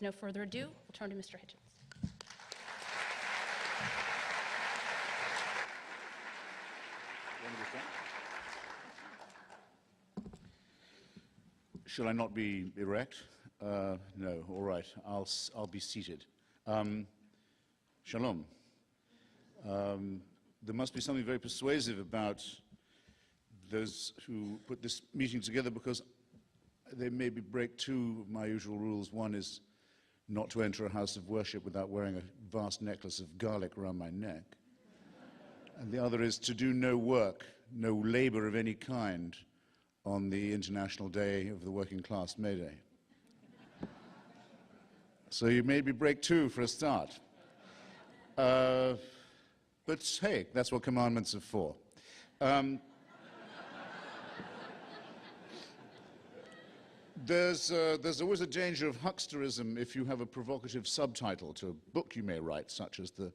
With no further ado, we'll turn to Mr. Hitchens. Shall I not be erect? No, all right, I'll be seated. Shalom. There must be something very persuasive about those who put this meeting together, because they maybe break two of my usual rules. One is not to enter a house of worship without wearing a vast necklace of garlic around my neck. And the other is to do no work, no labor of any kind on the International Day of the Working Class, May Day. So you maybe break two for a start. But hey, that's what commandments are for. There's always a danger of hucksterism if you have a provocative subtitle to a book you may write, such as the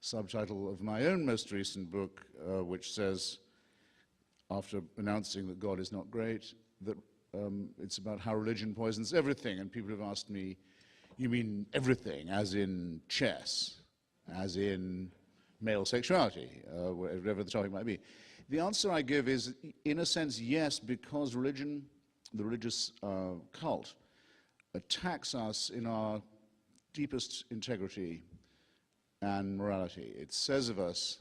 subtitle of my own most recent book, which says, after announcing that God is not great, that it's about how religion poisons everything. And people have asked me, you mean everything, as in chess, as in male sexuality, whatever the topic might be? The answer I give is, in a sense, yes, because religion, the religious cult, attacks us in our deepest integrity and morality. It says of us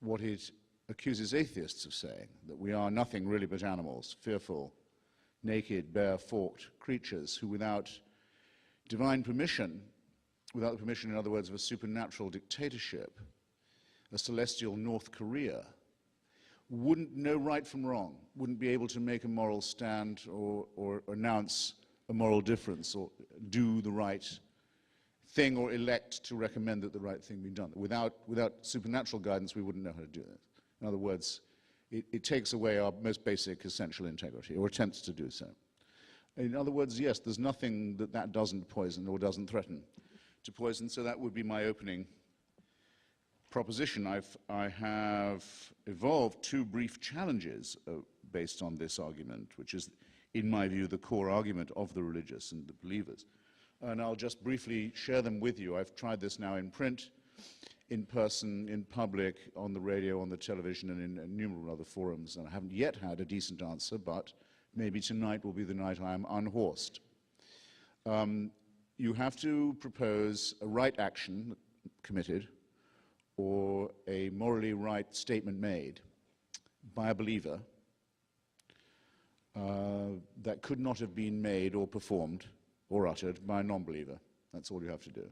what it accuses atheists of saying, that we are nothing really but animals, fearful, naked, bare, forked creatures who, without divine permission, without the permission, in other words, of a supernatural dictatorship, a celestial North Korea, wouldn't know right from wrong, wouldn't be able to make a moral stand or announce a moral difference or do the right thing or elect to recommend that the right thing be done. Without supernatural guidance, we wouldn't know how to do that. In other words, it takes away our most basic essential integrity, or attempts to do so. In other words, yes, there's nothing that doesn't poison or doesn't threaten to poison, so that would be my opening proposition. I have evolved two brief challenges based on this argument, which is, in my view, the core argument of the religious and the believers. And I'll just briefly share them with you. I've tried this now in print, in person, in public, on the radio, on the television, and in innumerable other forums, and I haven't yet had a decent answer, but maybe tonight will be the night I am unhorsed. You have to propose a right action committed or a morally right statement made by a believer that could not have been made or performed or uttered by a non-believer. That's all you have to do.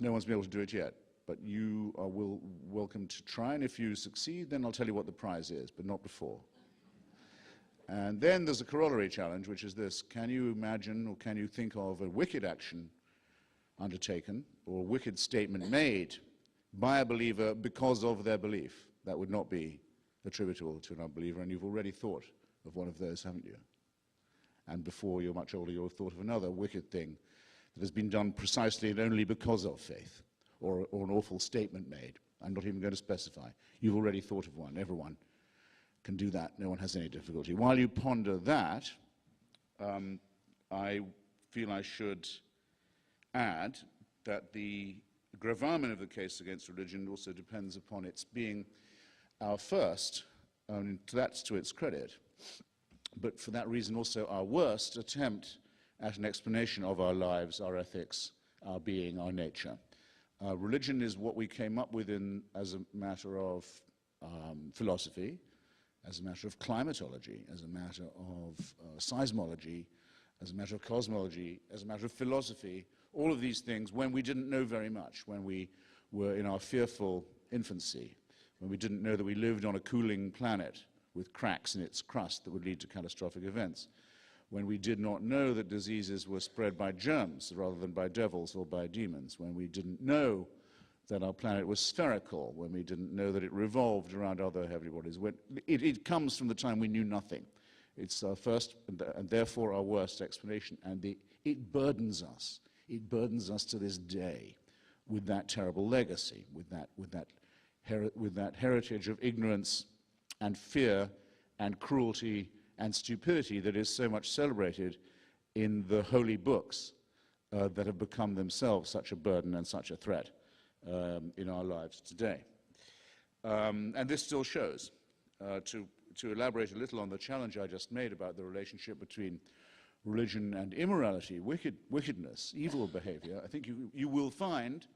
No one's been able to do it yet, but you are welcome to try, and if you succeed, then I'll tell you what the prize is, but not before. And then there's a corollary challenge, which is this: can you imagine or can you think of a wicked action undertaken or a wicked statement made by a believer because of their belief? That would not be attributable to an unbeliever, and you've already thought of one of those, haven't you? And before you're much older, you'll have thought of another wicked thing that has been done precisely and only because of faith, or an awful statement made. I'm not even going to specify. You've already thought of one. Everyone can do that. No one has any difficulty. While you ponder that, I feel I should add that the gravamen of the case against religion also depends upon its being our first, and that's to its credit, but for that reason also our worst attempt at an explanation of our lives, our ethics, our being, our nature. Religion is what we came up with as a matter of philosophy, as a matter of climatology, as a matter of seismology, as a matter of cosmology, as a matter of philosophy, all of these things when we didn't know very much, when we were in our fearful infancy, when we didn't know that we lived on a cooling planet with cracks in its crust that would lead to catastrophic events, when we did not know that diseases were spread by germs rather than by devils or by demons, when we didn't know that our planet was spherical, when we didn't know that it revolved around other heavy bodies. It comes from the time we knew nothing. It's our first and therefore our worst explanation, and it burdens us. It burdens us to this day with that terrible legacy, with that heritage of ignorance and fear and cruelty and stupidity that is so much celebrated in the holy books that have become themselves such a burden and such a threat in our lives today. And this still shows. To elaborate a little on the challenge I just made about the relationship between religion and immorality, wickedness, evil behavior, I think you will find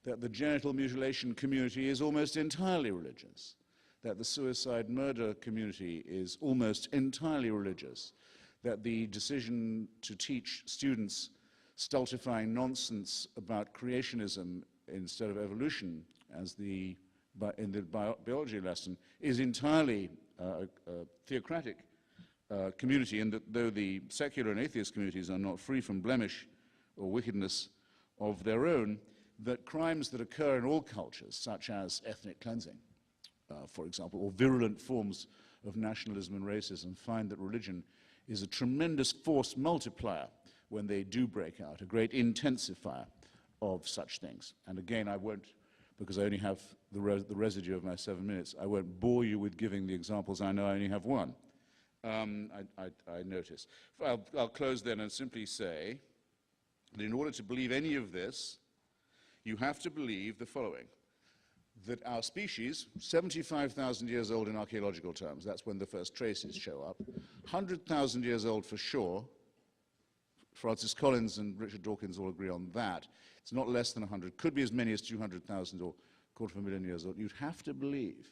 that the genital mutilation community is almost entirely religious, that the suicide murder community is almost entirely religious, that the decision to teach students stultifying nonsense about creationism instead of evolution as in the biology lesson is entirely a theocratic community, and that though the secular and atheist communities are not free from blemish or wickedness of their own, that crimes that occur in all cultures, such as ethnic cleansing, for example, or virulent forms of nationalism and racism, find that religion is a tremendous force multiplier when they do break out, a great intensifier of such things. And again, I won't, because I only have the residue of my 7 minutes, I won't bore you with giving the examples. I know I only have one. I notice. I'll close then and simply say that in order to believe any of this, you have to believe the following: that our species, 75,000 years old in archaeological terms, that's when the first traces show up, 100,000 years old for sure. Francis Collins and Richard Dawkins all agree on that. It's not less than 100, could be as many as 200,000 or quarter of a million years old. You'd have to believe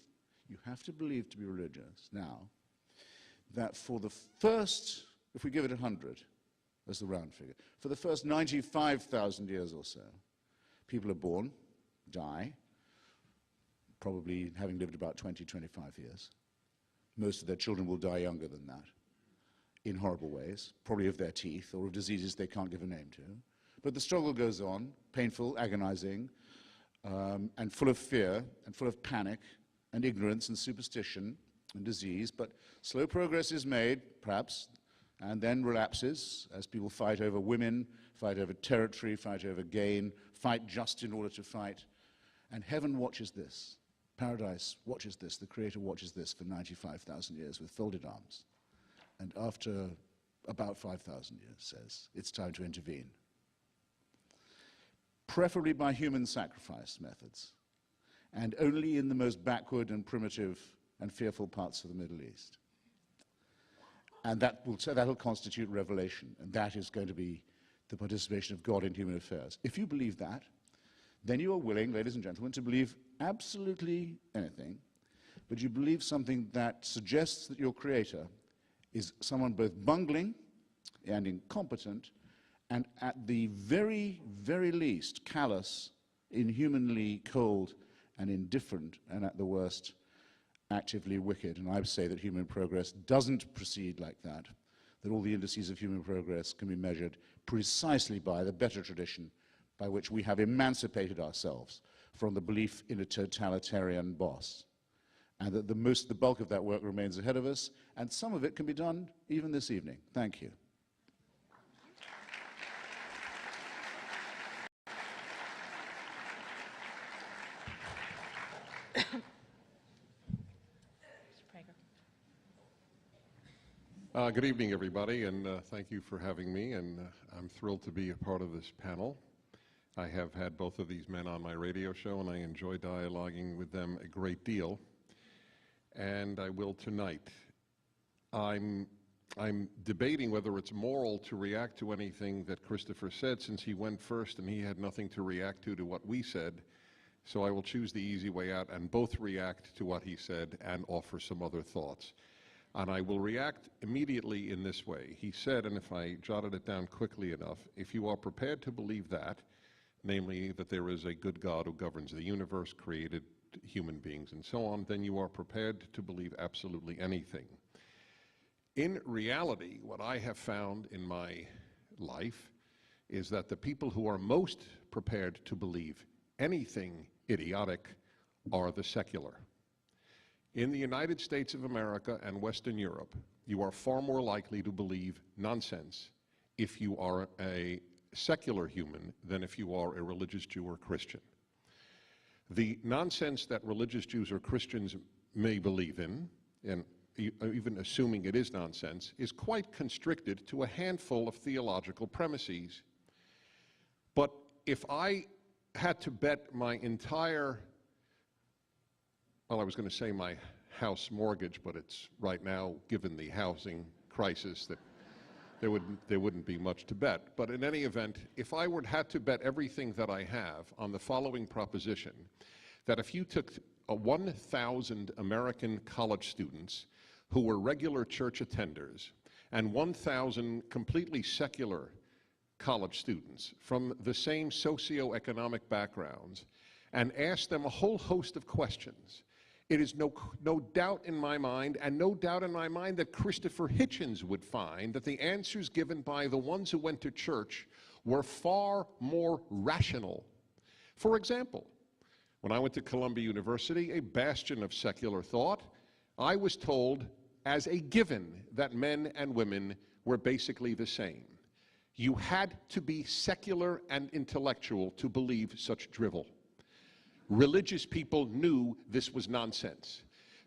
to be religious now, that for the first, if we give it 100 as the round figure, for the first 95,000 years or so, people are born, die, probably having lived about 20, 25 years. Most of their children will die younger than that, in horrible ways, probably of their teeth or of diseases they can't give a name to. But the struggle goes on, painful, agonizing, and full of fear, and full of panic, and ignorance, and superstition, and disease. But slow progress is made, perhaps, and then relapses as people fight over women, fight over territory, fight over gain, fight just in order to fight. And heaven watches this. Paradise watches this. The Creator watches this for 95,000 years with folded arms. And after about 5,000 years says, it's time to intervene. Preferably by human sacrifice methods, and only in the most backward and primitive and fearful parts of the Middle East. And that'll constitute revelation, and that is going to be the participation of God in human affairs. If you believe that, then you are willing, ladies and gentlemen, to believe absolutely anything, but you believe something that suggests that your Creator is someone both bungling and incompetent, and at the very, very least, callous, inhumanly cold and indifferent, and at the worst, actively wicked. And I would say that human progress doesn't proceed like that all the indices of human progress can be measured precisely by the better tradition by which we have emancipated ourselves from the belief in a totalitarian boss. And that the bulk of that work remains ahead of us, and some of it can be done even this evening. Thank you. Good evening, everybody, and thank you for having me, and I'm thrilled to be a part of this panel. I have had both of these men on my radio show, and I enjoy dialoguing with them a great deal, and I will tonight. I'm debating whether it's moral to react to anything that Christopher said, since he went first and he had nothing to react to what we said, so I will choose the easy way out and both react to what he said and offer some other thoughts. And I will react immediately in this way. He said, and if I jotted it down quickly enough, if you are prepared to believe that, namely that there is a good God who governs the universe, created human beings, and so on, then you are prepared to believe absolutely anything. In reality, what I have found in my life is that the people who are most prepared to believe anything idiotic are the secular. In the United States of America and Western Europe, you are far more likely to believe nonsense if you are a secular human than if you are a religious Jew or Christian. The nonsense that religious Jews or Christians may believe in, and even assuming it is nonsense, is quite constricted to a handful of theological premises. But if I had to bet my entire, well, I was going to say my house mortgage, but it's right now, given the housing crisis, that there wouldn't be much to bet. But in any event, if I had to bet everything that I have on the following proposition, that if you took 1,000 American college students who were regular church attenders and 1,000 completely secular college students from the same socioeconomic backgrounds and asked them a whole host of questions, it is no doubt in my mind, and no doubt in my mind that Christopher Hitchens would find that the answers given by the ones who went to church were far more rational. For example, when I went to Columbia University, a bastion of secular thought, I was told as a given that men and women were basically the same. You had to be secular and intellectual to believe such drivel. Religious people knew this was nonsense.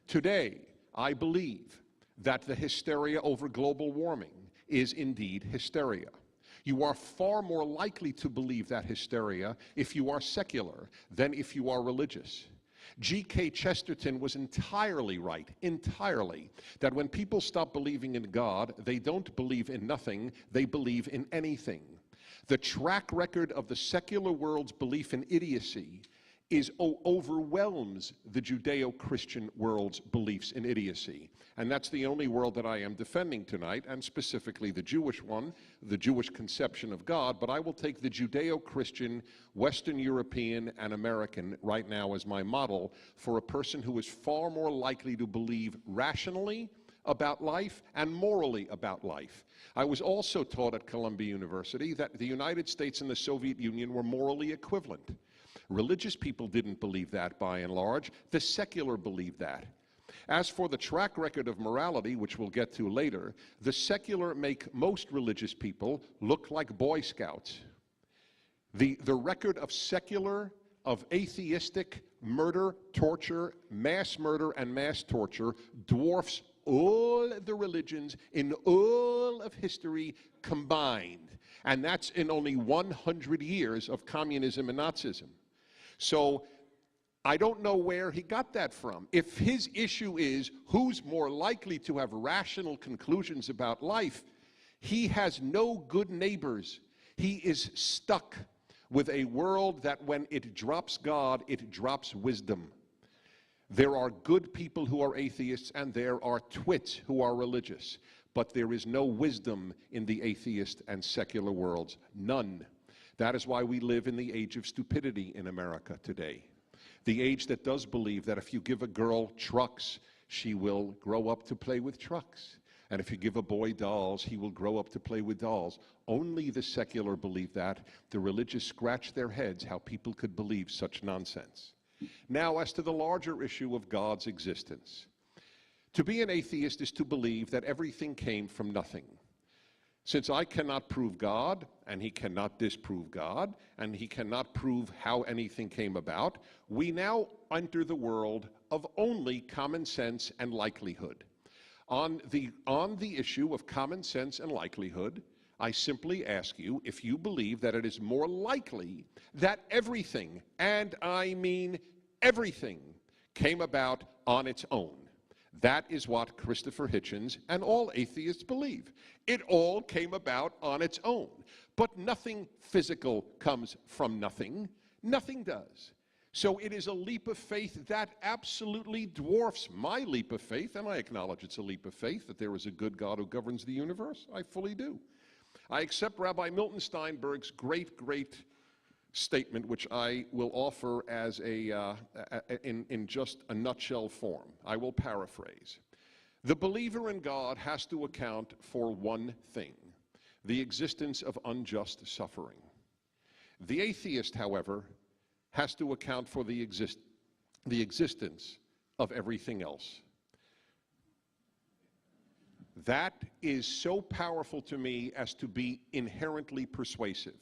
Today, I believe that the hysteria over global warming is indeed hysteria. You are far more likely to believe that hysteria if you are secular than if you are religious. G.K. Chesterton was entirely right, entirely, that when people stop believing in God, they don't believe in nothing, they believe in anything. The track record of the secular world's belief in idiocy overwhelms the Judeo-Christian world's beliefs in idiocy. And that's the only world that I am defending tonight, and specifically the Jewish one, the Jewish conception of God. But I will take the Judeo-Christian, Western European, and American right now as my model for a person who is far more likely to believe rationally about life and morally about life. I was also taught at Columbia University that the United States and the Soviet Union were morally equivalent. Religious people didn't believe that, by and large. The secular believed that. As for the track record of morality, which we'll get to later, the secular make most religious people look like Boy Scouts. The record of secular, of atheistic murder, torture, mass murder, and mass torture dwarfs all the religions in all of history combined. And that's in only 100 years of communism and Nazism. So I don't know where he got that from. If his issue is who's more likely to have rational conclusions about life, he has no good neighbors. He is stuck with a world that when it drops God, it drops wisdom. There are good people who are atheists and there are twits who are religious, but there is no wisdom in the atheist and secular worlds. None. That is why we live in the age of stupidity in America today. The age that does believe that if you give a girl trucks, she will grow up to play with trucks. And if you give a boy dolls, he will grow up to play with dolls. Only the secular believe that. The religious scratch their heads how people could believe such nonsense. Now, as to the larger issue of God's existence. To be an atheist is to believe that everything came from nothing. Since I cannot prove God, and he cannot disprove God, and he cannot prove how anything came about, we now enter the world of only common sense and likelihood. On the issue of common sense and likelihood, I simply ask you if you believe that it is more likely that everything, and I mean everything, came about on its own. That is what Christopher Hitchens and all atheists believe. It all came about on its own. But nothing physical comes from nothing. Nothing does. So it is a leap of faith that absolutely dwarfs my leap of faith, and I acknowledge it's a leap of faith that there is a good God who governs the universe. I fully do. I accept Rabbi Milton Steinberg's great statement, which I will offer as in just a nutshell form. I will paraphrase. The believer in God has to account for one thing: the existence of unjust suffering. The atheist, however, has to account for the existence of everything else. That is so powerful to me as to be inherently persuasive.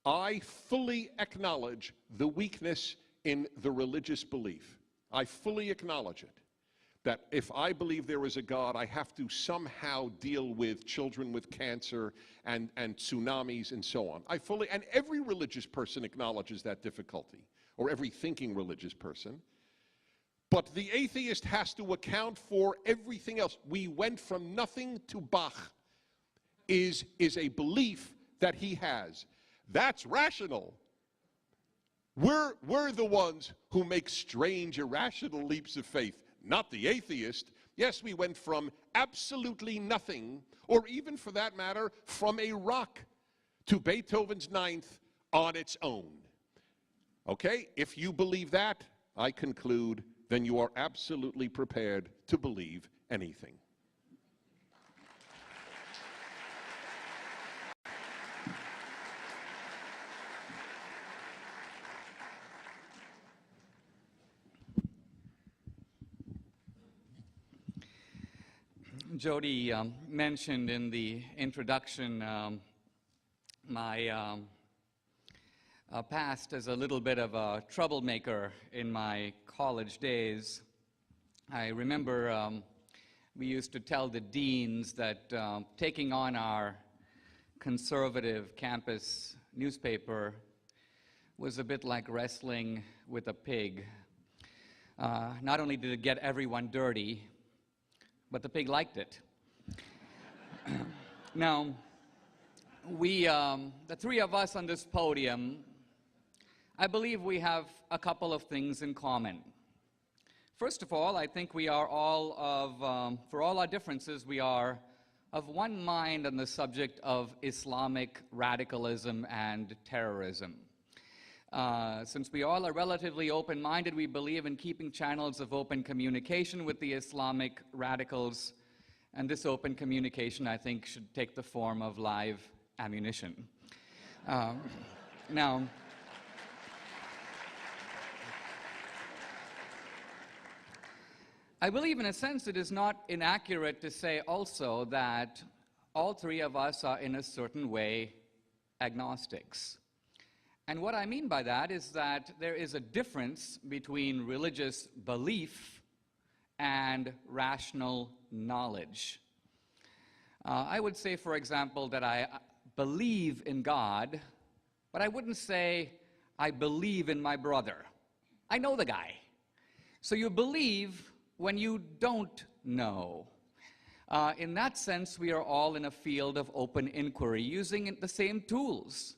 I fully acknowledge the weakness in the religious belief. I fully acknowledge it. That if I believe there is a God, I have to somehow deal with children with cancer and tsunamis and so on. And every religious person acknowledges that difficulty, or every thinking religious person. But the atheist has to account for everything else. We went from nothing to Bach is a belief that he has. That's rational. We're the ones who make strange, irrational leaps of faith, not the atheist. Yes, we went from absolutely nothing, or even for that matter, from a rock to Beethoven's Ninth on its own. Okay? If you believe that, I conclude, then you are absolutely prepared to believe anything. Jody mentioned in the introduction my past as a little bit of a troublemaker in my college days. I remember we used to tell the deans that taking on our conservative campus newspaper was a bit like wrestling with a pig. Not only did it get everyone dirty, but the pig liked it. Now, we, the three of us on this podium, I believe we have a couple of things in common. First of all, I think we are all of, for all our differences, we are of one mind on the subject of Islamic radicalism and terrorism. Since we all are relatively open-minded, we believe in keeping channels of open communication with the Islamic radicals, and this open communication, I think, should take the form of live ammunition. Now, I believe in a sense it is not inaccurate to say also that all three of us are in a certain way agnostics. And what I mean by that is that there is a difference between religious belief and rational knowledge. I would say, for example, that I believe in God, but I wouldn't say I believe in my brother. I know the guy. So you believe when you don't know. In that sense, we are all in a field of open inquiry, using the same tools.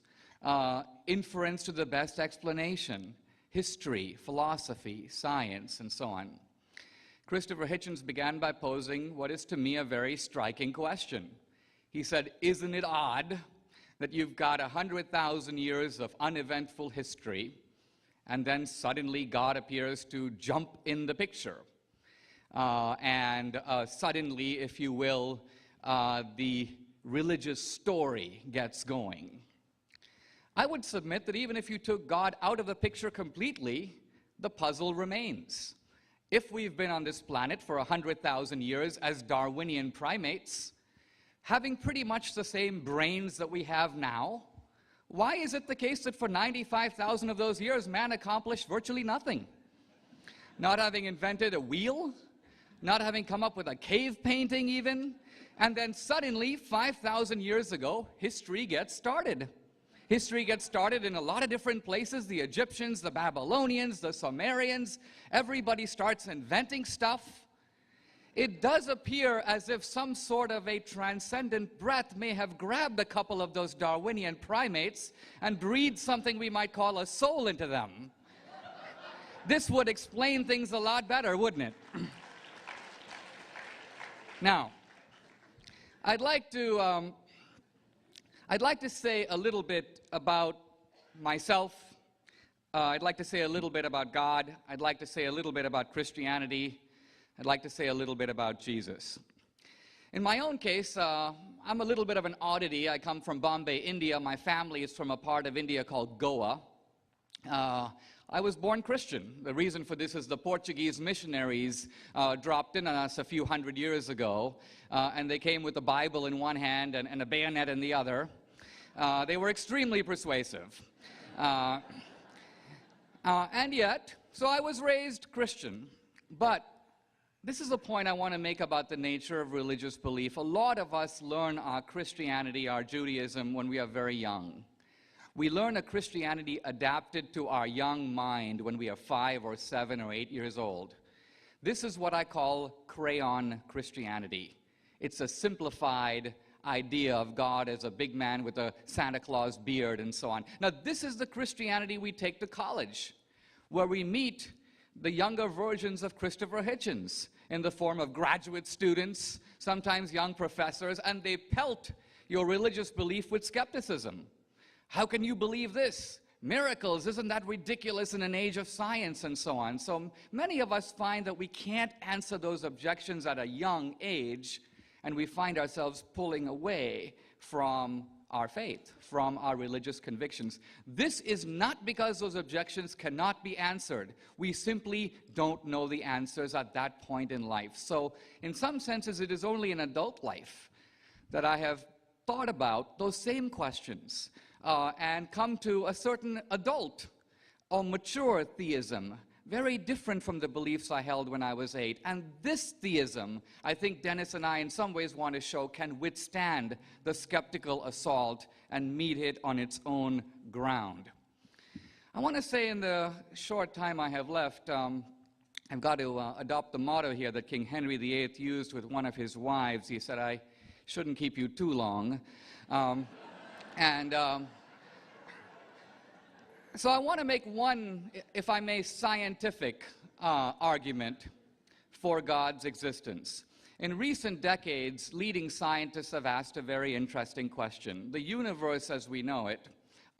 Inference to the best explanation, history, philosophy, science, and so on. Christopher Hitchens began by posing what is to me a very striking question. He said, isn't it odd that you've got 100,000 years of uneventful history, and then suddenly God appears to jump in the picture? Suddenly, if you will, the religious story gets going. I would submit that even if you took God out of the picture completely, the puzzle remains. If we've been on this planet for 100,000 years as Darwinian primates, having pretty much the same brains that we have now, why is it the case that for 95,000 of those years, man accomplished virtually nothing? Not having invented a wheel, not having come up with a cave painting even, and then suddenly, 5,000 years ago, history gets started. History gets started in a lot of different places, the Egyptians, the Babylonians, the Sumerians. Everybody starts inventing stuff. It does appear as if some sort of a transcendent breath may have grabbed a couple of those Darwinian primates and breathed something we might call a soul into them. This would explain things a lot better, wouldn't it? Now, I'd like to say a little bit about myself. I'd like to say a little bit about God. I'd like to say a little bit about Christianity. I'd like to say a little bit about Jesus. In my own case, I'm a little bit of an oddity. I come from Bombay, India. My family is from a part of India called Goa. I was born Christian. The reason for this is the Portuguese missionaries dropped in on us a few hundred years ago, and they came with the Bible in one hand and a bayonet in the other. They were extremely persuasive. And yet, so I was raised Christian, but This is a point I want to make about the nature of religious belief. A lot of us learn our Christianity, our Judaism, when we are very young. We learn a Christianity adapted to our young mind when we are 5 or 7 or 8 years old. This is what I call crayon Christianity. It's a simplified idea of God as a big man with a Santa Claus beard and so on. Now, this is the Christianity we take to college, where we meet the younger versions of Christopher Hitchens in the form of graduate students, sometimes young professors, and they pelt your religious belief with skepticism. How can you believe this? Miracles, isn't that ridiculous in an age of science and so on? So many of us find that we can't answer those objections at a young age, and we find ourselves pulling away from our faith, from our religious convictions. This is not because those objections cannot be answered. We simply don't know the answers at that point in life. So in some senses, it is only in adult life that I have thought about those same questions and come to a certain adult or mature theism, very different from the beliefs I held when I was 8. And this theism, I think Dennis and I in some ways want to show, can withstand the skeptical assault and meet it on its own ground. I want to say in the short time I have left, I've got to adopt the motto here that King Henry VIII used with one of his wives. He said, "I shouldn't keep you too long." So I want to make one, if I may, scientific argument for God's existence. In recent decades, leading scientists have asked a very interesting question. The universe as we know it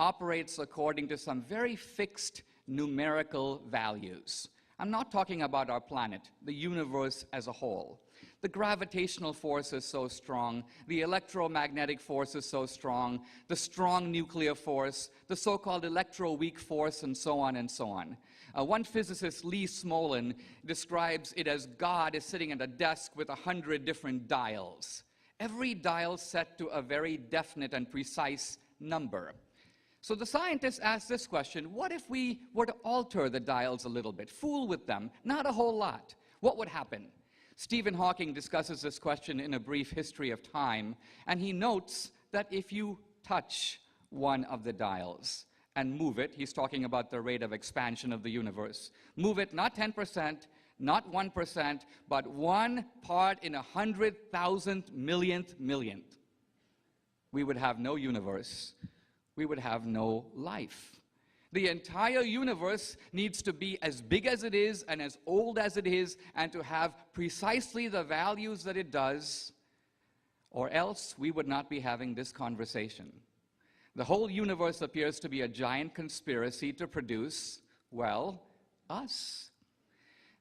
operates according to some very fixed numerical values. I'm not talking about our planet, the universe as a whole. The gravitational force is so strong, the electromagnetic force is so strong, the strong nuclear force, the so-called electroweak force, and so on and so on. One physicist, Lee Smolin, describes it as God is sitting at a desk with 100 different dials. Every dial set to a very definite and precise number. So the scientists asked this question: what if we were to alter the dials a little bit, fool with them, not a whole lot? What would happen? Stephen Hawking discusses this question in A Brief History of Time, and he notes that if you touch one of the dials and move it, he's talking about the rate of expansion of the universe, move it not 10%, not 1%, but 1 part in 100,000 millionth, we would have no universe. We would have no life. The entire universe needs to be as big as it is and as old as it is and to have precisely the values that it does, or else we would not be having this conversation. The whole universe appears to be a giant conspiracy to produce, well, us.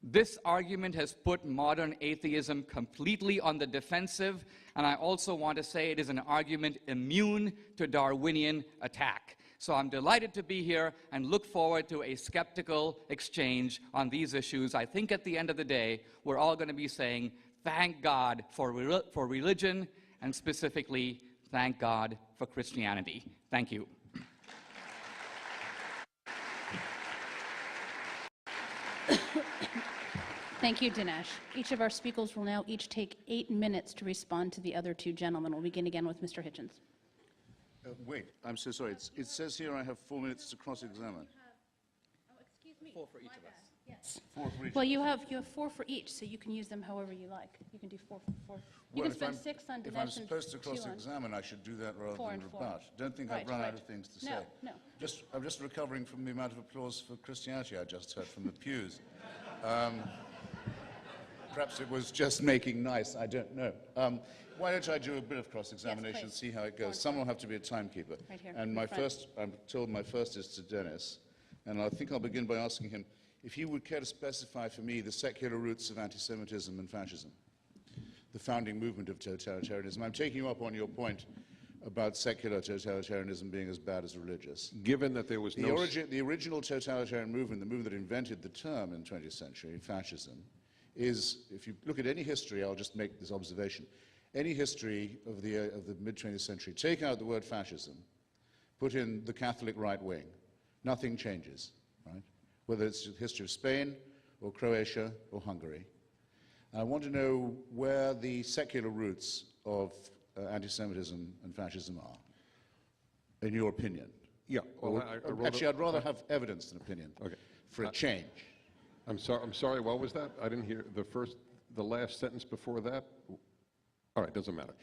This argument has put modern atheism completely on the defensive, and I also want to say it is an argument immune to Darwinian attack. So I'm delighted to be here and look forward to a skeptical exchange on these issues. I think at the end of the day, we're all going to be saying, thank God for religion, and specifically, thank God for Christianity. Thank you. Thank you, Dinesh. Each of our speakers will now each take 8 minutes to respond to the other two gentlemen. We'll begin again with Mr. Hitchens. Wait, I'm so sorry. It says here I have 4 minutes to cross-examine. Oh, excuse me. 4 for each of us. Yes. 4 for each. Well, you have 4 for each, so you can use them however you like. You can do 4 for 4. You can spend 6 on Dinesh If I'm and supposed to 2 on. cross-examine, I should do that rather 4 than and 4. rebut. Don't think Right, I've run right. out of things to No, say. no. I'm just recovering from the amount of applause for Christianity I just heard from the pews. Perhaps it was just making nice, I don't know. Why don't I do a bit of cross-examination, Yes, please. see how it goes. Someone will have to be a timekeeper. Right here, And in my front. first, I'm told my first is to Dennis. And I think I'll begin by asking him if he would care to specify for me the secular roots of anti-Semitism and fascism, the founding movement of totalitarianism. I'm taking you up on your point about secular totalitarianism being as bad as religious. Given that there was The, no... the original totalitarian movement, the movement that invented the term in the 20th century, fascism, is, if you look at any history, I'll just make this observation, any history of the mid-20th century, take out the word fascism, put in the Catholic right wing, nothing changes, right? Whether it's the history of Spain or Croatia or Hungary. I want to know where the secular roots of anti-Semitism and fascism are, in your opinion. Yeah. Well, I wrote Actually, I'd rather have evidence than opinion. Okay. For a change. I'm sorry, what was that? I didn't hear the last sentence before that. All right, doesn't matter.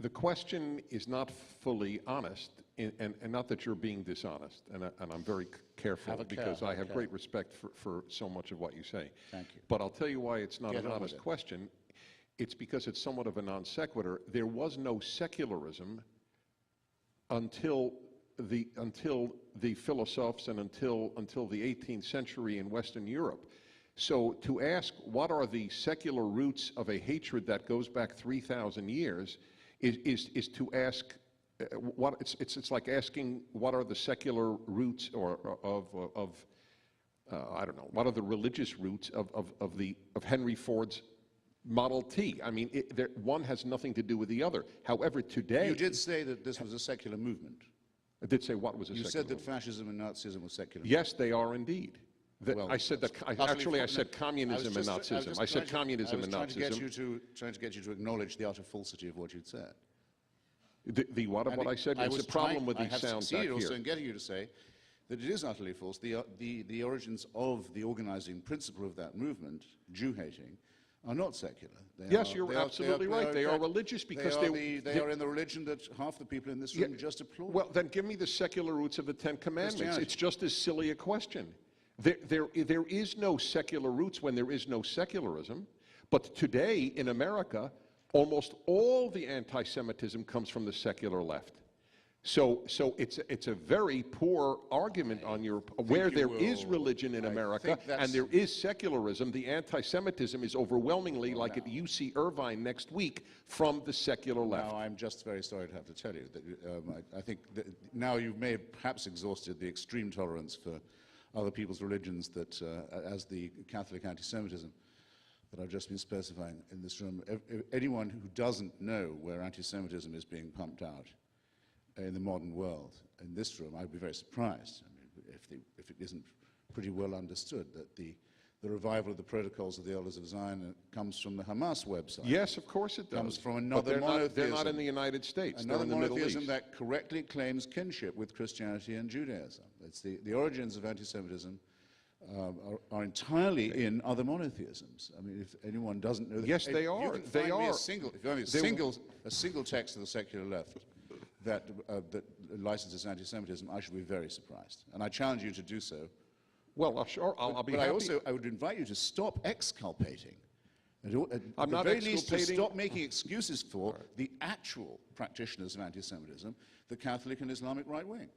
The question is not fully honest, and not that you're being dishonest, and I'm very careful because I have great respect for so much of what you say. Thank you. But I'll tell you why it's not Get an on with honest it. question. It's because it's somewhat of a non sequitur. There was no secularism until the philosophes and until the 18th century in Western Europe. So to ask what are the secular roots of a hatred that goes back 3,000 years is to ask it's like asking what are the secular roots of I don't know, what are the religious roots of Henry Ford's Model T. I mean, one has nothing to do with the other. However, today... You did say that this was a secular movement. I did say what was a secular You said that movement. fascism and Nazism were secular. Yes, they are indeed. Well, I said that. I said communism and Nazism. I said communism and Nazism. I was trying to get you to acknowledge the utter falsity of what you'd said. The what of what I said is the problem with these sounds back here. Also in getting you to say that it is utterly false. The origins of the organizing principle of that movement, Jew-hating, are not secular. Yes, you're absolutely right. They are religious because they are in the religion that half the people in this room just applaud. Well, then give me the secular roots of the Ten Commandments. Christianity. It's just as silly a question. There is no secular roots when there is no secularism. But today in America, almost all the anti-Semitism comes from the secular left. So it's a very poor argument on your where there is religion in America and there is secularism. The anti-Semitism is overwhelmingly, like at UC Irvine next week, from the secular left. Now, I'm just very sorry to have to tell you that I think that now you may have perhaps exhausted the extreme tolerance for other people's religions that, as the Catholic anti-Semitism that I've just been specifying in this room. Anyone who doesn't know where anti-Semitism is being pumped out in the modern world, in this room, I'd be very surprised. I mean, if it isn't pretty well understood that the revival of the protocols of the elders of Zion comes from the Hamas website. Yes, of course it does. Comes from another but monotheism. They're not in the United States. Another they're in the Middle monotheism East. that correctly claims kinship with Christianity and Judaism. It's the origins of anti-Semitism are entirely in other monotheisms. I mean, if anyone doesn't know that, Yes, they are. You can They find me are. a single text of the secular left that licenses anti-Semitism, I should be very surprised. And I challenge you to do so. Well, sure, I'll be But happy. I would invite you to stop exculpating. I'm not very least to exculpating. stop making excuses for the actual practitioners of anti-Semitism, the Catholic and Islamic right wing.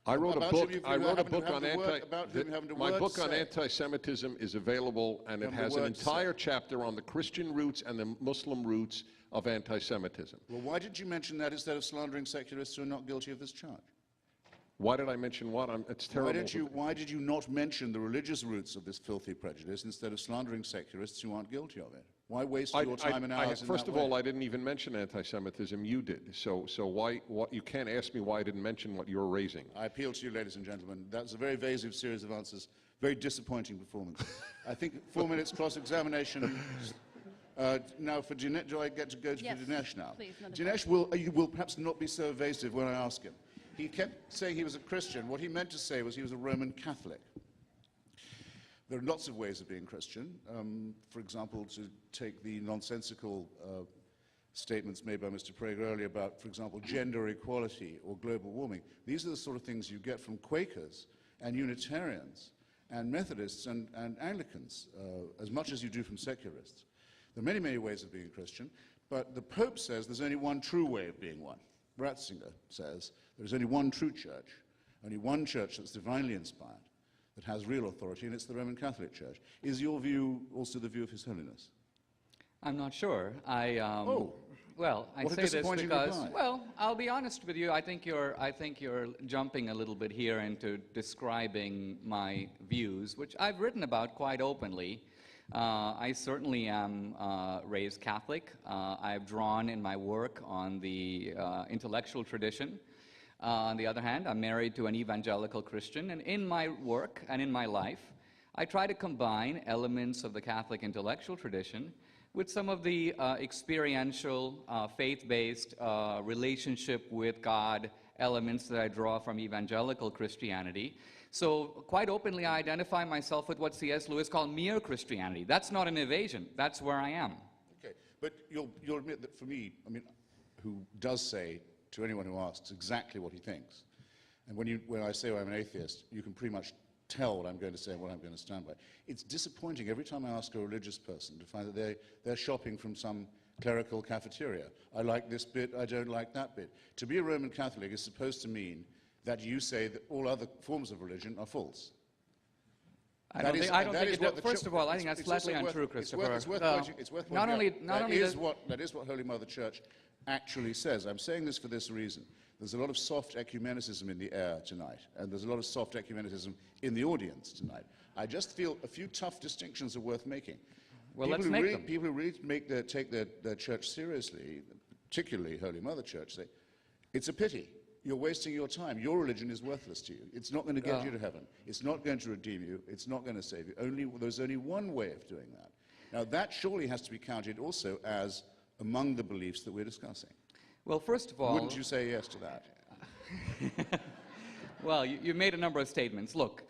I wrote a book. I wrote a happen to book have on the word- about whom you haven't a my word book to on say. anti-Semitism is available, and it Haven't a has an word to say. entire chapter on the Christian roots and the Muslim roots of anti-Semitism. Well, why did you mention that instead of slandering secularists who are not guilty of this charge? Why did I mention what? It's terrible. Why did you not mention the religious roots of this filthy prejudice instead of slandering secularists who aren't guilty of it? Why waste your time and hours in First that of all, way? I didn't even mention anti-Semitism. You did. So why? You can't ask me why I didn't mention what you're raising. I appeal to you, ladies and gentlemen. That's a very evasive series of answers. Very disappointing performance. I think 4 minutes cross-examination. Now, for Dinesh, do I get to go to Yes, Dinesh now? please, another Dinesh will perhaps not be so evasive when I ask him. He kept saying he was a Christian. What he meant to say was he was a Roman Catholic. There are lots of ways of being Christian. For example, to take the nonsensical statements made by Mr. Prager earlier about, for example, gender equality or global warming. These are the sort of things you get from Quakers and Unitarians and Methodists and Anglicans, as much as you do from secularists. There are many, many ways of being Christian, but the Pope says there's only one true way of being one. Ratzinger says there's only one true church, only one church that's divinely inspired, that has real authority, and it's the Roman Catholic Church. Is your view also the view of His Holiness? I'm not sure. Well, I What a say this disappointing because, reply. well, I'll be honest with you. I think you're jumping a little bit here into describing my views, which I've written about quite openly. I certainly am raised Catholic. I've drawn in my work on the intellectual tradition. On the other hand, I'm married to an evangelical Christian, and in my work and in my life, I try to combine elements of the Catholic intellectual tradition with some of the experiential, faith-based relationship with God elements that I draw from evangelical Christianity. So quite openly, I identify myself with what C.S. Lewis called mere Christianity. That's not an evasion. That's where I am. Okay, but you'll admit that for me, I mean, who does say to anyone who asks exactly what he thinks, and when I say I'm an atheist, you can pretty much tell what I'm going to say and what I'm going to stand by. It's disappointing every time I ask a religious person to find that they're shopping from some clerical cafeteria. I like this bit, I don't like that bit. To be a Roman Catholic is supposed to mean that you say that all other forms of religion are false. I don't think it, first of all, I think that's flatly untrue, Christopher. It's worth pointing out. That is what Holy Mother Church actually says. I'm saying this for this reason. There's a lot of soft ecumenicism in the air tonight, and there's a lot of soft ecumenicism in the audience tonight. I just feel a few tough distinctions are worth making. Well, let's make them. People who really take their church seriously, particularly Holy Mother Church, say, it's a pity. You're wasting your time. Your religion is worthless to you. It's not going to get you to heaven. It's not going to redeem you. It's not going to save you. There's only one way of doing that. Now, that surely has to be counted also as among the beliefs that we're discussing. Well, first of all... Wouldn't you say yes to that? Well, you made a number of statements. Look,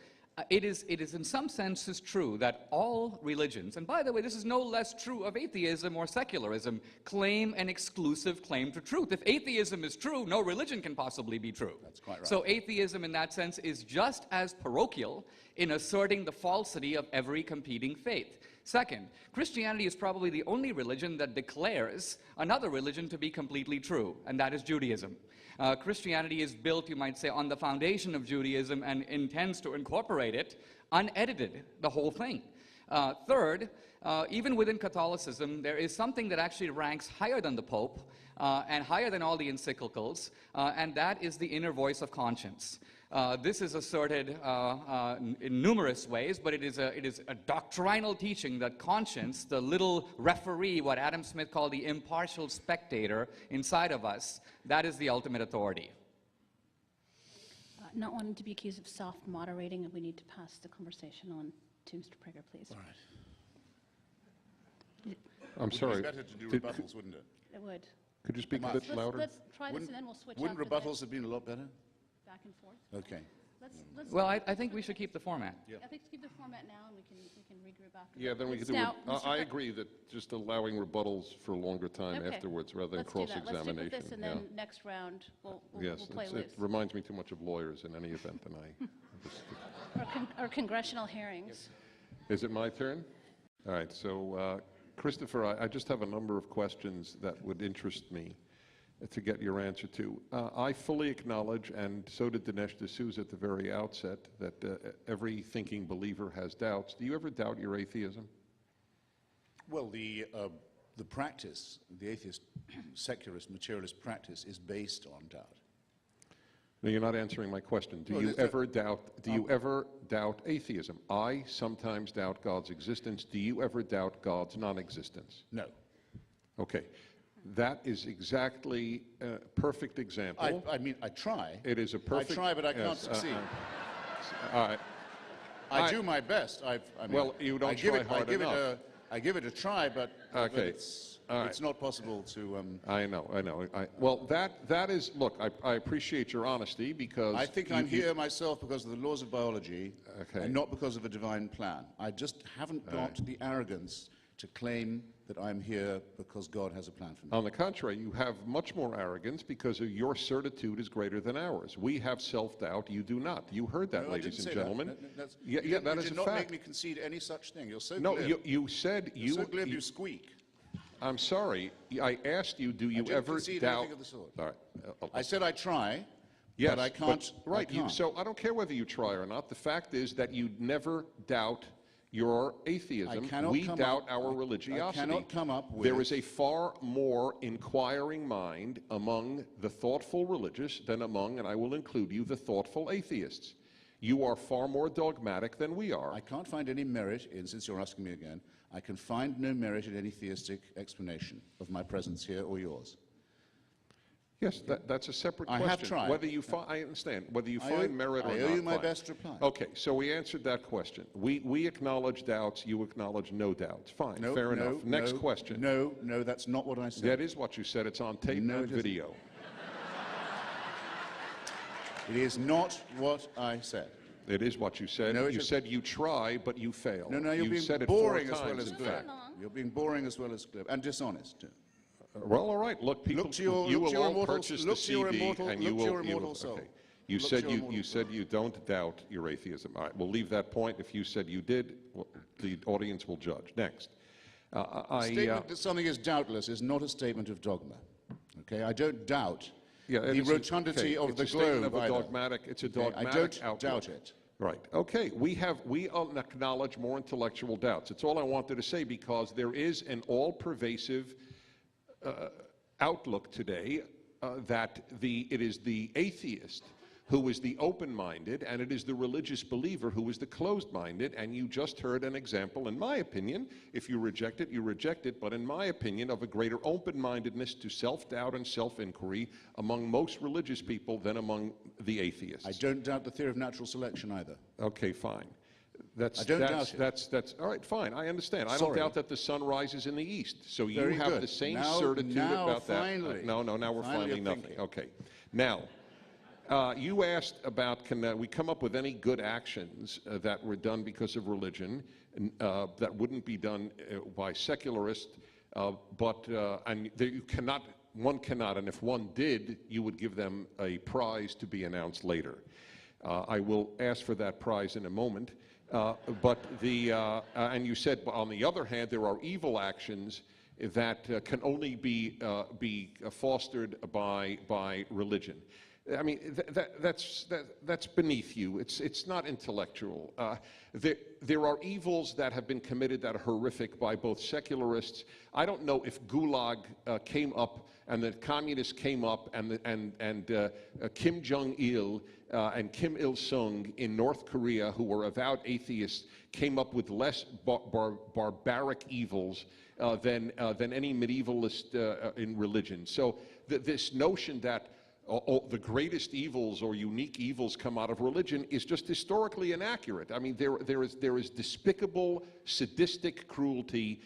it is in some senses true that all religions, and by the way, this is no less true of atheism or secularism, claim an exclusive claim to truth. If atheism is true, no religion can possibly be true. That's quite right. So atheism in that sense is just as parochial in asserting the falsity of every competing faith. Second, Christianity is probably the only religion that declares another religion to be completely true, and that is Judaism. Christianity is built, you might say, on the foundation of Judaism and intends to incorporate it unedited, the whole thing. Third, even within Catholicism, there is something that actually ranks higher than the Pope and higher than all the encyclicals, and that is the inner voice of conscience. This is asserted in numerous ways, but it is a doctrinal teaching that conscience, the little referee, what Adam Smith called the impartial spectator inside of us, that is the ultimate authority. Not wanting to be accused of soft moderating, and we need to pass the conversation on to Mr. Prager, please. All right. I'm sorry. It would be better to do rebuttals, wouldn't it? It would. Could you speak a bit louder? Let's try this, and then we'll switch Wouldn't after rebuttals this. have been a lot better? Back and forth. Okay. Let's Well, I think we should keep the format. Yeah. I think keep the format now, and we can regroup after. Yeah, then we could do Now, it. Mr. I Prager. agree that just allowing rebuttals for a longer time Okay. afterwards rather than Let's do that. Let's cross-examination. stick with this, and then next round, we'll Yes, play loose. it reminds me too much of lawyers in any event, and Or congressional hearings. Is it my turn? All right, so Christopher, I just have a number of questions that would interest me to get your answer to. I fully acknowledge, and so did Dinesh D'Souza at the very outset, that every thinking believer has doubts. Do you ever doubt your atheism? Well, the practice, the atheist, secularist, materialist practice is based on doubt. No, you're not answering my question. Do Well, you there's ever doubt? Do you ever doubt atheism? I sometimes doubt God's existence. Do you ever doubt God's non-existence? No. Okay, that is exactly a perfect example. I mean, I try. It is a perfect. I try, but I can't yes, succeed. All right. I do my best. I mean, Well, you don't try hard enough. I give it a try, but Okay. All right. it's not possible to. I know. Well, that is. Look, I appreciate your honesty because I think I'm here myself because of the laws of biology, Okay. and not because of a divine plan. I just haven't got the arrogance to claim that I'm here because God has a plan for me. On the contrary, you have much more arrogance because of your certitude is greater than ours. We have self-doubt. You do not. You heard that, No, I ladies didn't and say gentlemen. that. Yeah, that you is did a not fact. make me concede any such thing. You're so No, glib. you said You're so glib you squeak. I'm sorry. I asked you, do you didn't ever concede doubt? anything of the sort. All right. I said I try, Yes, but I can't. right. I can't. So I don't care whether you try or not. The fact is that you never doubt your atheism. I cannot We come doubt up- our I religiosity. cannot come up with- There is a far more inquiring mind among the thoughtful religious than among, and I will include you, the thoughtful atheists. You are far more dogmatic than we are. I can't find any merit in, since you're asking me again, I can find no merit in any theistic explanation of my presence here or yours. Yes, that's a separate I question. have tried. Whether you I understand. Whether you I find owe- merit or I not. owe you my fine. best reply. Okay, so we answered that question. We acknowledge doubts. You acknowledge no doubts. Fine, No, fair no, enough. Next no, question. No, that's not what I said. That is what you said. It's on tape No, and it isn't. video. It is not what I said. It is what you said. No, it You isn't. said you try, but you fail. No, you're you being said it boring 4 as well times, as in clever. fact. You're being boring as well as clever, and dishonest, too. Well, all right. Look, people, Look to your- you look to will your all immortal- purchase look the to your CD, immortal- and look you to will. your immortal soul. Okay. You Look said to your immortal you said soul. you don't doubt your atheism. All right, we'll leave that point. If you said you did, well, the audience will judge. Next, A statement that something is doubtless is not a statement of dogma. Okay, I don't doubt yeah, the rotundity of it's the a statement globe of a either. dogmatic. It's a Okay, dogmatic I don't outlook. doubt it. Right. Okay. We acknowledge more intellectual doubts. It's all I wanted to say, because there is an all-pervasive outlook today that it is the atheist who is the open-minded, and it is the religious believer who is the closed-minded. And you just heard an example, in my opinion, if you reject it, you reject it, but in my opinion, of a greater open-mindedness to self-doubt and self-inquiry among most religious people than among the atheists. I don't doubt the theory of natural selection either. Okay, fine. I don't doubt it. That's all right. Fine, I understand. I Sorry. don't doubt that the sun rises in the east. So you Very have good. the same Now- certitude now about finally. that. No, now we're Finally finally you're nothing. thinking. Okay. Now, you asked about can we come up with any good actions that were done because of religion that wouldn't be done by secularists, and you cannot. One cannot, and if one did, you would give them a prize to be announced later. I will ask for that prize in a moment. And you said, on the other hand, there are evil actions that can only be fostered by religion. I mean, that's beneath you. It's not intellectual. There are evils that have been committed that are horrific by both secularists. I don't know if Gulag came up and the communists came up and Kim Jong-il and Kim Il-sung in North Korea, who were avowed atheists, came up with less barbaric evils than any medievalist in religion. So this notion that the greatest evils or unique evils come out of religion is just historically inaccurate. I mean, there is despicable, sadistic cruelty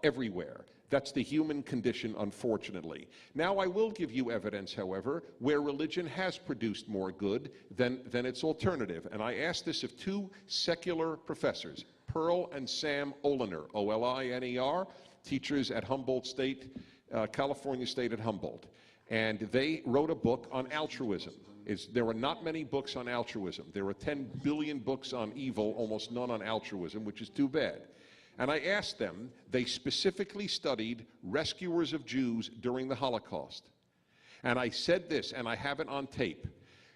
everywhere. That's the human condition, unfortunately. Now, I will give you evidence, however, where religion has produced more good than its alternative. And I asked this of two secular professors, Pearl and Sam Oliner, O-L-I-N-E-R, teachers at Humboldt State, California State at Humboldt. And they wrote a book on altruism. There are not many books on altruism. There are 10 billion books on evil, almost none on altruism, which is too bad. And I asked them, they specifically studied rescuers of Jews during the Holocaust. And I said this, and I have it on tape.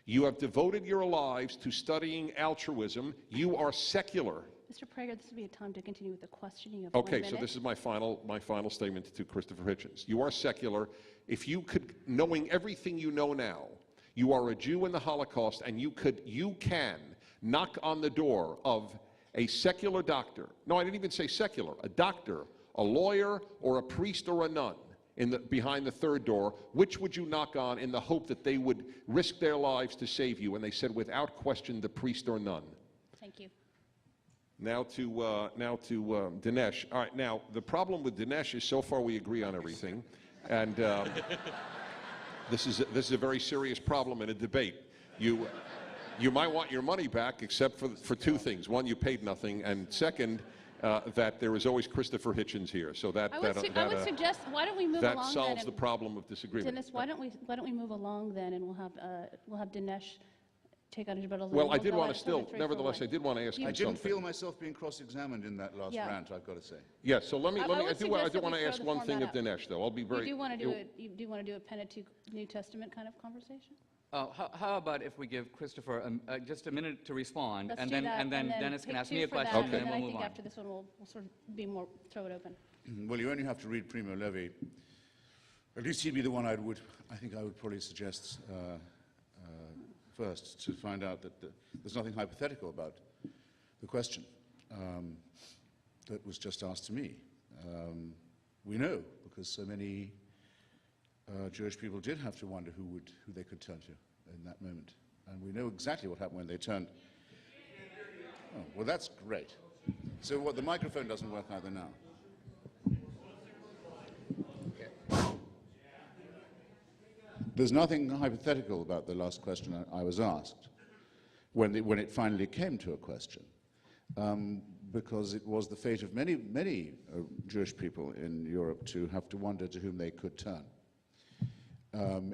You have devoted your lives to studying altruism. You are secular. Mr. Prager, this would be a time to continue with the questioning of Okay, 1 minute. so this is my final statement to Christopher Hitchens. You are secular. If you could, knowing everything you know now, you are a Jew in the Holocaust, and you can knock on the door of a secular doctor. No, I didn't even say secular. A doctor, a lawyer, or a priest or a nun behind the third door. Which would you knock on in the hope that they would risk their lives to save you? And they said, without question, the priest or nun. Thank you. Now to Dinesh. All right. Now the problem with Dinesh is so far we agree on everything, and this is a very serious problem in a debate. You might want your money back, except for two things: one, you paid nothing, and second, that there is always Christopher Hitchens here. So I would suggest, why don't we move that along solves then? the problem of disagreement. Dennis, why don't we move along then, and we'll have Dinesh take out his rebuttals. Well, and I we'll did go want at to it from still, the nevertheless, I 3-4-1. did want to ask you I something. didn't feel myself being cross-examined in that last Yeah. rant, I've got to say. Yes. So let me. I I would do suggest that want we to throw ask the one thing of format out. Dinesh, though. I'll be very. You do want to do a Pentateuch New Testament kind of conversation? How about if we give Christopher just a minute to respond, Let's and do then that, Dennis can take ask 2 me a for that, question, Okay. and then I we'll move think on. after this one we'll sort of be more throw it open. Well, you only have to read Primo Levi. At least he'd be the one I think I would probably suggest first, to find out that there's nothing hypothetical about the question that was just asked to me. We know, because so many Jewish people did have to wonder who they could turn to in that moment. And we know exactly what happened when they turned. Oh, well, that's great. So what, the microphone doesn't work either now. There's nothing hypothetical about the last question I was asked when it finally came to a question, because it was the fate of many Jewish people in Europe to have to wonder to whom they could turn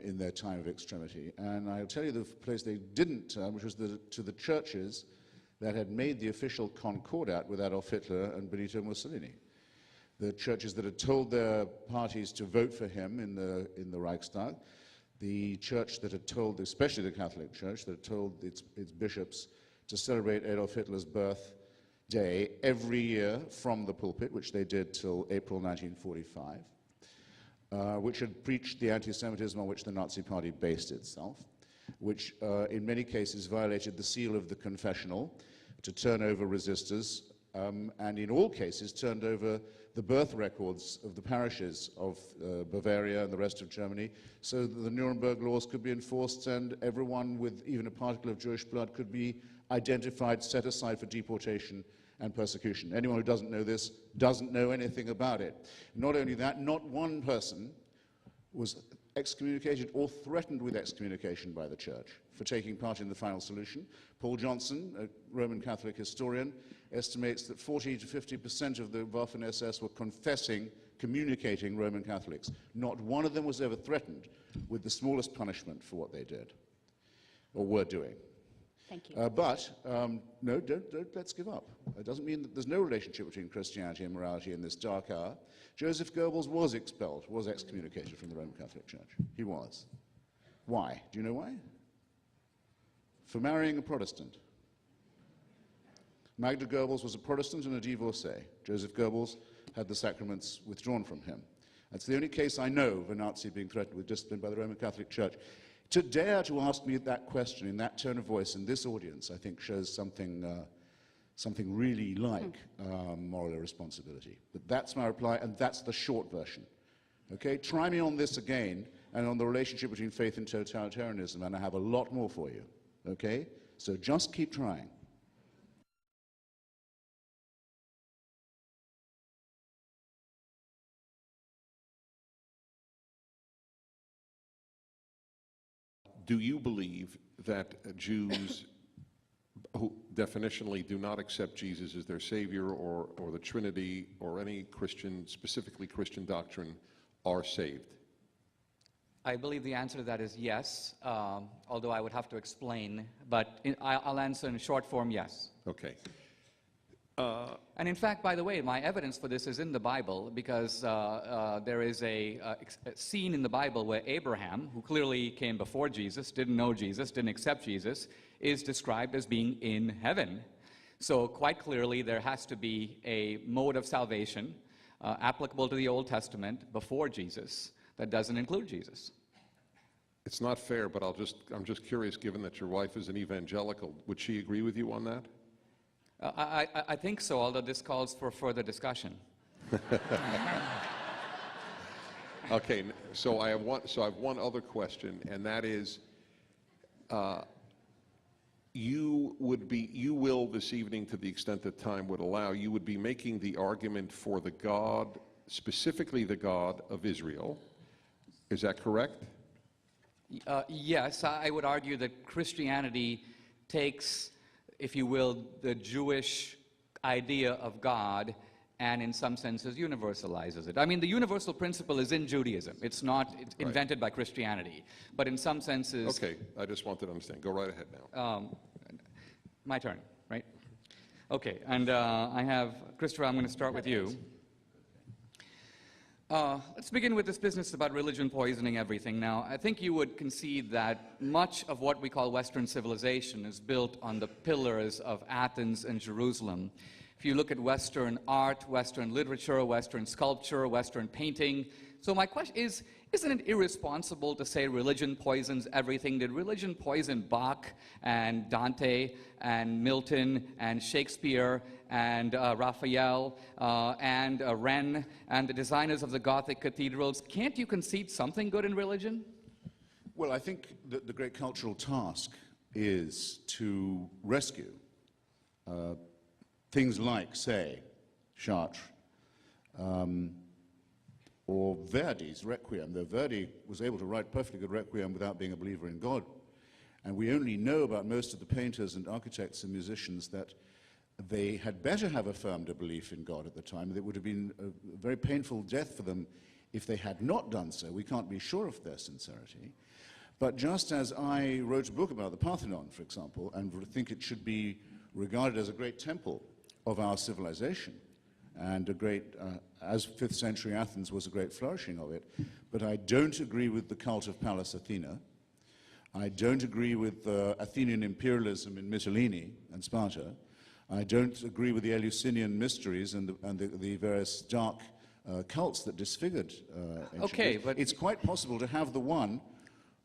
in their time of extremity. And I'll tell you the place they didn't turn, which was to the churches that had made the official concordat with Adolf Hitler and Benito Mussolini. The churches that had told their parties to vote for him in the Reichstag, the church that had told, especially the Catholic Church, that had told its bishops to celebrate Adolf Hitler's birthday every year from the pulpit, which they did till April 1945, which had preached the anti-Semitism on which the Nazi Party based itself, which in many cases violated the seal of the confessional to turn over resistors, and in all cases turned over the birth records of the parishes of Bavaria and the rest of Germany, so that the Nuremberg laws could be enforced and everyone with even a particle of Jewish blood could be identified, set aside for deportation and persecution. Anyone who doesn't know this doesn't know anything about it. Not only that, not one person was excommunicated or threatened with excommunication by the church for taking part in the final solution. Paul Johnson, a Roman Catholic historian, estimates that 40 to 50% of the Waffen-SS were confessing, communicating Roman Catholics. Not one of them was ever threatened with the smallest punishment for what they did or were doing. Thank you. No, don't let's give up. It doesn't mean that there's no relationship between Christianity and morality in this dark hour. Joseph Goebbels was expelled, was excommunicated from the Roman Catholic Church. He was. Why? Do you know why? For marrying a Protestant. Magda Goebbels was a Protestant and a divorcee. Joseph Goebbels had the sacraments withdrawn from him. That's the only case I know of a Nazi being threatened with discipline by the Roman Catholic Church. To dare to ask me that question in that tone of voice in this audience, I think shows something really like moral irresponsibility. But that's my reply, and that's the short version. Okay? Try me on this again, and on the relationship between faith and totalitarianism, and I have a lot more for you. Okay? So just keep trying. Do you believe that Jews who definitionally do not accept Jesus as their Savior or the Trinity or any Christian, specifically Christian doctrine, are saved? I believe the answer to that is yes, although I would have to explain, but I'll answer in short form, yes. Okay. And in fact, by the way, my evidence for this is in the Bible, because there is a scene in the Bible where Abraham, who clearly came before Jesus, didn't know Jesus, didn't accept Jesus, is described as being in heaven. So quite clearly there has to be a mode of salvation applicable to the Old Testament before Jesus that doesn't include Jesus. It's not fair, but I'm just curious, given that your wife is an evangelical, would she agree with you on that? I think so, although this calls for further discussion. Okay, so I have one other question, and that is, you will this evening, to the extent that time would allow, you would be making the argument for the God, specifically the God of Israel. Is that correct? Yes, I would argue that Christianity takes, if you will, the Jewish idea of God and in some senses universalizes it. I mean, the universal principle is in Judaism. It's not invented by Christianity. But in some senses... Okay, I just wanted to understand. Go right ahead now. My turn, right? Okay, and I have, Christopher, I'm going to start with you. Let's begin with this business about religion poisoning everything. Now, I think you would concede that much of what we call Western civilization is built on the pillars of Athens and Jerusalem. If you look at Western art, Western literature, Western sculpture, Western painting, So my question is, isn't it irresponsible to say religion poisons everything? Did religion poison Bach and Dante and Milton and Shakespeare and Raphael and Wren and the designers of the Gothic cathedrals? Can't you concede something good in religion? Well, I think that the great cultural task is to rescue things like, say, Chartres, or Verdi's Requiem, though Verdi was able to write perfectly good Requiem without being a believer in God. And we only know about most of the painters and architects and musicians that they had better have affirmed a belief in God at the time. It would have been a very painful death for them if they had not done so. We can't be sure of their sincerity. But just as I wrote a book about the Parthenon, for example, and think it should be regarded as a great temple of our civilization, and a great, as 5th century Athens was a great flourishing of it, but I don't agree with the cult of Pallas Athena. I don't agree with Athenian imperialism in Mytilene and Sparta. I don't agree with the Eleusinian mysteries and the various dark cults that disfigured ancient Okay, Greece. but it's quite possible to have the one,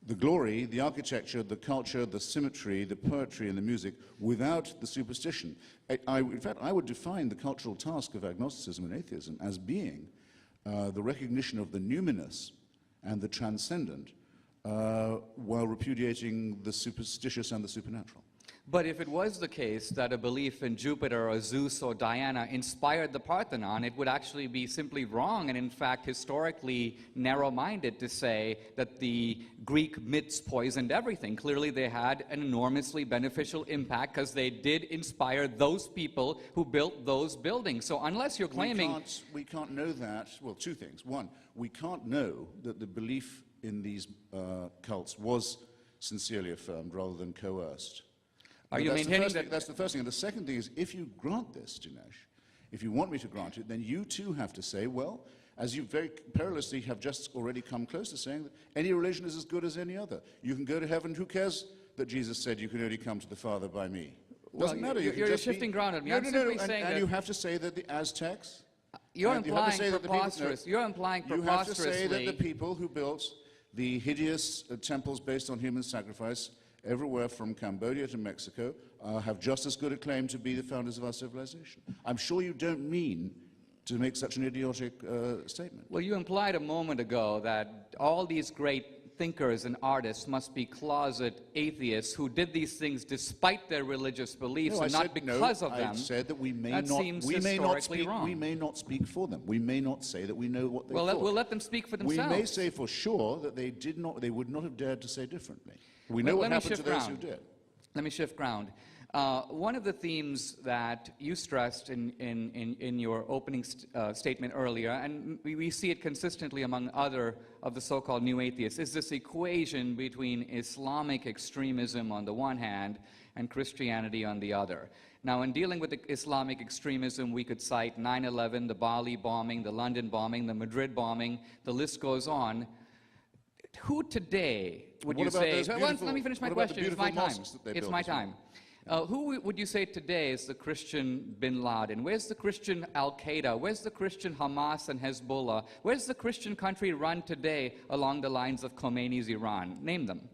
the glory, the architecture, the culture, the symmetry, the poetry, and the music without the superstition. In fact, I would define the cultural task of agnosticism and atheism as being the recognition of the numinous and the transcendent while repudiating the superstitious and the supernatural. But if it was the case that a belief in Jupiter or Zeus or Diana inspired the Parthenon, it would actually be simply wrong and in fact historically narrow-minded to say that the Greek myths poisoned everything. Clearly they had an enormously beneficial impact because they did inspire those people who built those buildings. So unless you're claiming... We can't know that. Well, two things. One, we can't know that the belief in these cults was sincerely affirmed rather than coerced. Are you maintaining that? That's the first thing. And the second thing is, if you grant this, Dinesh, if you want me to grant it, then you too have to say, well, as you very perilously have just already come close to saying, that any religion is as good as any other. You can go to heaven. Who cares that Jesus said you can only come to the Father by me? Doesn't matter. You're shifting ground on me. I'm simply saying that... And you have to say that the Aztecs... You're implying preposterous. You're implying preposterously... You have to say that the people who built the hideous temples based on human sacrifice everywhere from Cambodia to Mexico have just as good a claim to be the founders of our civilization. I'm sure you don't mean to make such an idiotic statement. Well, you implied a moment ago that all these great thinkers and artists must be closet atheists who did these things despite their religious beliefs and not because of them. I said that we may that not. Seems we may not speak. wrong. We may not speak for them. We may not say that we know what they thought. We'll let them speak for themselves. We may say for sure that they did not. They would not have dared to say differently. We know what happened to those who did. Let me shift ground. One of the themes that you stressed in your opening statement earlier, and we see it consistently among other of the so-called new atheists, is this equation between Islamic extremism on the one hand and Christianity on the other. Now, in dealing with the Islamic extremism, we could cite 9/11, the Bali bombing, the London bombing, the Madrid bombing, the list goes on. Who today would you say... Let me finish my question. It's my time. It's my time. Who would you say today is the Christian bin Laden? Where's the Christian Al-Qaeda? Where's the Christian Hamas and Hezbollah? Where's the Christian country run today along the lines of Khomeini's Iran? Name them.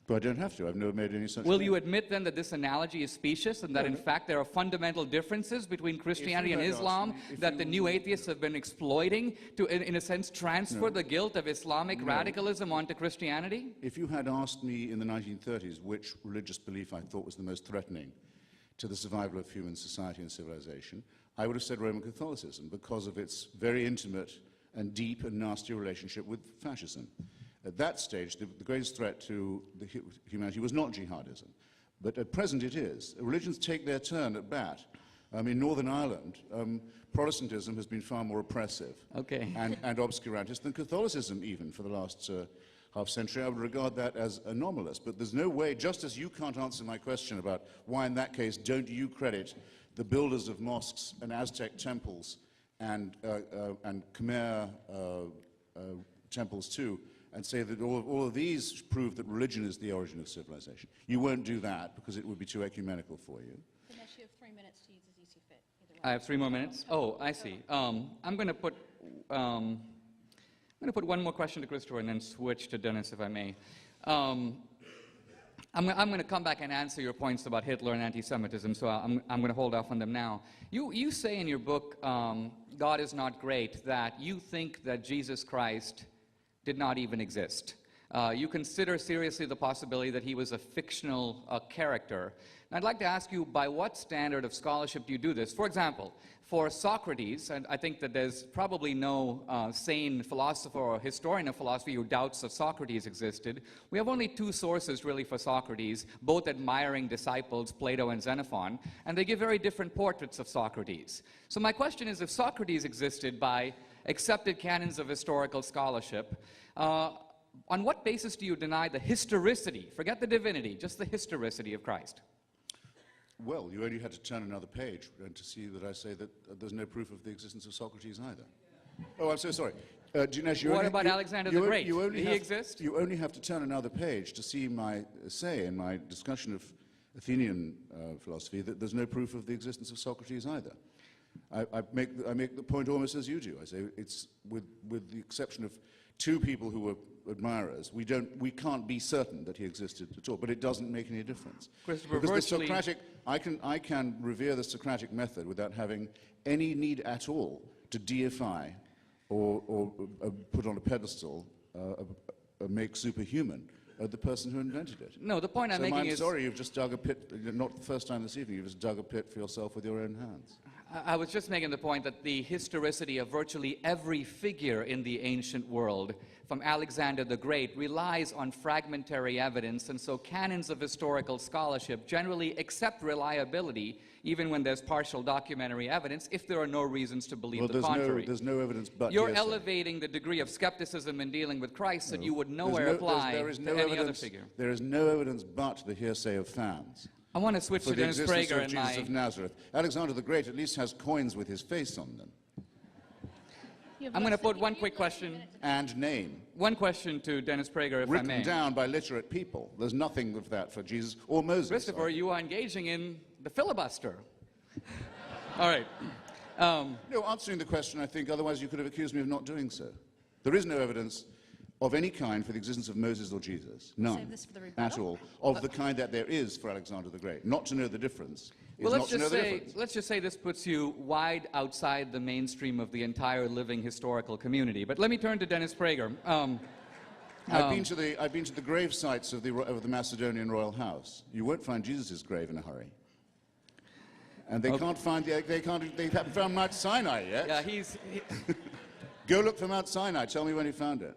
But I don't have to. I've never made any such... Will you admit then that this analogy is specious and that in fact there are fundamental differences between Christianity and Islam that the new atheists have been exploiting to, in a sense, transfer the guilt of Islamic radicalism onto Christianity? If you had asked me in the 1930s which religious belief I thought was the most threatening to the survival of human society and civilization, I would have said Roman Catholicism because of its very intimate and deep and nasty relationship with fascism. At that stage, the greatest threat to humanity was not jihadism, but at present it is. Religions take their turn at bat. In Northern Ireland, Protestantism has been far more oppressive and obscurantist than Catholicism even for the last half century. I would regard that as anomalous, but there's no way, just as you can't answer my question about why in that case don't you credit the builders of mosques and Aztec temples and Khmer temples too, and say that all of these prove that religion is the origin of civilization. You won't do that because it would be too ecumenical for you. Dinesh, you have 3 minutes to use as you see fit. I have 3 more minutes? Oh, I see. I'm going to put... going to put one more question to Christopher and then switch to Dennis, if I may. I'm going to come back and answer your points about Hitler and anti-Semitism, so I'm going to hold off on them now. You say in your book, God is Not Great, that you think that Jesus Christ did not even exist. You consider seriously the possibility that he was a fictional character. And I'd like to ask you, by what standard of scholarship do you do this? For example, for Socrates, and I think that there's probably no sane philosopher or historian of philosophy who doubts that Socrates existed. We have only two sources really for Socrates, both admiring disciples, Plato and Xenophon, and they give very different portraits of Socrates. So my question is, if Socrates existed by accepted canons of historical scholarship, on what basis do you deny the historicity, forget the divinity, just the historicity of Christ? Well, you only had to turn another page and to see that I say that there's no proof of the existence of Socrates either. Oh, I'm so sorry. Dinesh, what about Alexander the Great? Did he exist? You only have to turn another page to see my say in my discussion of Athenian philosophy that there's no proof of the existence of Socrates either. I make the point almost as you do. I say it's with the exception of two people who were admirers, we can't be certain that he existed at all, but it doesn't make any difference. Christopher, because the Socratic, I can revere the Socratic method without having any need at all to deify or put on a pedestal, make superhuman the person who invented it. No, the point I'm making is... I'm sorry, you've just dug a pit, not the first time this evening, you've just dug a pit for yourself with your own hands. I was just making the point that the historicity of virtually every figure in the ancient world, from Alexander the Great, relies on fragmentary evidence, and so canons of historical scholarship generally accept reliability even when there's partial documentary evidence, if there are no reasons to believe the contrary. There's no evidence but You're hearsay. elevating the degree of skepticism in dealing with Christ that you would nowhere apply to any other figure. There is no evidence but the hearsay of fans. I want to switch to Dennis Prager and Jesus of Nazareth. Alexander the Great at least has coins with his face on them. I'm going to put one quick question. And name. One question to Dennis Prager, if I may. Written down by literate people. There's nothing of that for Jesus or Moses. Christopher, you are engaging in the filibuster. All right. No, answering the question, I think, otherwise you could have accused me of not doing so. There is no evidence of any kind for the existence of Moses or Jesus. None. Save this for the rebuttal. At all. Of the kind that there is for Alexander the Great. Not to know the difference. Well, let's just say this puts you wide outside the mainstream of the entire living historical community. But let me turn to Dennis Prager. I've been to the grave sites of the Macedonian royal house. You won't find Jesus' grave in a hurry. And they haven't found Mount Sinai yet. Yeah, Go look for Mount Sinai. Tell me when he found it.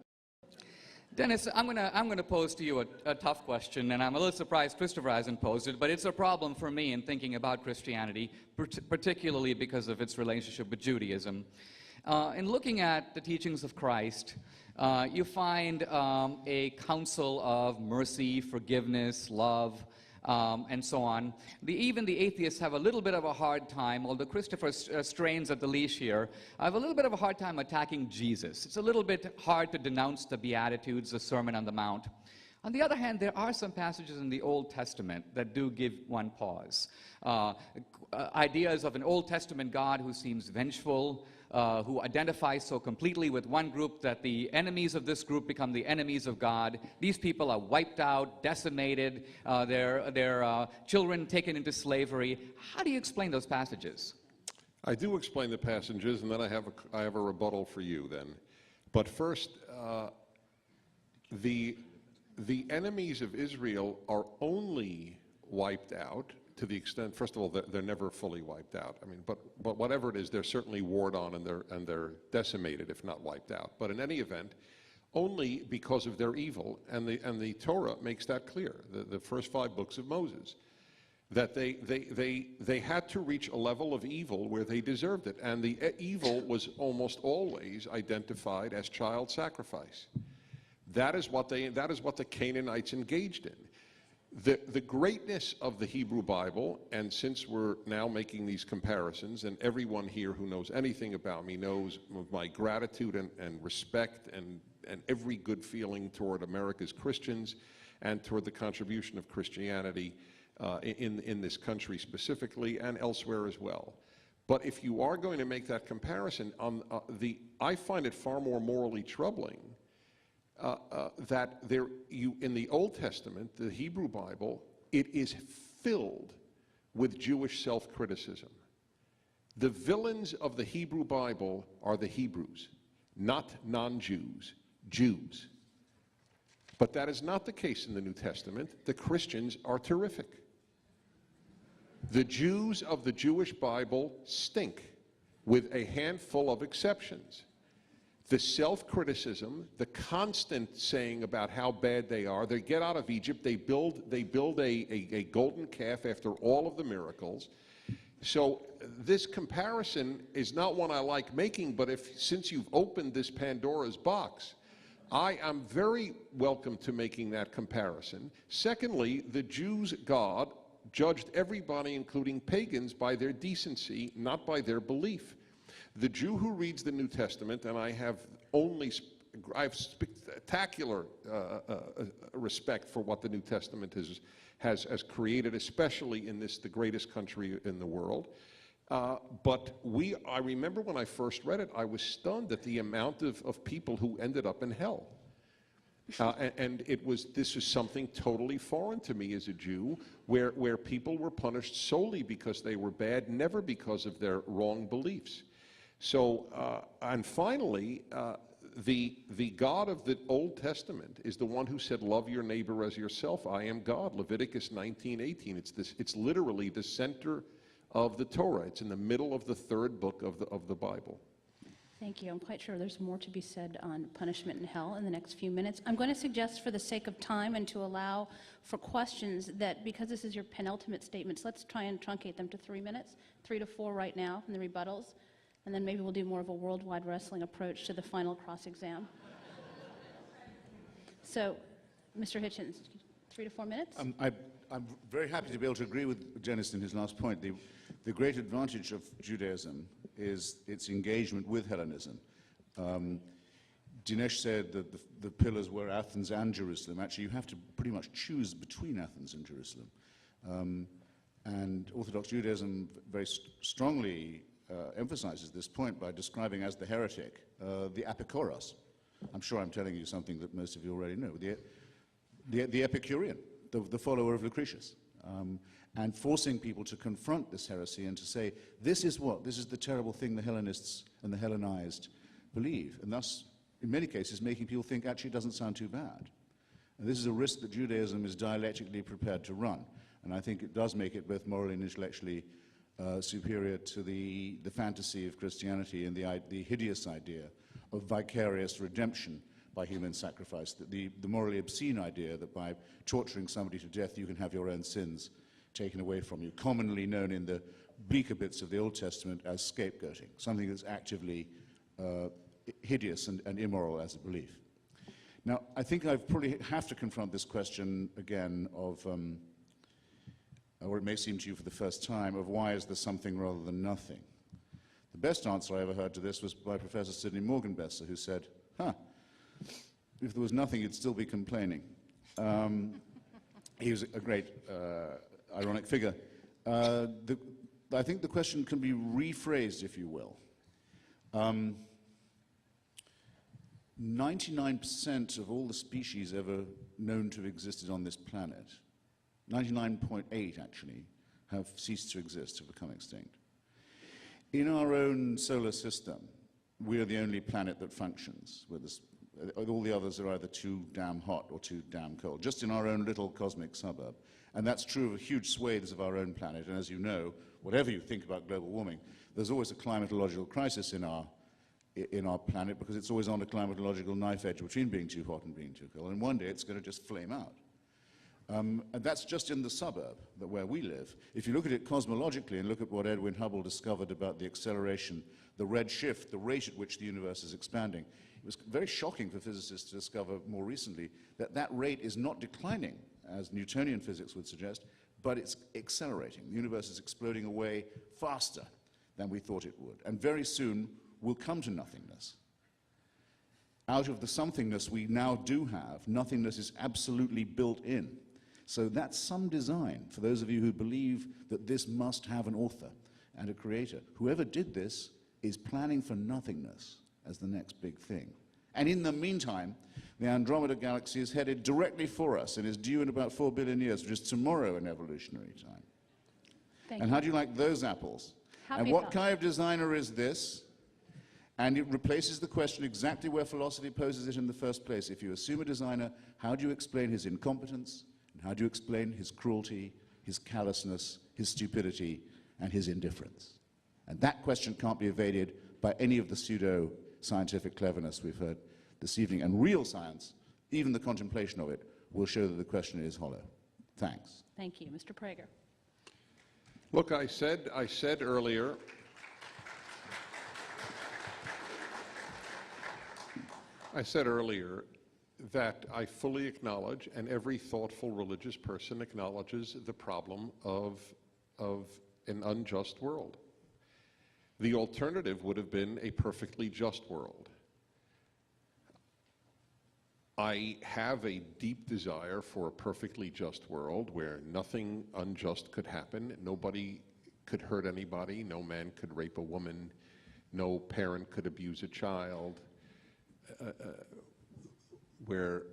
Dennis, I'm gonna pose to you a tough question, and I'm a little surprised Christopher hasn't posed it, but it's a problem for me in thinking about Christianity, particularly because of its relationship with Judaism. In looking at the teachings of Christ, you find a counsel of mercy, forgiveness, love, and so on. Even the atheists have a little bit of a hard time, although Christopher strains at the leash here, I have a little bit of a hard time attacking Jesus. It's a little bit hard to denounce the Beatitudes, the Sermon on the Mount. On the other hand, there are some passages in the Old Testament that do give one pause. Ideas of an Old Testament God who seems vengeful, who identifies so completely with one group that the enemies of this group become the enemies of God. These people are wiped out, decimated, their children taken into slavery. How do you explain those passages? I do explain the passages, and then I have a rebuttal for you then. But first, the enemies of Israel are only wiped out to the extent, first of all, they're never fully wiped out. I mean, but whatever it is, they're certainly warred on and they're decimated, if not wiped out. But in any event, only because of their evil, and the Torah makes that clear. The first 5 books of Moses, that they had to reach a level of evil where they deserved it, and the evil was almost always identified as child sacrifice. That is what the Canaanites engaged in. The greatness of the Hebrew Bible, and since we're now making these comparisons, and everyone here who knows anything about me knows of my gratitude and respect and every good feeling toward America's Christians and toward the contribution of Christianity in this country specifically and elsewhere as well. But if you are going to make that comparison, I find it far more morally troubling that in the Old Testament, the Hebrew Bible, it is filled with Jewish self-criticism. The villains of the Hebrew Bible are the Hebrews, not non-Jews, Jews. But that is not the case in the New Testament. The Christians are terrific. The Jews of the Jewish Bible stink, with a handful of exceptions. The self-criticism, the constant saying about how bad they are, they get out of Egypt, they build a golden calf after all of the miracles. So this comparison is not one I like making, but since you've opened this Pandora's box, I am very welcome to making that comparison. Secondly, the Jews' God judged everybody, including pagans, by their decency, not by their belief. The Jew who reads the New Testament, and I have spectacular respect for what the New Testament has created, especially in the greatest country in the world. But I remember when I first read it, I was stunned at the amount of people who ended up in hell. And this was something totally foreign to me as a Jew, where people were punished solely because they were bad, never because of their wrong beliefs. So, and finally, the God of the Old Testament is the one who said, "Love your neighbor as yourself. I am God." Leviticus 19:18. It's literally the center of the Torah. It's in the middle of the third book of the Bible. Thank you. I'm quite sure there's more to be said on punishment and hell in the next few minutes. I'm going to suggest, for the sake of time and to allow for questions, that because this is your penultimate statements, let's try and truncate them to 3 minutes, 3 to 4 right now in the rebuttals, and then maybe we'll do more of a worldwide wrestling approach to the final cross-exam. So, Mr. Hitchens, 3 to 4 minutes? I'm very happy to be able to agree with Dennis in his last point. The great advantage of Judaism is its engagement with Hellenism. Dinesh said that the pillars were Athens and Jerusalem. Actually, you have to pretty much choose between Athens and Jerusalem. And Orthodox Judaism very strongly emphasizes this point by describing as the heretic the Epikoros. I'm sure I'm telling you something that most of you already know. The Epicurean, the follower of Lucretius. And forcing people to confront this heresy and to say, this is the terrible thing the Hellenists and the Hellenized believe. And thus, in many cases, making people think, actually, it doesn't sound too bad. And this is a risk that Judaism is dialectically prepared to run. And I think it does make it both morally and intellectually superior to the fantasy of Christianity and the hideous idea of vicarious redemption by human sacrifice, the morally obscene idea that by torturing somebody to death you can have your own sins taken away from you, commonly known in the bleaker bits of the Old Testament as scapegoating, something that's actively hideous and immoral as a belief. Now, I think I probably have to confront this question again of, or it may seem to you for the first time, of why is there something rather than nothing? The best answer I ever heard to this was by Professor Sidney Morgenbesser, who said, if there was nothing, you'd still be complaining. He was a great ironic figure. I think the question can be rephrased, if you will. 99% of all the species ever known to have existed on this planet, 99.8 actually, have ceased to exist, have become extinct. In our own solar system, we are the only planet that functions. All the others are either too damn hot or too damn cold, just in our own little cosmic suburb. And that's true of huge swathes of our own planet. And as you know, whatever you think about global warming, there's always a climatological crisis in our planet because it's always on a climatological knife edge between being too hot and being too cold. And one day it's going to just flame out. And that's just in the suburb where we live. If you look at it cosmologically and look at what Edwin Hubble discovered about the acceleration, the red shift, the rate at which the universe is expanding, it was very shocking for physicists to discover more recently that that rate is not declining, as Newtonian physics would suggest, but it's accelerating. The universe is exploding away faster than we thought it would. And very soon, we'll come to nothingness. Out of the somethingness we now do have, nothingness is absolutely built in. So that's some design for those of you who believe that this must have an author and a creator. Whoever did this is planning for nothingness as the next big thing. And in the meantime, the Andromeda Galaxy is headed directly for us and is due in about 4 billion years, which is tomorrow in evolutionary time. Thank And you. how do you like those apples? Happy And what thought. kind of designer is this? And it replaces the question exactly where philosophy poses it in the first place. If you assume a designer, how do you explain his incompetence? And how do you explain his cruelty, his callousness, his stupidity, and his indifference? And that question can't be evaded by any of the pseudo-scientific cleverness we've heard this evening. And real science, even the contemplation of it, will show that the question is hollow. Thanks. Thank you. Mr. Prager. Look, I said earlier, that I fully acknowledge, and every thoughtful religious person acknowledges, the problem of an unjust world. The alternative would have been a perfectly just world. I have a deep desire for a perfectly just world where nothing unjust could happen, nobody could hurt anybody, no man could rape a woman, no parent could abuse a child, where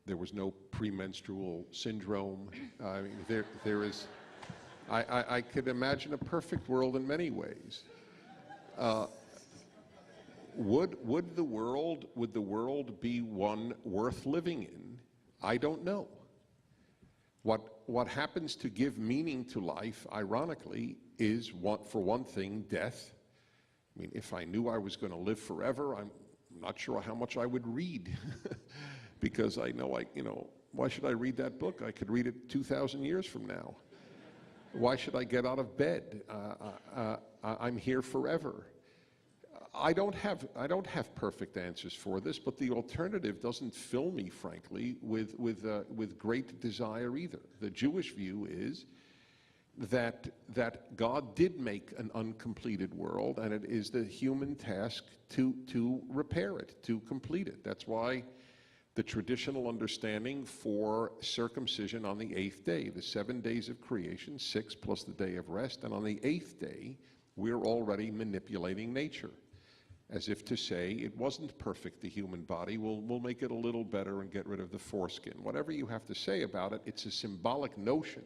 there was no premenstrual syndrome. I mean, I could imagine a perfect world in many ways. Would the world be one worth living in? I don't know. What happens to give meaning to life, ironically, is, for one thing, death. I mean, if I knew I was going to live forever, I'm not sure how much I would read, because I know, why should I read that book? I could read it 2,000 years from now. Why should I get out of bed? I'm here forever. I don't have perfect answers for this, but the alternative doesn't fill me, frankly, with great desire either. The Jewish view is that God did make an uncompleted world, and it is the human task to repair it, to complete it. That's why the traditional understanding for circumcision on the 8th day, the 7 days of creation, 6 plus the day of rest, and on the 8th day, we're already manipulating nature, as if to say, it wasn't perfect, the human body, we'll make it a little better and get rid of the foreskin. Whatever you have to say about it, it's a symbolic notion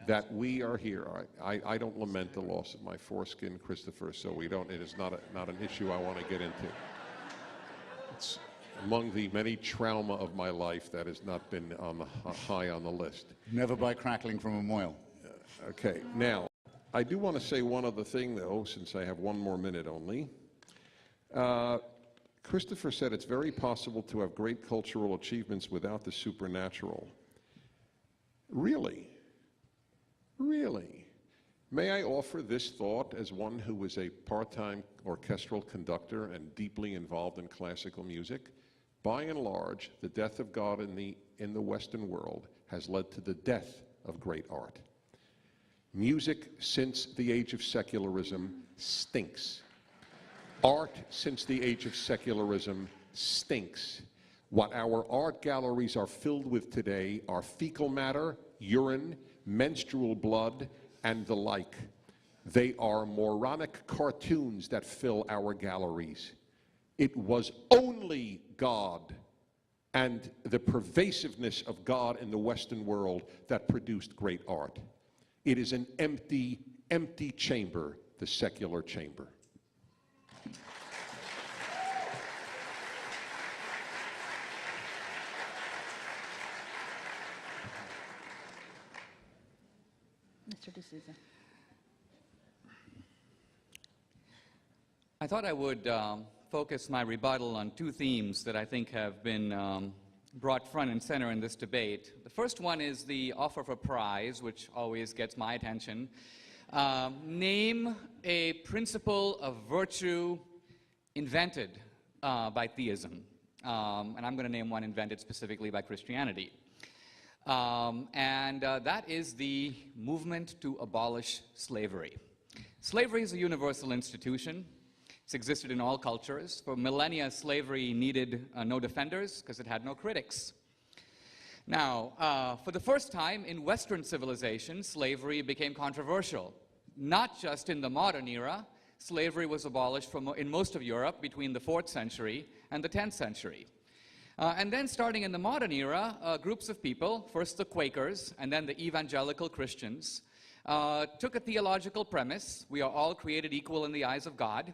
that we are here. I don't lament the loss of my foreskin, Christopher, so it is not an issue I want to get into. It's among the many trauma of my life that has not been high on the list. Never by crackling from a moil. Okay, now, I do want to say one other thing, though, since I have one more minute only. Christopher said it's very possible to have great cultural achievements without the supernatural. Really? Really? May I offer this thought as one who was a part-time orchestral conductor and deeply involved in classical music? By and large, the death of God in the Western world has led to the death of great art. Music since the age of secularism stinks. Art since the age of secularism stinks. What our art galleries are filled with today are fecal matter, urine, menstrual blood, and the like. They are moronic cartoons that fill our galleries. It was only God and the pervasiveness of God in the Western world that produced great art. It is an empty, empty chamber, the secular chamber. Mr. D'Souza. I thought I would focus my rebuttal on two themes that I think have been brought front and center in this debate. The first one is the offer of a prize, which always gets my attention. Name a principle of virtue invented by theism. And I'm going to name one invented specifically by Christianity. That is the movement to abolish slavery. Slavery is a universal institution. It's existed in all cultures. For millennia, slavery needed no defenders because it had no critics. Now, for the first time in Western civilization, slavery became controversial. not just in the modern era. Slavery was abolished in most of Europe between the 4th century and the 10th century. And then starting in the modern era, groups of people, first the Quakers and then the evangelical Christians, took a theological premise, we are all created equal in the eyes of God,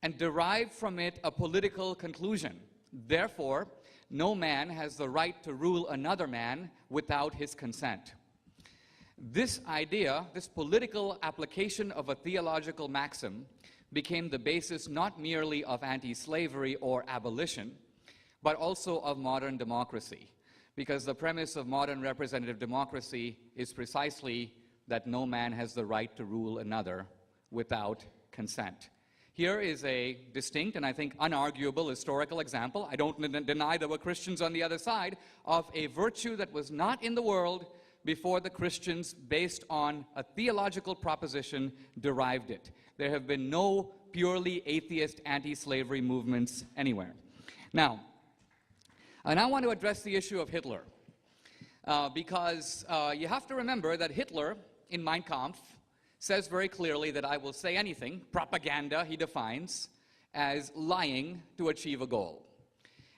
and derived from it a political conclusion. Therefore, no man has the right to rule another man without his consent. This idea, this political application of a theological maxim, became the basis not merely of anti-slavery or abolition, but also of modern democracy. Because the premise of modern representative democracy is precisely that no man has the right to rule another without consent. Here is a distinct and I think unarguable historical example, I don't deny there were Christians on the other side, of a virtue that was not in the world before the Christians, based on a theological proposition, derived it. There have been no purely atheist anti-slavery movements anywhere. Now, I now want to address the issue of Hitler, because you have to remember that Hitler, in Mein Kampf, says very clearly that I will say anything, propaganda he defines, as lying to achieve a goal.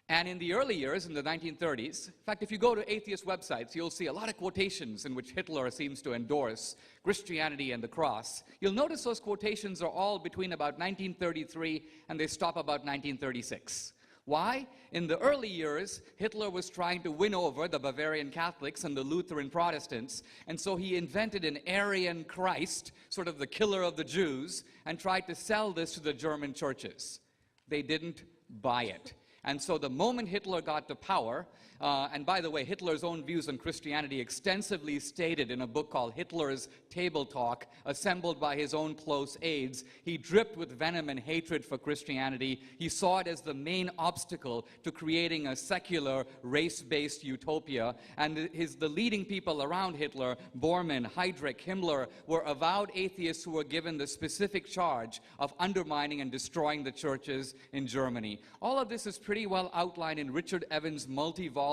And in the early years, in the 1930s, in fact, if you go to atheist websites, you'll see a lot of quotations in which Hitler seems to endorse Christianity and the cross. You'll notice those quotations are all between about 1933 and they stop about 1936. Why? In the early years, Hitler was trying to win over the Bavarian Catholics and the Lutheran Protestants, and so he invented an Aryan Christ, sort of the killer of the Jews, and tried to sell this to the German churches. They didn't buy it. And so the moment Hitler got to power, and by the way, Hitler's own views on Christianity extensively stated in a book called Hitler's Table Talk, assembled by his own close aides, he dripped with venom and hatred for Christianity. He saw it as the main obstacle to creating a secular, race-based utopia. And the leading people around Hitler, Bormann, Heydrich, Himmler, were avowed atheists who were given the specific charge of undermining and destroying the churches in Germany. All of this is pretty well outlined in Richard Evans' multi-volume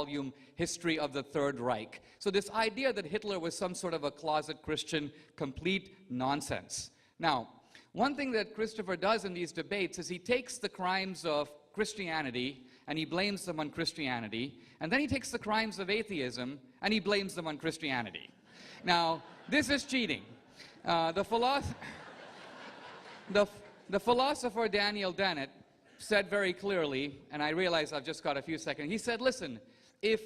History of the Third Reich. So this idea that Hitler was some sort of a closet Christian, complete nonsense. Now, one thing that Christopher does in these debates is he takes the crimes of Christianity and he blames them on Christianity, and then he takes the crimes of atheism and he blames them on Christianity. Now, this is cheating. The philosopher Daniel Dennett said very clearly, and I realize I've just got a few seconds, he said, listen, if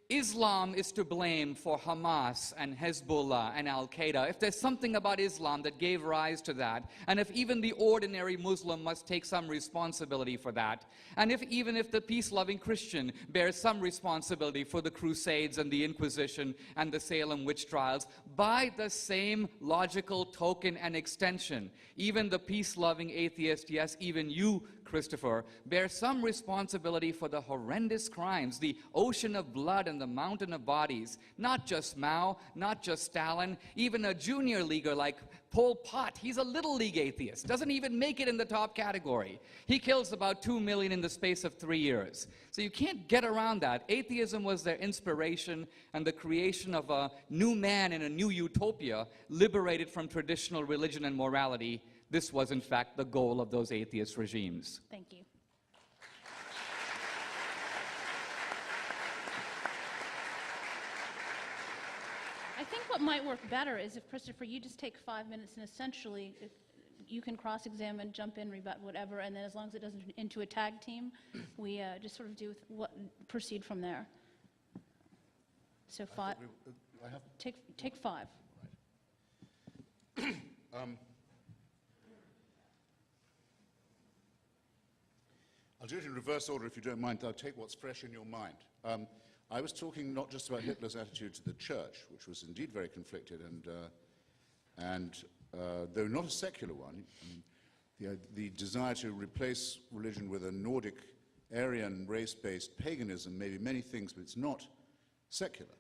Islam is to blame for Hamas and Hezbollah and Al-Qaeda, if there's something about Islam that gave rise to that, and if even the ordinary Muslim must take some responsibility for that, and even if the peace-loving Christian bears some responsibility for the Crusades and the Inquisition and the Salem witch trials, by the same logical token and extension, even the peace-loving atheist, yes, even you, Christopher, bear some responsibility for the horrendous crimes, the ocean of blood and the mountain of bodies. Not just Mao, not just Stalin, even a junior leaguer like Pol Pot. He's a little league atheist, doesn't even make it in the top category. He kills about 2 million in the space of 3 years. So you can't get around that. Atheism was their inspiration and the creation of a new man in a new utopia, liberated from traditional religion and morality. This was, in fact, the goal of those atheist regimes. Thank you. I think what might work better is if, Christopher, you just take 5 minutes and essentially you can cross-examine, jump in, rebut, whatever, and then as long as it doesn't turn into a tag team, we just sort of proceed from there. So take 5. Right. I'll do it in reverse order if you don't mind. I'll take what's fresh in your mind. I was talking not just about Hitler's attitude to the church, which was indeed very conflicted, and though not a secular one, the desire to replace religion with a Nordic, Aryan, race-based paganism may be many things, but it's not secular.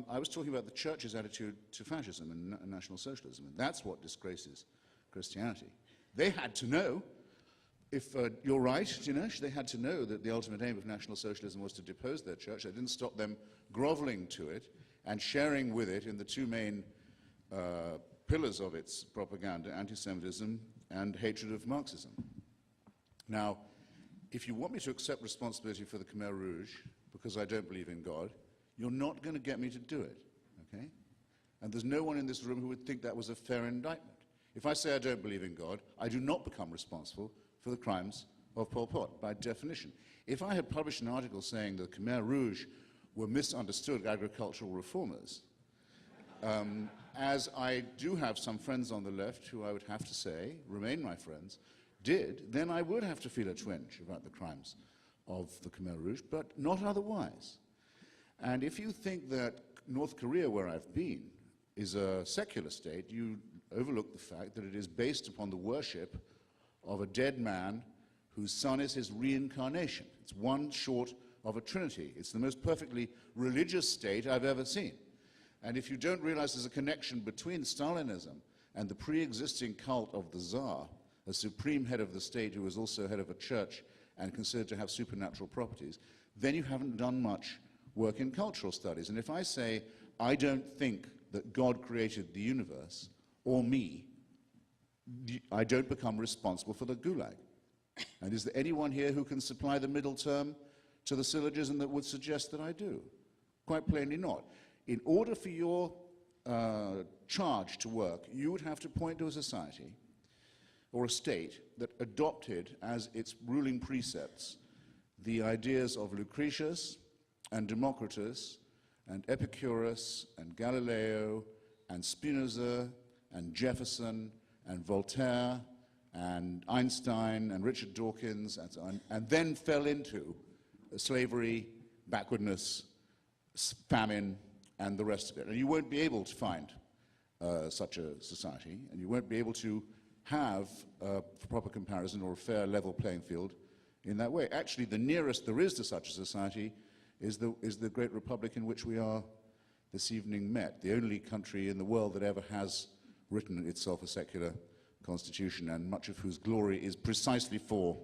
I was talking about the church's attitude to fascism and National Socialism, and that's what disgraces Christianity. They had to know. If you're right, Dinesh, they had to know that the ultimate aim of National Socialism was to depose their church. They didn't stop them groveling to it and sharing with it in the two main pillars of its propaganda, anti-Semitism and hatred of Marxism. Now, if you want me to accept responsibility for the Khmer Rouge, because I don't believe in God, you're not going to get me to do it, okay? And there's no one in this room who would think that was a fair indictment. If I say I don't believe in God, I do not become responsible for the crimes of Pol Pot, by definition. If I had published an article saying the Khmer Rouge were misunderstood agricultural reformers, as I do have some friends on the left who I would have to say, remain my friends, did, then I would have to feel a twinge about the crimes of the Khmer Rouge, but not otherwise. And if you think that North Korea, where I've been, is a secular state, you overlook the fact that it is based upon the worship of a dead man whose son is his reincarnation. It's one short of a trinity. It's the most perfectly religious state I've ever seen. And if you don't realize there's a connection between Stalinism and the pre-existing cult of the Tsar, a supreme head of the state who was also head of a church and considered to have supernatural properties, then you haven't done much work in cultural studies. And if I say, I don't think that God created the universe, or me, I don't become responsible for the Gulag. And is there anyone here who can supply the middle term to the syllogism that would suggest that I do? Quite plainly not. In order for your charge to work, you would have to point to a society or a state that adopted as its ruling precepts the ideas of Lucretius and Democritus and Epicurus and Galileo and Spinoza and Jefferson and Voltaire and Einstein and Richard Dawkins and so on, and then fell into slavery, backwardness, famine, and the rest of it. And you won't be able to find such a society, and you won't be able to have a proper comparison or a fair level playing field in that way. Actually, the nearest there is to such a society is the great republic in which we are this evening met, the only country in the world that ever has written itself a secular constitution, and much of whose glory is precisely for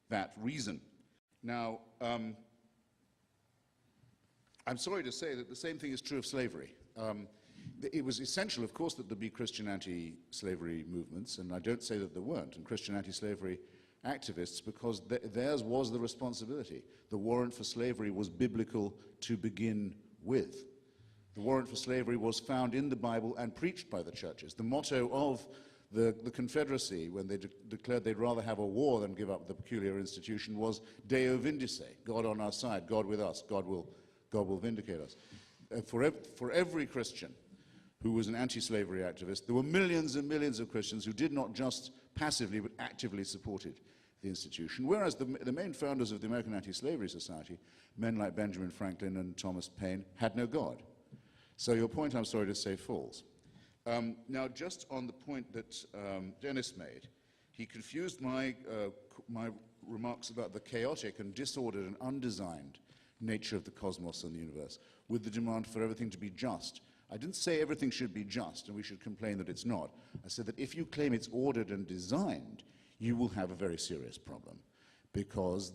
that reason. Now, I'm sorry to say that the same thing is true of slavery. It was essential, of course, that there be Christian anti-slavery movements, and I don't say that there weren't, and Christian anti-slavery activists, because theirs was the responsibility. The warrant for slavery was biblical to begin with. The warrant for slavery was found in the Bible and preached by the churches. The motto of the Confederacy, when they declared they'd rather have a war than give up the peculiar institution, was Deo Vindice, God on our side, God with us, God will vindicate us. For every Christian who was an anti-slavery activist, there were millions and millions of Christians who did not just passively but actively supported the institution, whereas the main founders of the American Anti-Slavery Society, men like Benjamin Franklin and Thomas Paine, had no God. So your point, I'm sorry to say, falls. Now, just on the point that Dennis made, he confused my remarks about the chaotic and disordered and undesigned nature of the cosmos and the universe with the demand for everything to be just. I didn't say everything should be just and we should complain that it's not. I said that if you claim it's ordered and designed, you will have a very serious problem, because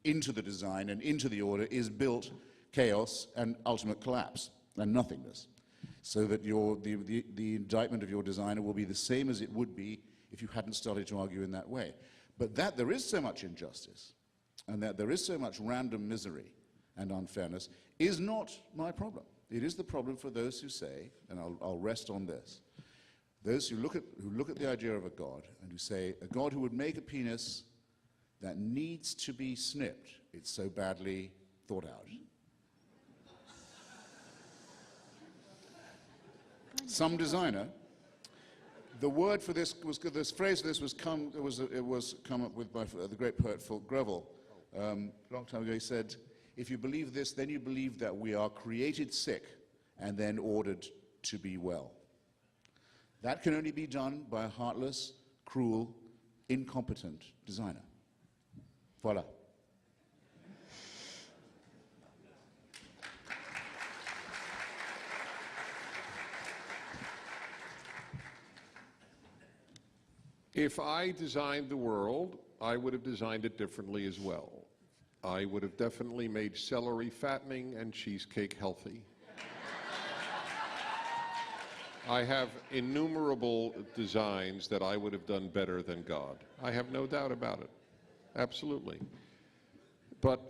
into the design and into the order is built chaos and ultimate collapse and nothingness. So that the indictment of your designer will be the same as it would be if you hadn't started to argue in that way. But that there is so much injustice and that there is so much random misery and unfairness is not my problem. It is the problem for those who say, and I'll rest on this, those who look at the idea of a God and who say, a God who would make a penis that needs to be snipped, it's so badly thought out. Some designer, the word for this was, this phrase for this was come up with by the great poet Fulk Greville. A long time ago he said, if you believe this, then you believe that we are created sick and then ordered to be well. That can only be done by a heartless, cruel, incompetent designer. Voila. If I designed the world, I would have designed it differently as well. I would have definitely made celery fattening and cheesecake healthy. I have innumerable designs that I would have done better than God. I have no doubt about it. Absolutely. But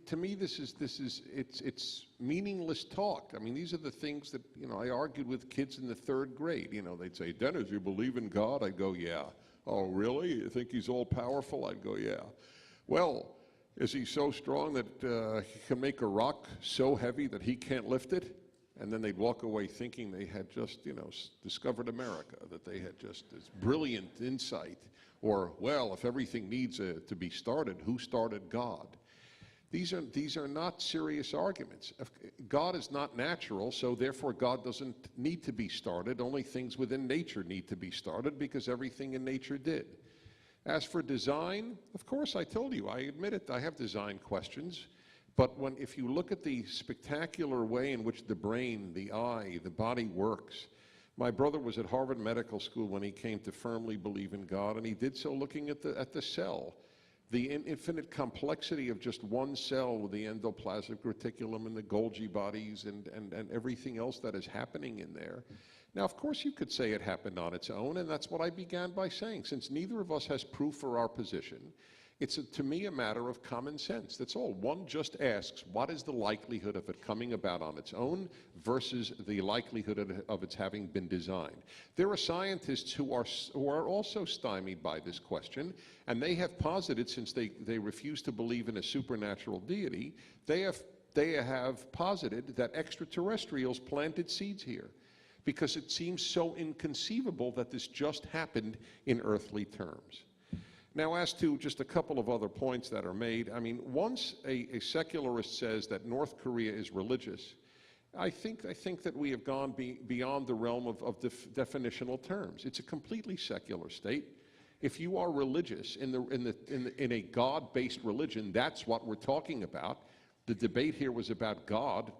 to me, it's meaningless talk. I mean, these are the things that, I argued with kids in the 3rd grade. They'd say, Dennis, you believe in God? I'd go, yeah. Oh, really? You think he's all powerful? I'd go, yeah. Well, is he so strong that he can make a rock so heavy that he can't lift it? And then they'd walk away thinking they had just, discovered America, that they had just this brilliant insight. Or, well, if everything needs to be started, who started God? These are not serious arguments. God is not natural, so therefore God doesn't need to be started. Only things within nature need to be started because everything in nature did. As for design, of course, I told you, I admit it, I have design questions. But if you look at the spectacular way in which the brain, the eye, the body works, my brother was at Harvard Medical School when he came to firmly believe in God, and he did so looking at the cell. The infinite complexity of just one cell with the endoplasmic reticulum and the Golgi bodies and everything else that is happening in there. Now, of course, you could say it happened on its own, and that's what I began by saying. Since neither of us has proof for our position, it's, to me, a matter of common sense. That's all. One just asks, what is the likelihood of it coming about on its own versus the likelihood of its having been designed? There are scientists who are also stymied by this question, and they have posited, since they refuse to believe in a supernatural deity, they have posited that extraterrestrials planted seeds here, because it seems so inconceivable that this just happened in earthly terms. Now, as to just a couple of other points that are made, I mean, once a secularist says that North Korea is religious, I think that we have gone beyond the realm of definitional terms. It's a completely secular state. If you are religious in a God-based religion, that's what we're talking about. The debate here was about God.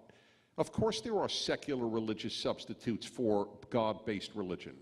Of course, there are secular religious substitutes for God-based religion.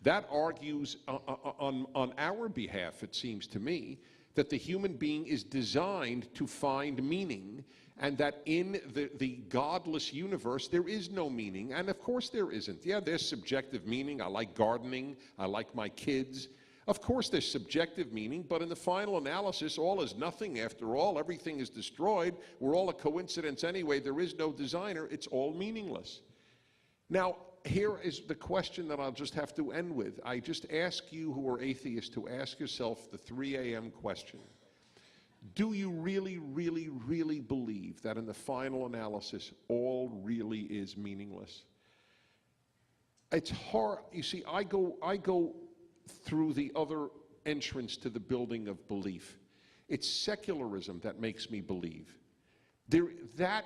That argues on our behalf, it seems to me, that the human being is designed to find meaning, and that in the godless universe there is no meaning. And of course there isn't. Yeah, there's subjective meaning. I like gardening. I like my kids. Of course there's subjective meaning, but in the final analysis, all is nothing after all. Everything is destroyed. We're all a coincidence anyway. There is no designer. It's all meaningless. Now, here is the question that I'll just have to end with. I just ask you who are atheists to ask yourself the 3 a.m. question. Do you really, really, really believe that in the final analysis, all really is meaningless? It's hard. You see, I go through the other entrance to the building of belief. It's secularism that makes me believe. That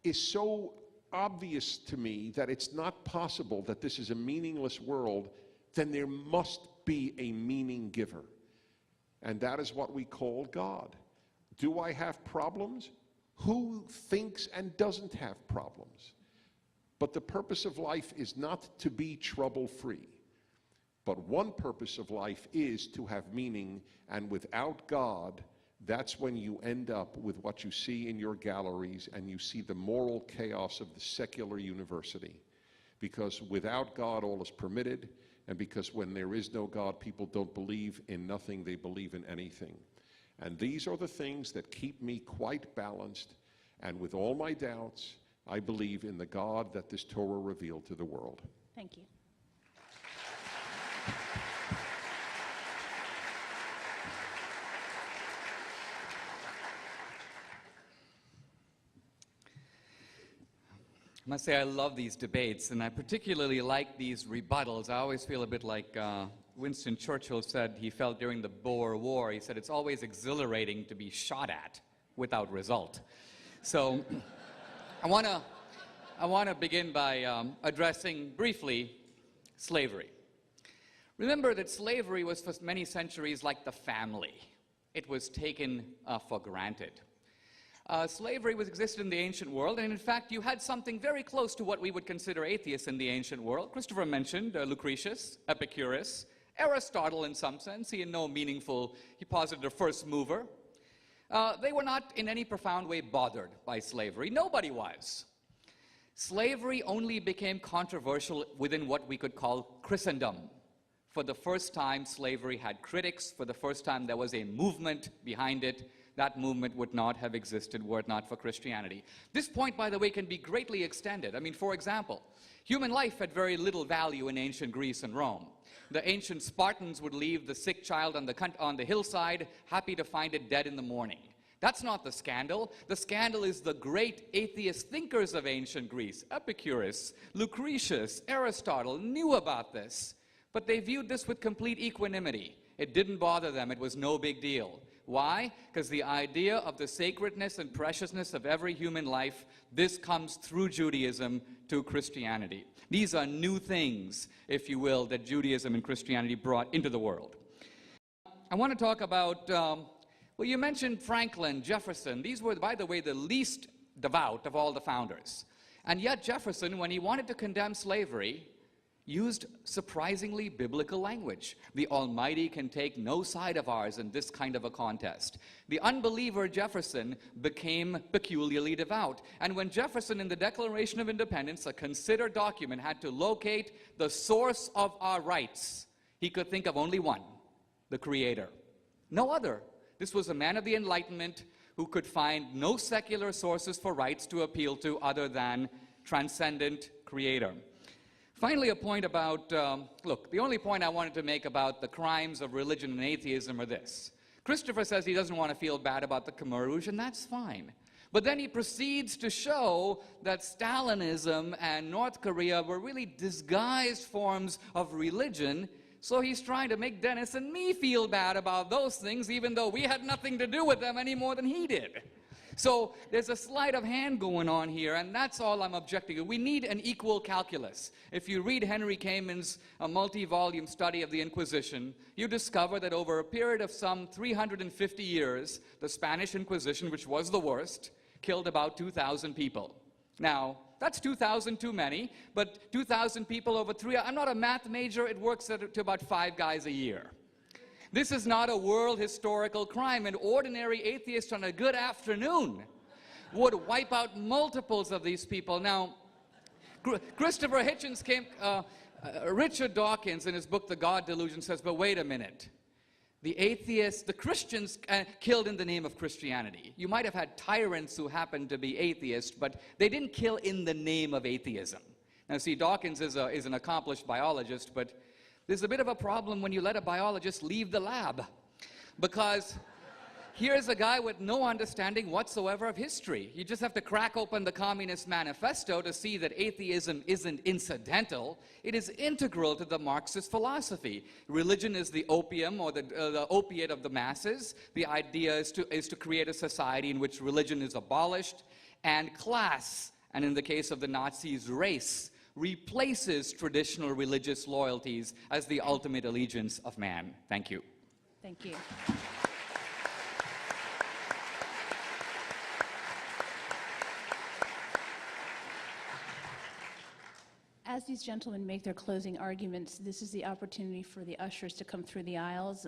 is so obvious to me that it's not possible that this is a meaningless world, then there must be a meaning giver. And that is what we call God. Do I have problems? Who thinks and doesn't have problems? But the purpose of life is not to be trouble-free. But one purpose of life is to have meaning, and without God, that's when you end up with what you see in your galleries, and you see the moral chaos of the secular university. Because without God, all is permitted, and because when there is no God, people don't believe in nothing, they believe in anything. And these are the things that keep me quite balanced, and with all my doubts, I believe in the God that this Torah revealed to the world. Thank you. I must say I love these debates, and I particularly like these rebuttals. I always feel a bit like Winston Churchill said he felt during the Boer War. He said it's always exhilarating to be shot at without result. So I want to begin by addressing briefly slavery. Remember that slavery was for many centuries like the family. It was taken for granted. Slavery existed in the ancient world, and in fact, you had something very close to what we would consider atheists in the ancient world. Christopher mentioned Lucretius, Epicurus, Aristotle in some sense. He posited a first mover. They were not in any profound way bothered by slavery. Nobody was. Slavery only became controversial within what we could call Christendom. For the first time, slavery had critics. For the first time, there was a movement behind it. That movement would not have existed were it not for Christianity. This point, by the way, can be greatly extended. I mean, for example, human life had very little value in ancient Greece and Rome. The ancient Spartans would leave the sick child on the hillside, happy to find it dead in the morning. That's not the scandal. The scandal is the great atheist thinkers of ancient Greece, Epicurus, Lucretius, Aristotle, knew about this. But they viewed this with complete equanimity. It didn't bother them. It was no big deal. Why? Because the idea of the sacredness and preciousness of every human life, this comes through Judaism to Christianity. These are new things, if you will, that Judaism and Christianity brought into the world. I want to talk about, well, you mentioned Franklin, Jefferson. These were, by the way, the least devout of all the founders. And yet Jefferson, when he wanted to condemn slavery, used surprisingly biblical language. The Almighty can take no side of ours in this kind of a contest. The unbeliever Jefferson became peculiarly devout. And when Jefferson in the Declaration of Independence, a considered document, had to locate the source of our rights, he could think of only one, the Creator. No other. This was a man of the Enlightenment who could find no secular sources for rights to appeal to other than transcendent Creator. Finally, a point about, look, the only point I wanted to make about the crimes of religion and atheism are this. Christopher says he doesn't want to feel bad about the Khmer Rouge, and that's fine. But then he proceeds to show that Stalinism and North Korea were really disguised forms of religion, so he's trying to make Dennis and me feel bad about those things, even though we had nothing to do with them any more than he did. So there's a sleight of hand going on here, and that's all I'm objecting to. We need an equal calculus. If you read Henry Kamen's multi-volume study of the Inquisition, you discover that over a period of some 350 years, the Spanish Inquisition, which was the worst, killed about 2,000 people. Now, that's 2,000 too many, but 2,000 people over I'm not a math major, it works to about 5 guys a year. This is not a world historical crime. An ordinary atheist on a good afternoon would wipe out multiples of these people. Now, Christopher Hitchens Richard Dawkins in his book, The God Delusion, says, but wait a minute. The atheists, the Christians killed in the name of Christianity. You might have had tyrants who happened to be atheists, but they didn't kill in the name of atheism. Now, see, Dawkins is an accomplished biologist, but there's a bit of a problem when you let a biologist leave the lab, because here's a guy with no understanding whatsoever of history. You just have to crack open the Communist Manifesto to see that atheism isn't incidental. It is integral to the Marxist philosophy. Religion is the opium or the opiate of the masses. The idea is to create a society in which religion is abolished, and class, and in the case of the Nazis, race, replaces traditional religious loyalties as the ultimate allegiance of man. Thank you. Thank you. As these gentlemen make their closing arguments, this is the opportunity for the ushers to come through the aisles.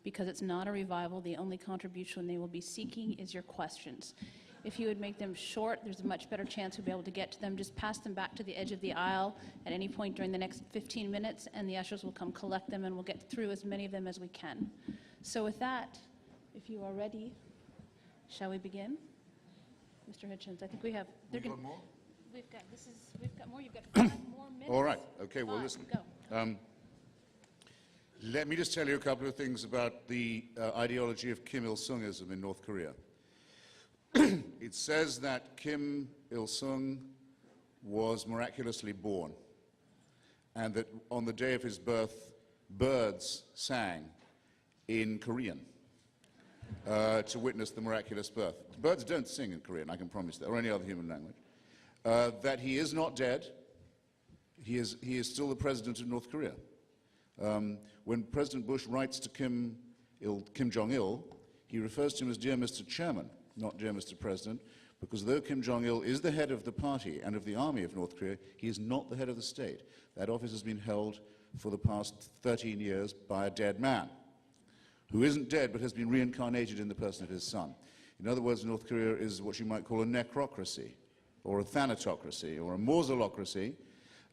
Because it's not a revival, the only contribution they will be seeking is your questions. If you would make them short, there's a much better chance we'll be able to get to them. Just pass them back to the edge of the aisle at any point during the next 15 minutes, and the ushers will come collect them, and we'll get through as many of them as we can. So with that, if you are ready, shall we begin? Mr. Hitchens, I think we have... We've got more? We've got more. You've got 5 more minutes. All right. Okay, well, 5, listen. Go. Let me just tell you a couple of things about the ideology of Kim Il-sungism in North Korea. It says that Kim Il-sung was miraculously born, and that on the day of his birth, birds sang in Korean to witness the miraculous birth. Birds don't sing in Korean, I can promise that, or any other human language. That he is not dead. He is still the president of North Korea. When President Bush writes to Kim Jong-il, he refers to him as Dear Mr. Chairman, not Dear Mr. President, because though Kim Jong-il is the head of the party and of the army of North Korea, he is not the head of the state. That office has been held for the past 13 years by a dead man, who isn't dead but has been reincarnated in the person of his son. In other words, North Korea is what you might call a necrocracy. or a thanatocracy, or a mausolocracy,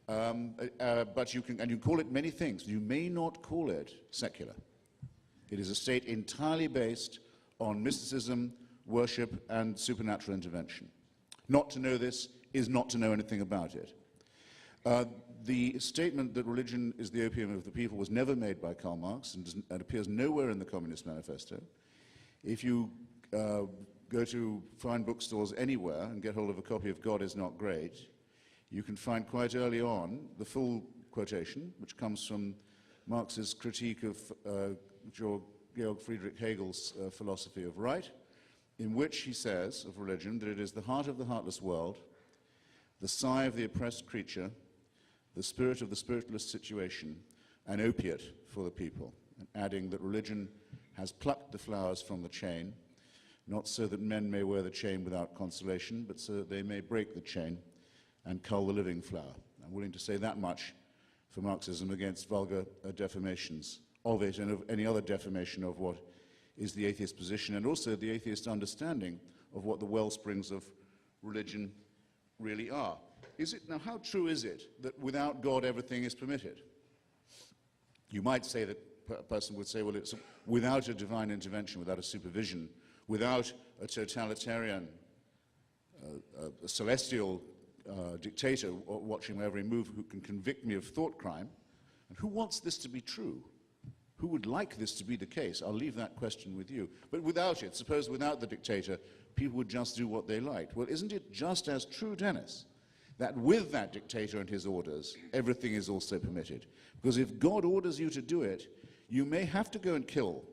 but you can call it many things. You may not call it secular. It is a state entirely based on mysticism, worship, and supernatural intervention. Not to know this is not to know anything about it. The statement that religion is the opium of the people was never made by Karl Marx and appears nowhere in the Communist Manifesto. If you go to fine bookstores anywhere and get hold of a copy of God is Not Great, you can find quite early on the full quotation, which comes from Marx's critique of Georg Friedrich Hegel's philosophy of right, in which he says of religion that it is the heart of the heartless world, the sigh of the oppressed creature, the spirit of the spiritless situation, an opiate for the people, and adding that religion has plucked the flowers from the chain, not so that men may wear the chain without consolation, but so that they may break the chain and cull the living flower. I'm willing to say that much for Marxism against vulgar defamations of it and of any other defamation of what is the atheist position, and also the atheist understanding of what the wellsprings of religion really are. Now, how true is it that without God everything is permitted? You might say that a person would say, well, it's without a divine intervention, without a supervision, without a totalitarian, a celestial dictator watching my every move who can convict me of thought crime. And who wants this to be true? Who would like this to be the case? I'll leave that question with you. But without it, suppose without the dictator, people would just do what they liked. Well, isn't it just as true, Dennis, that with that dictator and his orders, everything is also permitted? Because if God orders you to do it, you may have to go and kill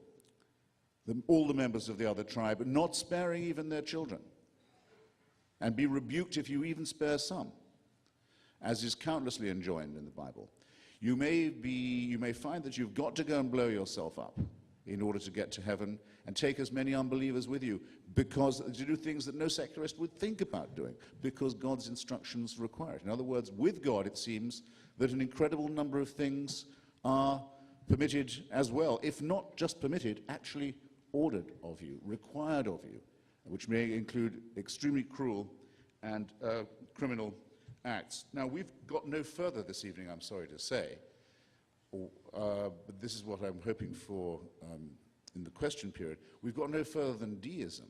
all the members of the other tribe, not sparing even their children, and be rebuked if you even spare some, as is countlessly enjoined in the Bible. You may find that you've got to go and blow yourself up in order to get to heaven and take as many unbelievers with you, because to do things that no secularist would think about doing, because God's instructions require it. In other words, with God, it seems that an incredible number of things are permitted as well, if not just permitted, actually ordered of you, required of you, which may include extremely cruel and criminal acts. Now, we've got no further this evening, I'm sorry to say, but this is what I'm hoping for in the question period. We've got no further than deism,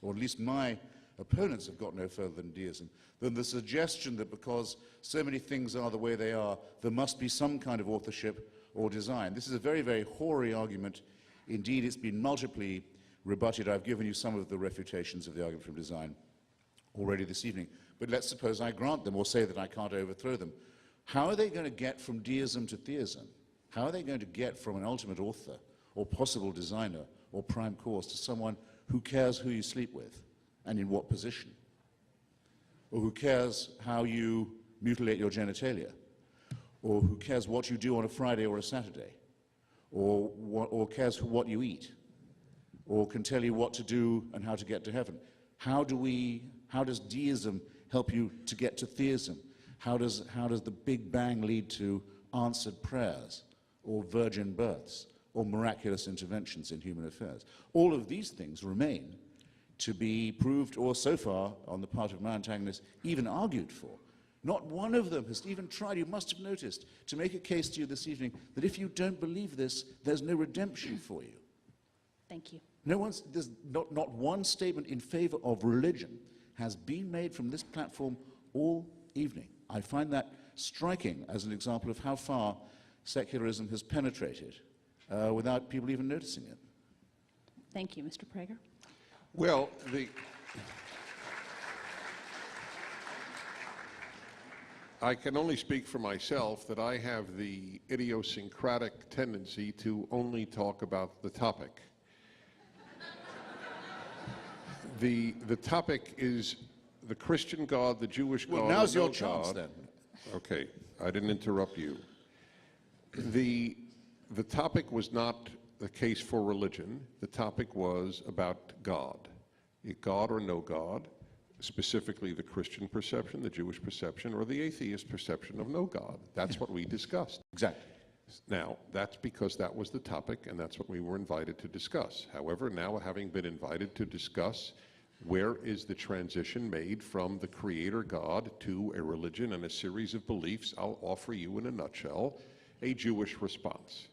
or at least my opponents have got no further than deism, than the suggestion that because so many things are the way they are, there must be some kind of authorship or design. This is a very, very hoary argument. Indeed, it's been multiply rebutted. I've given you some of the refutations of the argument from design already this evening. But let's suppose I grant them or say that I can't overthrow them. How are they going to get from deism to theism? How are they going to get from an ultimate author or possible designer or prime cause to someone who cares who you sleep with and in what position? Or who cares how you mutilate your genitalia? Or who cares what you do on a Friday or a Saturday? Or cares what you eat? Or can tell you what to do and how to get to heaven? How does deism help you to get to theism? How does the Big Bang lead to answered prayers, or virgin births, or miraculous interventions in human affairs? All of these things remain to be proved, or so far, on the part of my antagonists, even argued for. Not one of them has even tried, you must have noticed, to make a case to you this evening that if you don't believe this, there's no redemption for you. Thank you. There's not one statement in favor of religion has been made from this platform all evening. I find that striking as an example of how far secularism has penetrated without people even noticing it. Thank you, Mr. Prager. Well, I can only speak for myself that I have the idiosyncratic tendency to only talk about the topic. The topic is the Christian God, the Jewish God. Well, now's your no chance, God. then. Okay, I didn't interrupt you. The topic was not the case for religion. The topic was about God. God or no God, specifically the Christian perception, the Jewish perception, or the atheist perception of no God. That's what we discussed. Exactly. Now, that's because that was the topic, and that's what we were invited to discuss. However, now having been invited to discuss Where is the transition made from the Creator God to a religion and a series of beliefs? I'll offer you in a nutshell a Jewish response.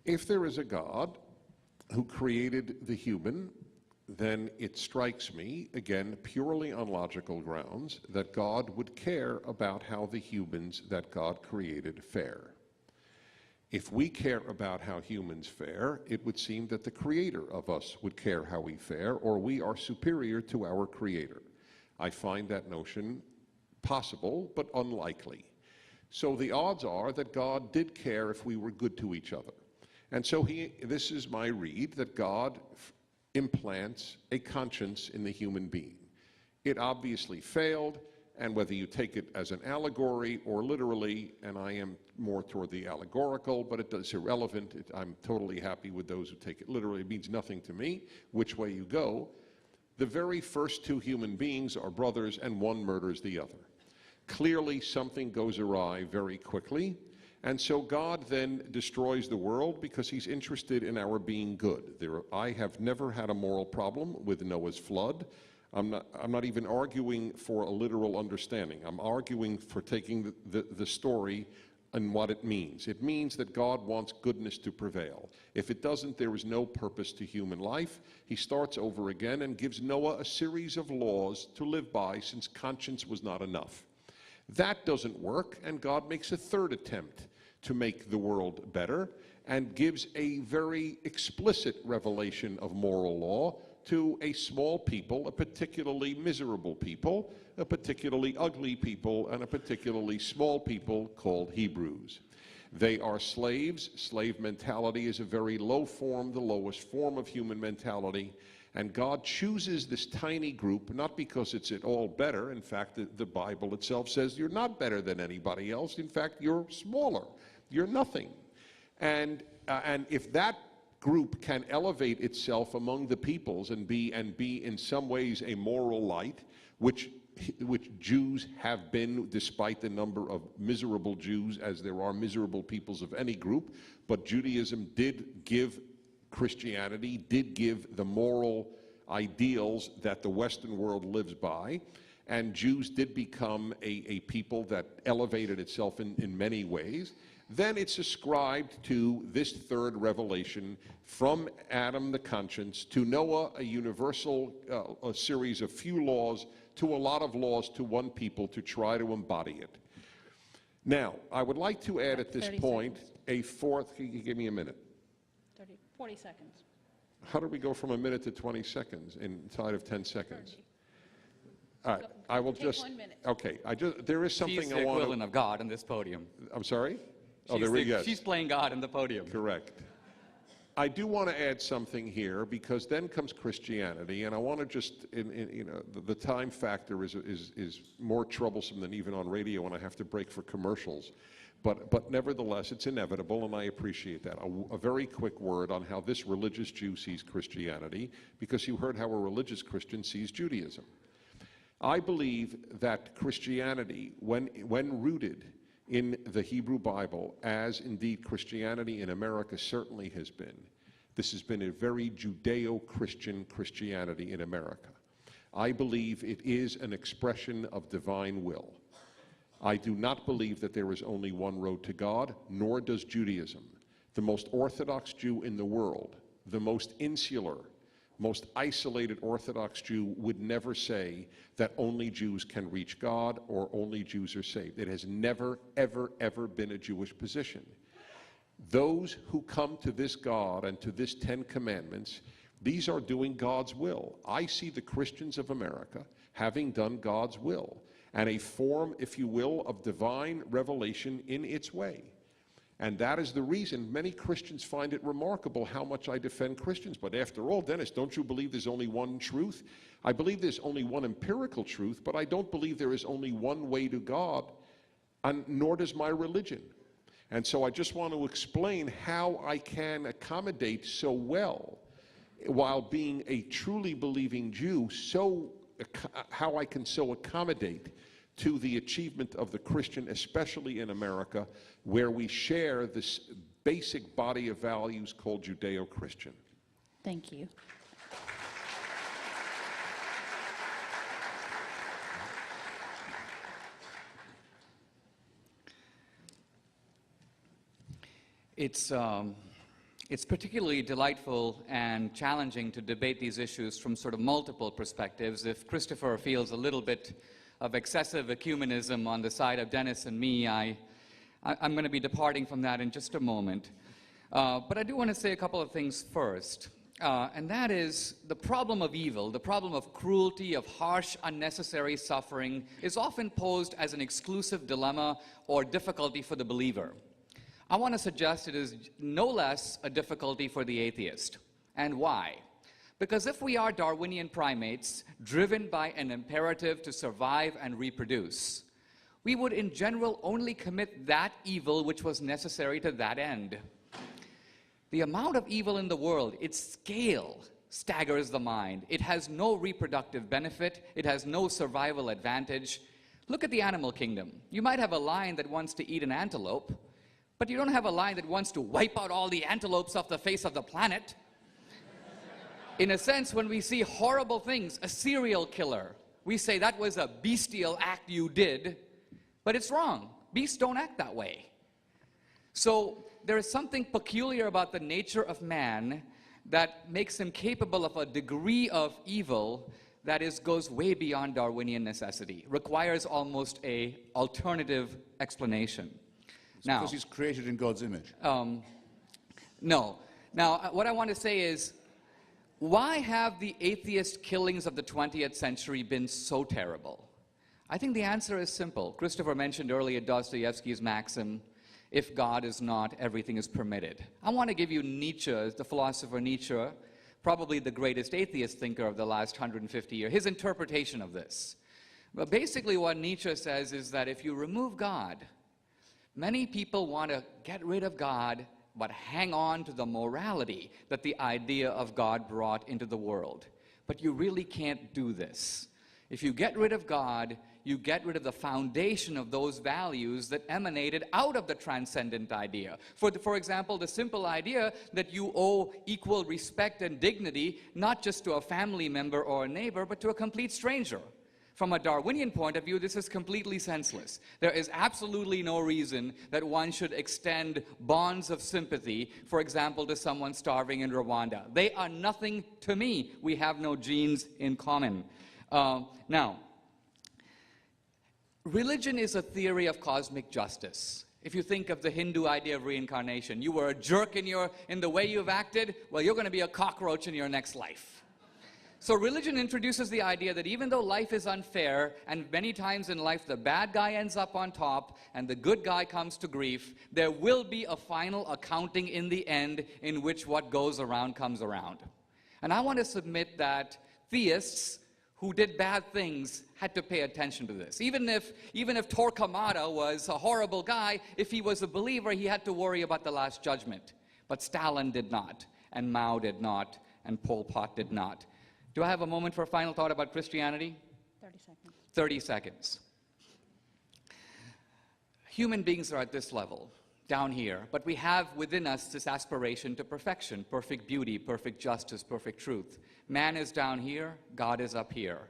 If there is a God who created the human, then it strikes me, again, purely on logical grounds, that God would care about how the humans that God created fare. If we care about how humans fare, it would seem that the Creator of us would care how we fare, or we are superior to our Creator. I find that notion possible, but unlikely. So the odds are that God did care if we were good to each other. And so this is my read, that God implants a conscience in the human being. It obviously failed, and whether you take it as an allegory or literally, and I am more toward the allegorical, but it's irrelevant. I'm totally happy with those who take it literally. It means nothing to me which way you go. The very first two human beings are brothers, and one murders the other. Clearly, something goes awry very quickly. And so God then destroys the world because he's interested in our being good. I have never had a moral problem with Noah's flood. I'm not even arguing for a literal understanding. I'm arguing for taking the story and what it means. It means that God wants goodness to prevail. If it doesn't, there is no purpose to human life. He starts over again and gives Noah a series of laws to live by, since conscience was not enough. That doesn't work, and God makes a third attempt to make the world better, and gives a very explicit revelation of moral law to a small people, a particularly miserable people, a particularly ugly people, and a particularly small people called Hebrews. They are slaves. Slave mentality is a very low form, the lowest form of human mentality. And God chooses this tiny group, not because it's at all better. In fact, the Bible itself says you're not better than anybody else. In fact, you're smaller. You're nothing. And if that group can elevate itself among the peoples and be in some ways a moral light, which Jews have been, despite the number of miserable Jews as there are miserable peoples of any group, but Judaism did give Christianity, did give the moral ideals that the Western world lives by, and Jews did become a people that elevated itself in many ways. Then it's ascribed to this third revelation from Adam, the conscience, to Noah, a universal a series of few laws, to a lot of laws to one people to try to embody it. Now, I would like to add at this point a fourth, can you give me a minute? 40 seconds. How do we go from a minute to 20 seconds inside of 10 seconds? 30. All right, I will Take just, 1 minute. okay, there is something She's I the want equivalent of God on this podium. I'm sorry? Oh, there we go. She's playing God on the podium. Correct. I do want to add something here, because then comes Christianity, and I want to just, the time factor is more troublesome than even on radio when I have to break for commercials. But nevertheless, it's inevitable, and I appreciate that. A very quick word on how this religious Jew sees Christianity, because you heard how a religious Christian sees Judaism. I believe that Christianity, when rooted in the Hebrew Bible, as indeed Christianity in America certainly has been, this has been a very Judeo-Christian Christianity in America. I believe it is an expression of divine will. I do not believe that there is only one road to God, nor does Judaism. The most Orthodox Jew in the world, the most insular, most isolated Orthodox Jew, would never say that only Jews can reach God or only Jews are saved. It has never, ever, ever been a Jewish position. Those who come to this God and to this 10 Commandments, these are doing God's will. I see the Christians of America having done God's will, and a form, if you will, of divine revelation in its way. And that is the reason many Christians find it remarkable how much I defend Christians. But after all, Dennis, don't you believe there's only one truth? I believe there's only one empirical truth, but I don't believe there is only one way to God, and nor does my religion. And so I just want to explain how I can accommodate so well, while being a truly believing Jew, how I can so accommodate to the achievement of the Christian, especially in America, where we share this basic body of values called Judeo-Christian. Thank you. It's particularly delightful and challenging to debate these issues from sort of multiple perspectives. If Christopher feels a little bit of excessive ecumenism on the side of Dennis and me, I'm going to be departing from that in just a moment. But I do want to say a couple of things first. And that is the problem of evil, the problem of cruelty, of harsh, unnecessary suffering, is often posed as an exclusive dilemma or difficulty for the believer. I want to suggest it is no less a difficulty for the atheist. And why? Because if we are Darwinian primates, driven by an imperative to survive and reproduce, we would in general only commit that evil which was necessary to that end. The amount of evil in the world, its scale, staggers the mind. It has no reproductive benefit. It has no survival advantage. Look at the animal kingdom. You might have a lion that wants to eat an antelope, but you don't have a lion that wants to wipe out all the antelopes off the face of the planet. In a sense, when we see horrible things, a serial killer, we say that was a bestial act you did, but it's wrong. Beasts don't act that way. So there is something peculiar about the nature of man that makes him capable of a degree of evil that goes way beyond Darwinian necessity, requires almost an alternative explanation. Now, because he's created in God's image. No. Now, what I want to say is, why have the atheist killings of the 20th century been so terrible? I think the answer is simple. Christopher mentioned earlier Dostoevsky's maxim, if God is not, everything is permitted. I want to give you Nietzsche, the philosopher Nietzsche, probably the greatest atheist thinker of the last 150 years, his interpretation of this. But basically what Nietzsche says is that if you remove God, many people want to get rid of God, but hang on to the morality that the idea of God brought into the world. But you really can't do this. If you get rid of God, you get rid of the foundation of those values that emanated out of the transcendent idea. For example, the simple idea that you owe equal respect and dignity, not just to a family member or a neighbor, but to a complete stranger. From a Darwinian point of view, this is completely senseless. There is absolutely no reason that one should extend bonds of sympathy, for example, to someone starving in Rwanda. They are nothing to me. We have no genes in common. Now, religion is a theory of cosmic justice. If you think of the Hindu idea of reincarnation, you were a jerk in the way you've acted, well, you're going to be a cockroach in your next life. So religion introduces the idea that even though life is unfair, and many times in life the bad guy ends up on top and the good guy comes to grief, there will be a final accounting in the end in which what goes around comes around. And I want to submit that theists who did bad things had to pay attention to this. Even if Torquemada was a horrible guy, if he was a believer, he had to worry about the Last Judgment. But Stalin did not, and Mao did not, and Pol Pot did not. Do I have a moment for a final thought about Christianity? 30 seconds. 30 seconds. Human beings are at this level, down here, but we have within us this aspiration to perfection, perfect beauty, perfect justice, perfect truth. Man is down here, God is up here.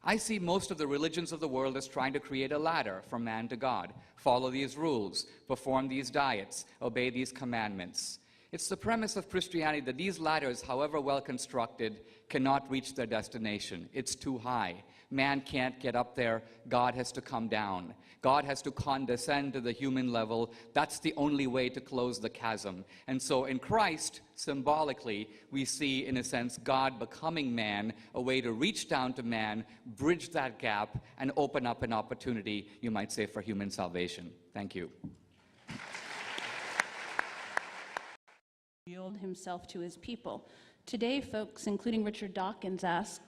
I see most of the religions of the world as trying to create a ladder from man to God. Follow these rules, perform these diets, obey these commandments. It's the premise of Christianity that these ladders, however well constructed, cannot reach their destination. It's too high. Man can't get up there. God has to come down. God has to condescend to the human level. That's the only way to close the chasm. And so in Christ, symbolically, we see, in a sense, God becoming man, a way to reach down to man, bridge that gap, and open up an opportunity, you might say, for human salvation. Thank you. Revealed himself to his people. Today, folks, including Richard Dawkins, ask,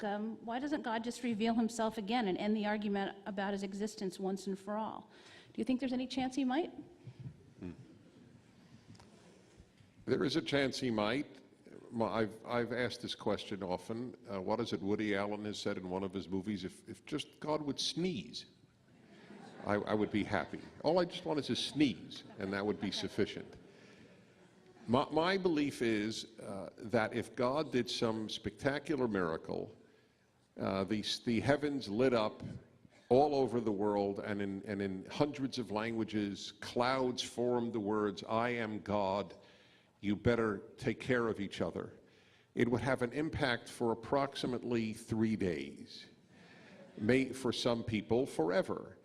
why doesn't God just reveal himself again and end the argument about his existence once and for all? Do you think there's any chance he might? There is a chance he might. I've asked this question often. What is it Woody Allen has said in one of his movies? If just God would sneeze, I would be happy. All I just want is to sneeze, and that would be sufficient. My belief is that if God did some spectacular miracle, the heavens lit up all over the world and in hundreds of languages, clouds formed the words, "I am God, you better take care of each other," it would have an impact for approximately 3 days. For some people, forever.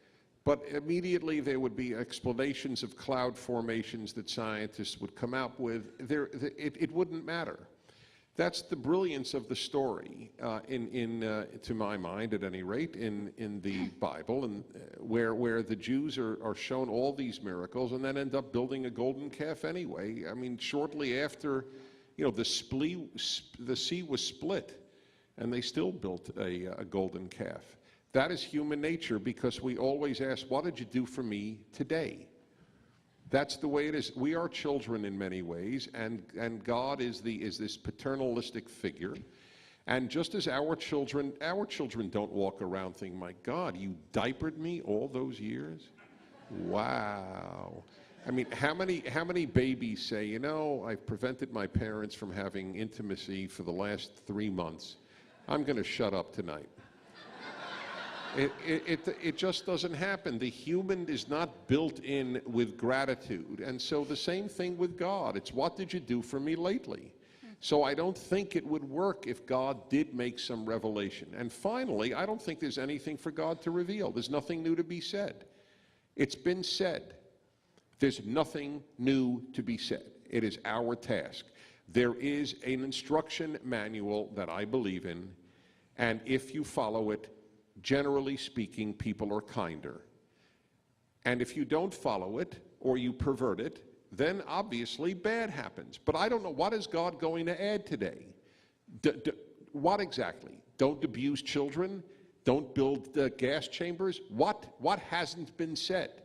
But immediately there would be explanations of cloud formations that scientists would come up with. It wouldn't matter. That's the brilliance of the story, to my mind, at any rate, in the Bible, and where the Jews are shown all these miracles and then end up building a golden calf anyway. I mean, shortly after, the sea was split, and they still built a golden calf. That is human nature, because we always ask, what did you do for me today? That's the way it is. We are children in many ways, and God is this paternalistic figure. And just as our children don't walk around thinking, "My God, you diapered me all those years? Wow." I mean, how many babies say, "I've prevented my parents from having intimacy for the last 3 months. I'm going to shut up tonight." It just doesn't happen. The human is not built in with gratitude. And so the same thing with God. It's, what did you do for me lately? So I don't think it would work if God did make some revelation. And finally, I don't think there's anything for God to reveal. There's nothing new to be said. It's been said. There's nothing new to be said. It is our task. There is an instruction manual that I believe in, and if you follow it, generally speaking, people are kinder. And if you don't follow it, or you pervert it, then obviously bad happens. But I don't know, what is God going to add today? What exactly? Don't abuse children? Don't build gas chambers? What hasn't been said?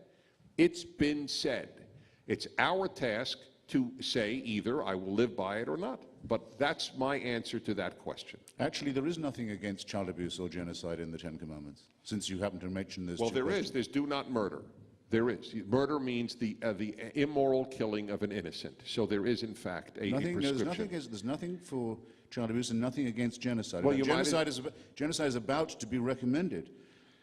It's been said. It's our task to say either I will live by it or not. But that's my answer to that question. Actually, there is nothing against child abuse or genocide in the Ten Commandments, since you happen to mention those Well, two there questions. is. There's do not murder. There is. Murder means the immoral killing of an innocent. So there is, in fact, a prescription. There's nothing for child abuse and nothing against genocide. Well, Genocide is about to be recommended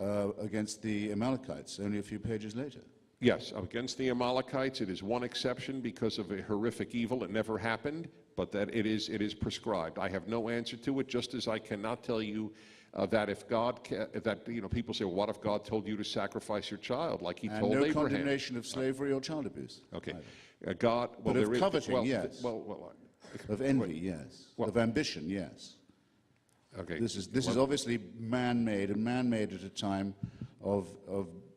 against the Amalekites only a few pages later. Yes, against the Amalekites, it is one exception because of a horrific evil. It never happened, but that it is prescribed. I have no answer to it, just as I cannot tell you that if God, people say, well, what if God told you to sacrifice your child, like he told Abraham? And no condemnation of slavery or child abuse. Okay. But of coveting, yes. Of envy, yes. Well, of ambition, yes. Okay. This is obviously man-made, and man-made at a time of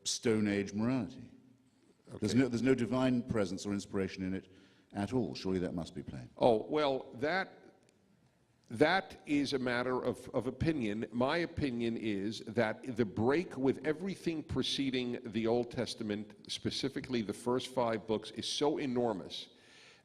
Stone Age morality. Okay. There's no divine presence or inspiration in it at all. Surely that must be plain. Oh, well, that is a matter of opinion. My opinion is that the break with everything preceding the Old Testament, specifically the first 5 books, is so enormous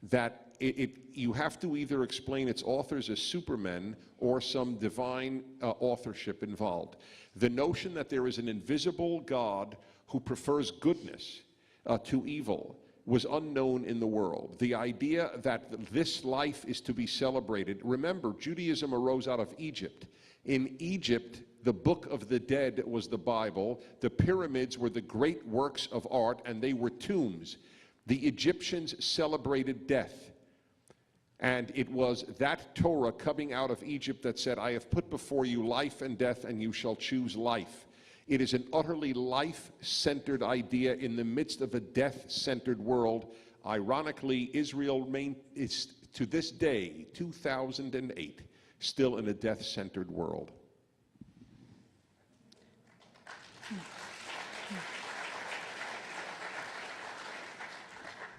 that you have to either explain its authors as supermen or some divine authorship involved. The notion that there is an invisible God who prefers goodness to evil was unknown in the world. The idea that this life is to be celebrated. Remember, Judaism arose out of Egypt. In Egypt, the Book of the Dead was the Bible. The pyramids were the great works of art, and they were tombs. The Egyptians celebrated death. And it was that Torah coming out of Egypt that said, I have put before you life and death, and you shall choose life. It is an utterly life-centered idea in the midst of a death-centered world. Ironically, Israel is, to this day, 2008, still in a death-centered world.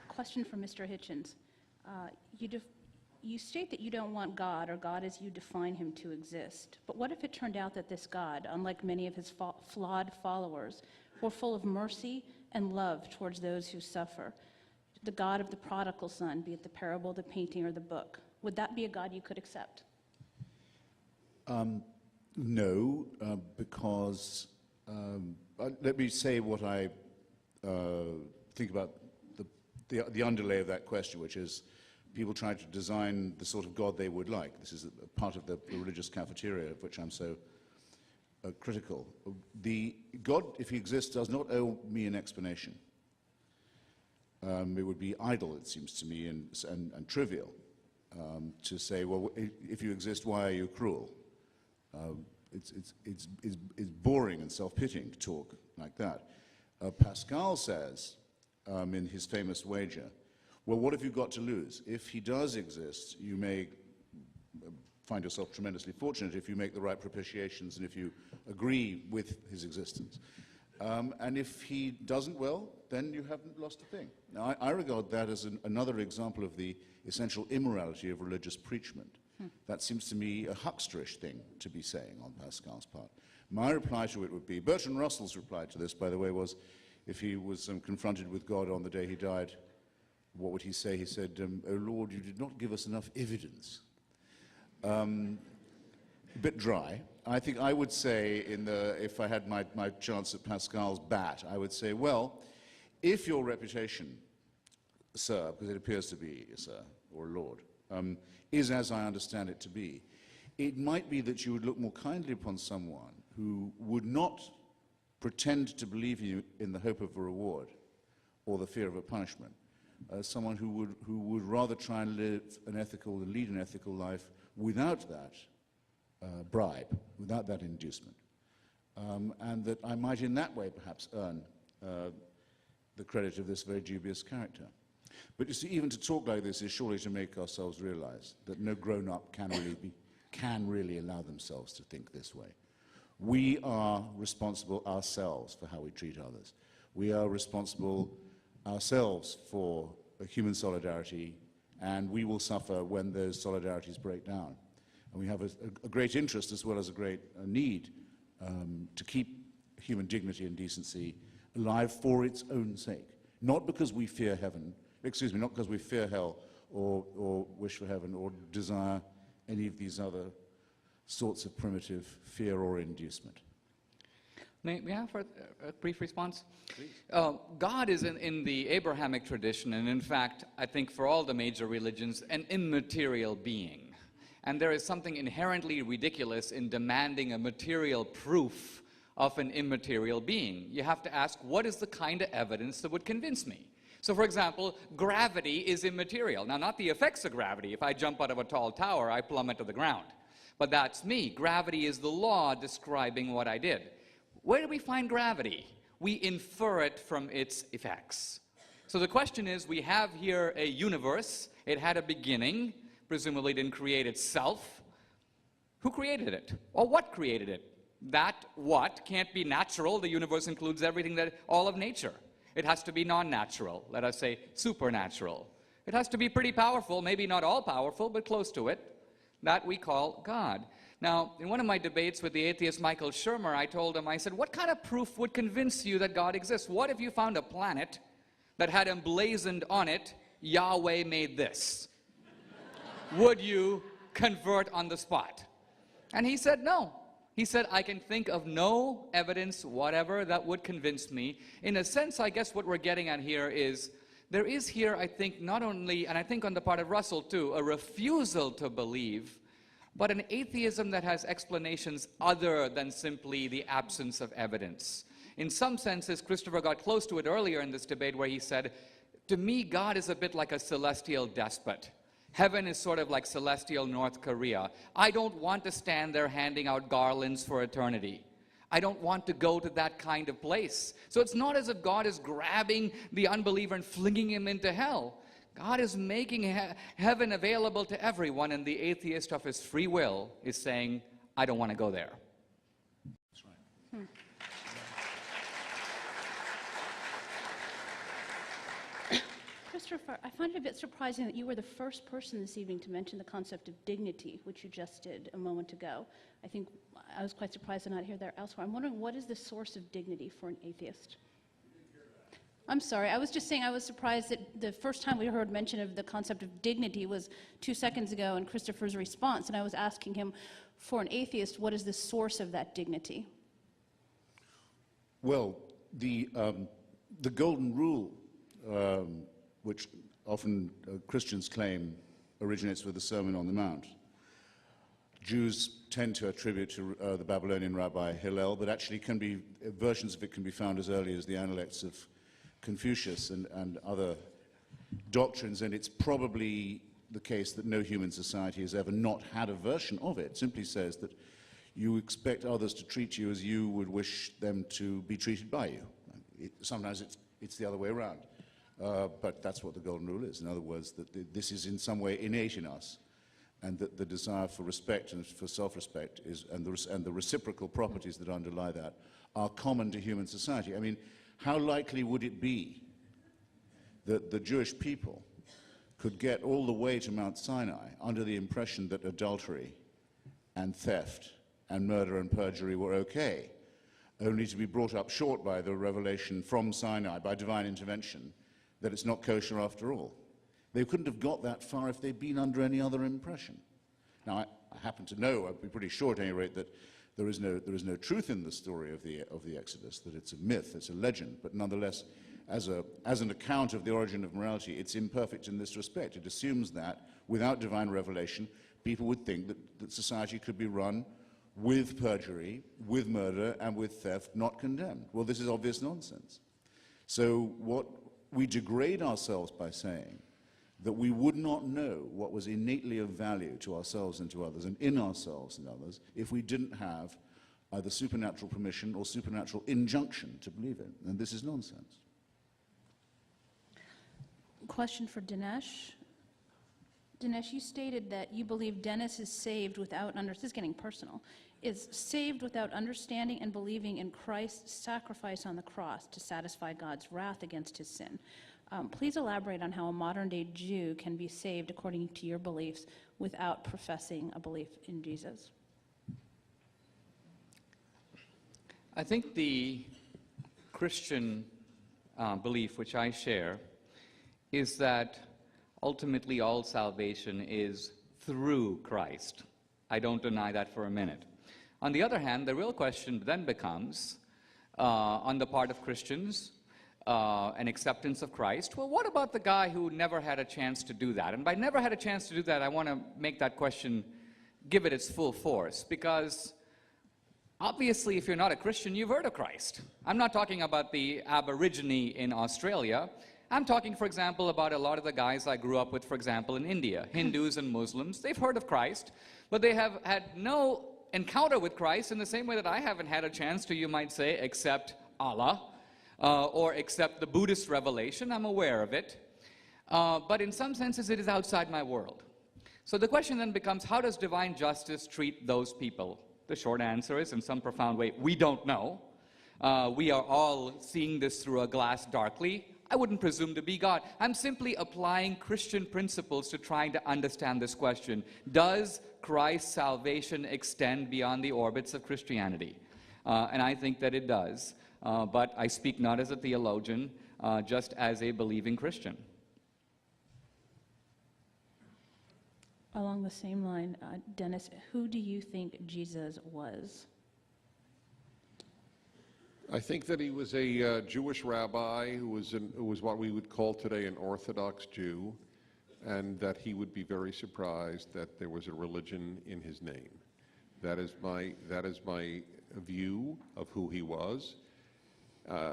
Question for Mr. Hitchens. You state that you don't want God, or God as you define him, to exist. But what if it turned out that this God, unlike many of his flawed followers, were full of mercy and love towards those who suffer? The God of the prodigal son, be it the parable, the painting, or the book. Would that be a God you could accept? No, because let me say what I think about the underlay of that question, which is people trying to design the sort of God they would like. This is a part of the religious cafeteria of which I'm so critical. God, if he exists, does not owe me an explanation. It would be idle, it seems to me, and trivial to say, well, if you exist, why are you cruel? It's boring and self-pitying to talk like that. Pascal says, in his famous wager, well, what have you got to lose? If he does exist, you may find yourself tremendously fortunate if you make the right propitiations and if you agree with his existence. And if he doesn't, well, then you haven't lost a thing. Now, I regard that as another example of the essential immorality of religious preachment. That seems to me a hucksterish thing to be saying on Pascal's part. My reply to it would be, Bertrand Russell's reply to this, by the way, was, if he was confronted with God on the day he died, what would he say? He said, "Oh Lord, you did not give us enough evidence." A bit dry. I think I would say, if I had my chance at Pascal's bat, I would say, well, if your reputation, sir, because it appears to be, sir, or Lord, is as I understand it to be, it might be that you would look more kindly upon someone who would not pretend to believe you in the hope of a reward or the fear of a punishment, someone who would rather try and lead an ethical life without that bribe, without that inducement, and that I might in that way perhaps earn the credit of this very dubious character. But you see, even to talk like this is surely to make ourselves realize that no grown-up can really allow themselves to think this way. We are responsible ourselves for how we treat others. We are responsible ourselves for human solidarity, and we will suffer when those solidarities break down. And we have a great interest as well as a great need to keep human dignity and decency alive for its own sake. Not because we fear heaven, not because we fear hell or wish for heaven or desire any of these other sorts of primitive fear or inducement. May I have a brief response? God is in the Abrahamic tradition, and in fact, I think for all the major religions, an immaterial being. And there is something inherently ridiculous in demanding a material proof of an immaterial being. You have to ask, what is the kind of evidence that would convince me? So, for example, gravity is immaterial. Now, not the effects of gravity. If I jump out of a tall tower, I plummet to the ground. But that's me. Gravity is the law describing what I did. Where do we find gravity? We infer it from its effects. So the question is, we have here a universe. It had a beginning. Presumably didn't create itself. Who created it? Or what created it? That what can't be natural. The universe includes everything, all of nature. It has to be non-natural, let us say supernatural. It has to be pretty powerful, maybe not all powerful, but close to it. That we call God. Now, in one of my debates with the atheist Michael Shermer, I told him, I said, what kind of proof would convince you that God exists? What if you found a planet that had emblazoned on it, Yahweh made this? Would you convert on the spot? And he said no. He said, I can think of no evidence whatever that would convince me. In a sense, I guess what we're getting at here is, there is here, I think, not only, and I think on the part of Russell too, a refusal to believe, but an atheism that has explanations other than simply the absence of evidence. In some senses, Christopher got close to it earlier in this debate where he said, to me, God is a bit like a celestial despot. Heaven is sort of like celestial North Korea. I don't want to stand there handing out garlands for eternity. I don't want to go to that kind of place. So it's not as if God is grabbing the unbeliever and flinging him into hell. God is making heaven available to everyone, and the atheist of his free will is saying, I don't want to go there. That's right. Christopher, I find it a bit surprising that you were the first person this evening to mention the concept of dignity, which you just did a moment ago. I think I was quite surprised to not hear that elsewhere. I'm wondering, what is the source of dignity for an atheist? I'm sorry, I was just saying I was surprised that the first time we heard mention of the concept of dignity was 2 seconds ago in Christopher's response, and I was asking him, for an atheist, what is the source of that dignity? Well, the golden rule, which often Christians claim originates with the Sermon on the Mount, Jews tend to attribute to the Babylonian rabbi Hillel, but actually versions of it can be found as early as the Analects of Confucius and other doctrines, and it's probably the case that no human society has ever not had a version of it. It simply says that you expect others to treat you as you would wish them to be treated by you. Sometimes it's the other way around, but that's what the golden rule is. In other words, that this is in some way innate in us, and that the desire for respect and for self-respect and the reciprocal properties that underlie that are common to human society. I mean, how likely would it be that the Jewish people could get all the way to Mount Sinai under the impression that adultery and theft and murder and perjury were okay, only to be brought up short by the revelation from Sinai, by divine intervention, that it's not kosher after all? They couldn't have got that far if they'd been under any other impression. Now, I happen to know, I'd be pretty sure at any rate, that there is no truth in the story of the Exodus, that it's a myth, it's a legend, but nonetheless, as an account of the origin of morality, it's imperfect in this respect. It assumes that, without divine revelation, people would think that society could be run with perjury, with murder, and with theft, not condemned. Well, this is obvious nonsense. So we degrade ourselves by saying that we would not know what was innately of value to ourselves and to others, and in ourselves and others, if we didn't have either supernatural permission or supernatural injunction to believe in. And this is nonsense. Question for Dinesh. Dinesh, you stated that you believe Dennis is saved without, this is getting personal, is saved without understanding and believing in Christ's sacrifice on the cross to satisfy God's wrath against his sin. Please elaborate on how a modern-day Jew can be saved according to your beliefs without professing a belief in Jesus. I think the Christian belief, which I share, is that ultimately all salvation is through Christ. I don't deny that for a minute. On the other hand, the real question then becomes, on the part of Christians, an acceptance of Christ. Well, what about the guy who never had a chance to do that? And by never had a chance to do that, I want to make that question, give it its full force, because obviously, if you're not a Christian, you've heard of Christ. I'm not talking about the Aborigine in Australia. I'm talking, for example, about a lot of the guys I grew up with, for example, in India, Hindus and Muslims. They've heard of Christ, but they have had no encounter with Christ in the same way that I haven't had a chance to, you might say, accept Allah or accept the Buddhist revelation. I'm aware of it. But in some senses, it is outside my world. So the question then becomes, how does divine justice treat those people? The short answer is, in some profound way, we don't know. We are all seeing this through a glass darkly. I wouldn't presume to be God. I'm simply applying Christian principles to trying to understand this question. Does Christ's salvation extend beyond the orbits of Christianity? And I think that it does. But I speak not as a theologian, just as a believing Christian. Along the same line, Dennis, who do you think Jesus was? I think that he was a Jewish rabbi who was what we would call today an Orthodox Jew, and that he would be very surprised that there was a religion in his name. That is my view of who he was.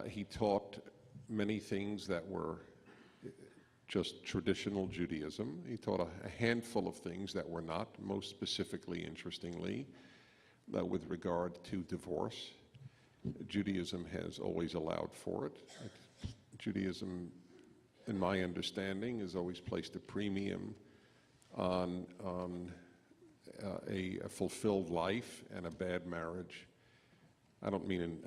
He taught many things that were just traditional Judaism. He taught a handful of things that were not, most specifically, interestingly, with regard to divorce. Judaism has always allowed for it. Judaism, in my understanding, has always placed a premium on a fulfilled life and a bad marriage. I don't mean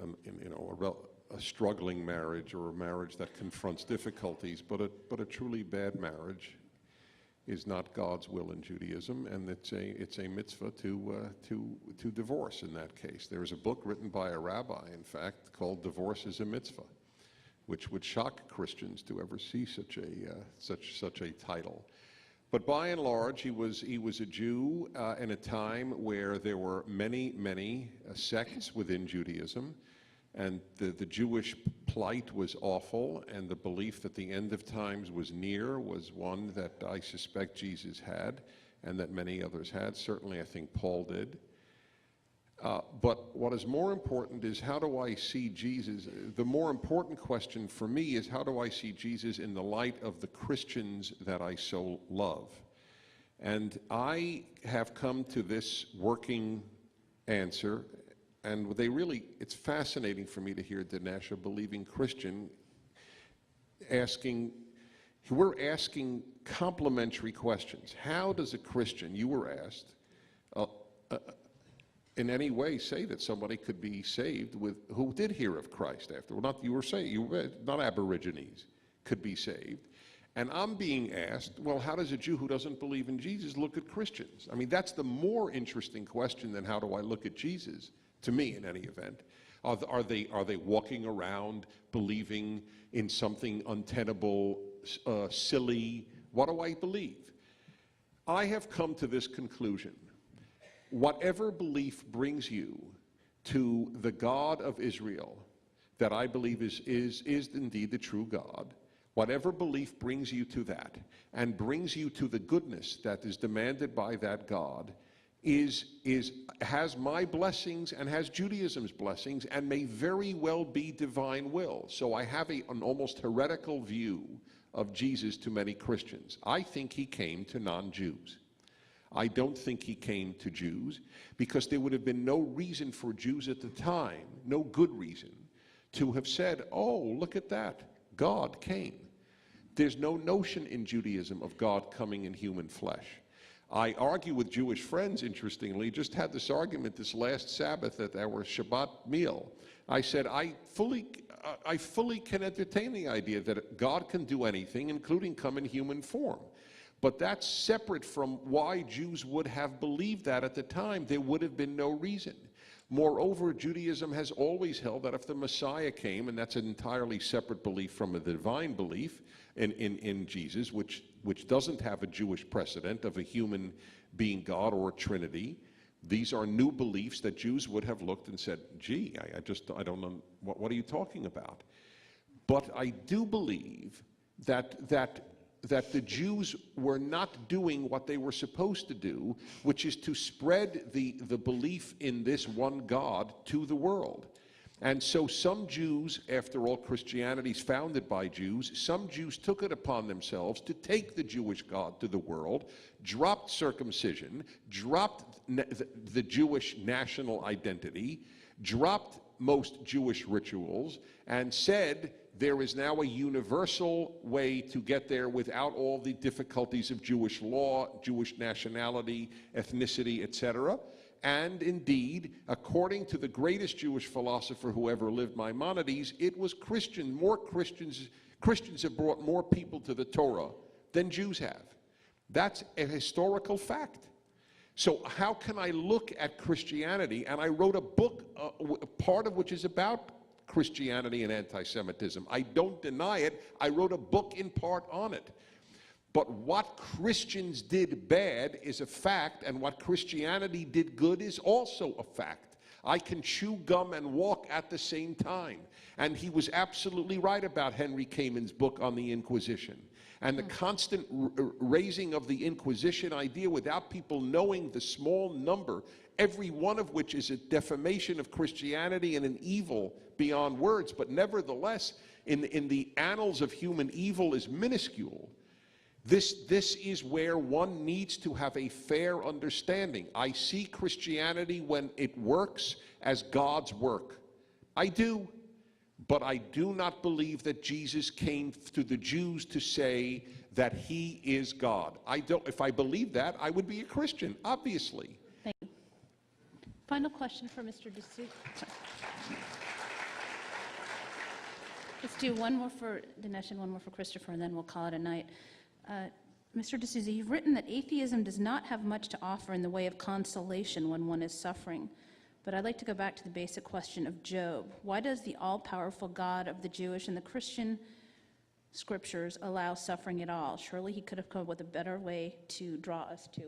a struggling marriage or a marriage that confronts difficulties, but a truly bad marriage is not God's will in Judaism, and it's a mitzvah to divorce in that case. There is a book written by a rabbi, in fact, called "Divorce is a Mitzvah," which would shock Christians to ever see such a title. But by and large, he was a Jew in a time where there were many sects within Judaism, and the Jewish plight was awful, and the belief that the end of times was near was one that I suspect Jesus had, and that many others had. Certainly, I think Paul did. But what is more important is, how do I see Jesus? The more important question for me is, how do I see Jesus in the light of the Christians that I so love? And I have come to this working answer, and it's fascinating for me to hear Dinesh, a believing Christian, we're asking complementary questions. How does a Christian, you were asked, in any way say that somebody could be saved who did hear of Christ after? Well, not Aborigines could be saved. And I'm being asked, well, how does a Jew who doesn't believe in Jesus look at Christians? I mean, that's the more interesting question than how do I look at Jesus, to me in any event. Are they walking around believing in something untenable, silly? What do I believe? I have come to this conclusion. Whatever belief brings you to the God of Israel, that I believe is indeed the true God, whatever belief brings you to that and brings you to the goodness that is demanded by that God has my blessings and has Judaism's blessings and may very well be divine will. So I have an almost heretical view of Jesus to many Christians. I think he came to non-Jews. I don't think he came to Jews, because there would have been no reason for Jews at the time, no good reason, to have said, oh, look at that, God came. There's no notion in Judaism of God coming in human flesh. I argue with Jewish friends, interestingly, just had this argument this last Sabbath at our Shabbat meal. I said, I fully can entertain the idea that God can do anything, including come in human form. But that's separate from why Jews would have believed that at the time. There would have been no reason. Moreover, Judaism has always held that if the Messiah came, and that's an entirely separate belief from a divine belief in Jesus, which doesn't have a Jewish precedent of a human being God or a Trinity. These are new beliefs that Jews would have looked and said, gee, I don't know, what are you talking about? But I do believe that the Jews were not doing what they were supposed to do, which is to spread the belief in this one God to the world. And so some Jews, after all, Christianity is founded by Jews, some Jews took it upon themselves to take the Jewish God to the world, dropped circumcision, dropped the Jewish national identity, dropped most Jewish rituals, and said, there is now a universal way to get there without all the difficulties of Jewish law, Jewish nationality, ethnicity, etc. And indeed, according to the greatest Jewish philosopher who ever lived, Maimonides, it was Christians have brought more people to the Torah than Jews have. That's a historical fact. So how can I look at Christianity? And I wrote a book, part of which is about Christianity and anti-Semitism. I don't deny it. I wrote a book in part on it. But what Christians did bad is a fact, and what Christianity did good is also a fact. I can chew gum and walk at the same time. And he was absolutely right about Henry Kamin's book on the Inquisition. And the constant raising of the Inquisition idea without people knowing the small number, every one of which is a defamation of Christianity and an evil beyond words, but nevertheless, in the annals of human evil is minuscule. This is where one needs to have a fair understanding. I see Christianity when it works as God's work. I do. But I do not believe that Jesus came to the Jews to say that he is God. If I believed that, I would be a Christian, obviously. Thank you. Final question for Mr. D'Souza. Let's do one more for Dinesh and one more for Christopher, and then we'll call it a night. Mr. D'Souza, you've written that atheism does not have much to offer in the way of consolation when one is suffering. But I'd like to go back to the basic question of Job. Why does the all-powerful God of the Jewish and the Christian scriptures allow suffering at all? Surely he could have come up with a better way to draw us to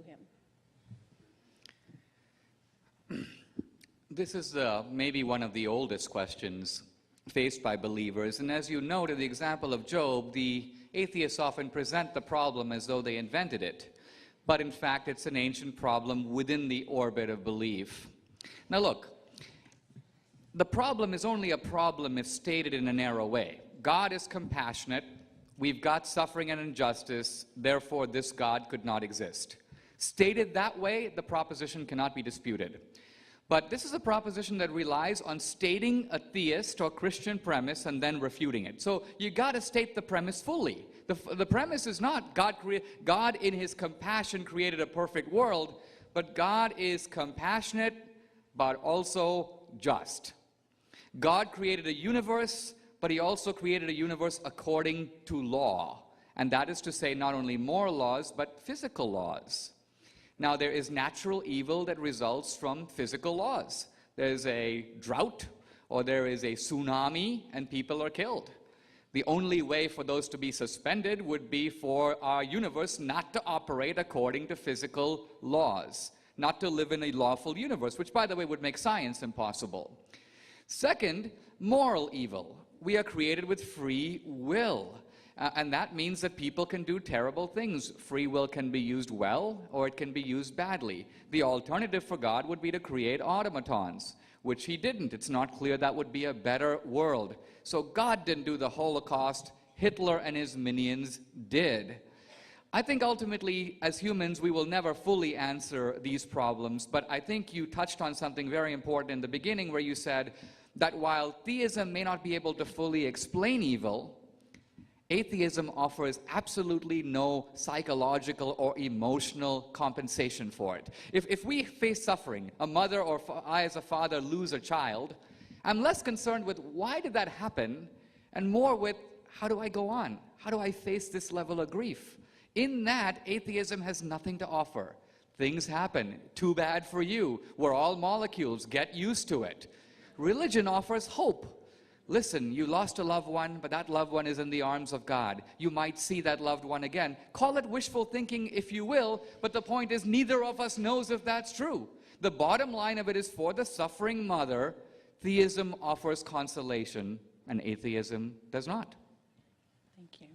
him. This is maybe one of the oldest questions faced by believers. And as you noted, the example of Job, the atheists often present the problem as though they invented it. but in fact it's an ancient problem within the orbit of belief. Now look, the problem is only a problem if stated in a narrow way. God is compassionate, we've got suffering and injustice, therefore this God could not exist. Stated that way, the proposition cannot be disputed. But this is a proposition that relies on stating a theist or Christian premise and then refuting it. So you got to state the premise fully. The premise is not God in his compassion created a perfect world, but God is compassionate but also just. God created a universe, but he also created a universe according to law. And that is to say not only moral laws, but physical laws. Now, there is natural evil that results from physical laws. There's a drought, or there is a tsunami, and people are killed. The only way for those to be suspended would be for our universe not to operate according to physical laws, not to live in a lawful universe, which, by the way, would make science impossible. Second, moral evil. We are created with free will. And that means that people can do terrible things. Free will can be used well, or it can be used badly. The alternative for God would be to create automatons, which he didn't. It's not clear that would be a better world. So God didn't do the Holocaust. Hitler and his minions did. I think ultimately, as humans, we will never fully answer these problems, but I think you touched on something very important in the beginning where you said that while theism may not be able to fully explain evil, atheism offers absolutely no psychological or emotional compensation for it. If we face suffering, a mother or I as a father lose a child, I'm less concerned with why did that happen and more with how do I go on? How do I face this level of grief? In that, atheism has nothing to offer. Things happen. Too bad for you. We're all molecules. Get used to it. Religion offers hope. Listen, you lost a loved one, but that loved one is in the arms of God. You might see that loved one again. Call it wishful thinking if you will, but the point is neither of us knows if that's true. The bottom line of it is for the suffering mother, theism offers consolation and atheism does not. Thank you.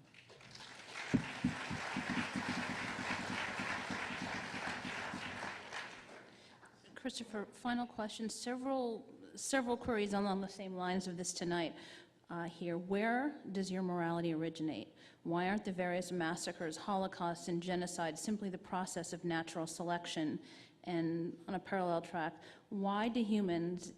Christopher, final question. Several queries along the same lines of this tonight here. Where does your morality originate? Why aren't the various massacres, holocausts, and genocide simply the process of natural selection? And on a parallel track, why do humans,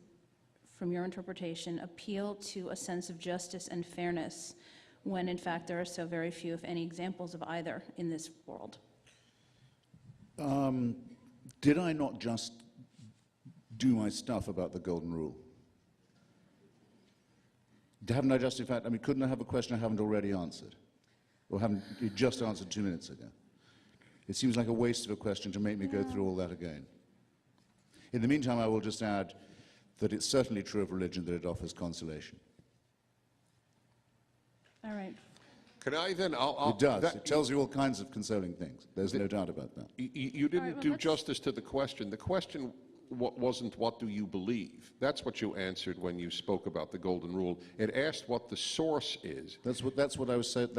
from your interpretation, appeal to a sense of justice and fairness when in fact there are so very few, if any, examples of either in this world? Did I not just do my stuff about the golden rule? Haven't I just, in fact, I mean, couldn't I have a question I haven't already answered? Or haven't you just answered 2 minutes ago? It seems like a waste of a question to make me go through all that again. In the meantime, I will just add that it's certainly true of religion that it offers consolation. All right. Can I then? It does. It tells you all kinds of consoling things. There's no doubt about that. You didn't do justice to the question. The question wasn't what do you believe. That's what you answered when you spoke about the golden rule. It asked what the source is. That's what I was saying.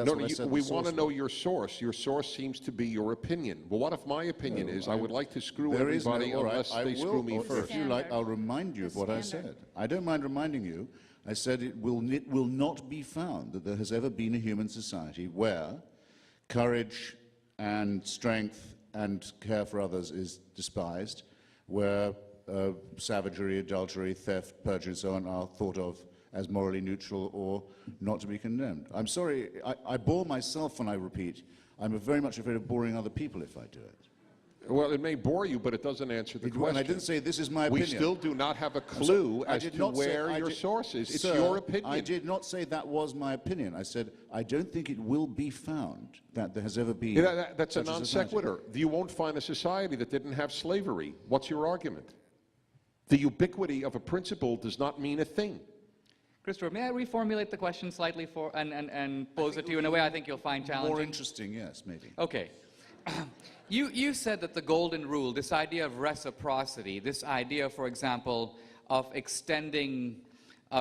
We want to know your source. Your source seems to be your opinion. Well, what if my opinion is I would like to screw everybody unless they screw me first? If you like, I'll remind you of what I said. I don't mind reminding you. I said it will not be found that there has ever been a human society where courage and strength and care for others is despised, where savagery, adultery, theft, perjury, and so on are thought of as morally neutral or not to be condemned. I'm sorry, I bore myself when I repeat. I'm very much afraid of boring other people if I do it. Well, it may bore you, but it doesn't answer the question. And I didn't say this is my opinion. We still do not have a clue as to where your source is. It's your opinion. I did not say that was my opinion. I said I don't think it will be found that there has ever been. That's a non sequitur. You won't find a society that didn't have slavery. What's your argument? The ubiquity of a principle does not mean a thing. Christopher, may I reformulate the question slightly and pose it to you in a way I think you'll find challenging? More interesting, yes, maybe. Okay. You said that the golden rule, this idea of reciprocity, this idea, for example, of extending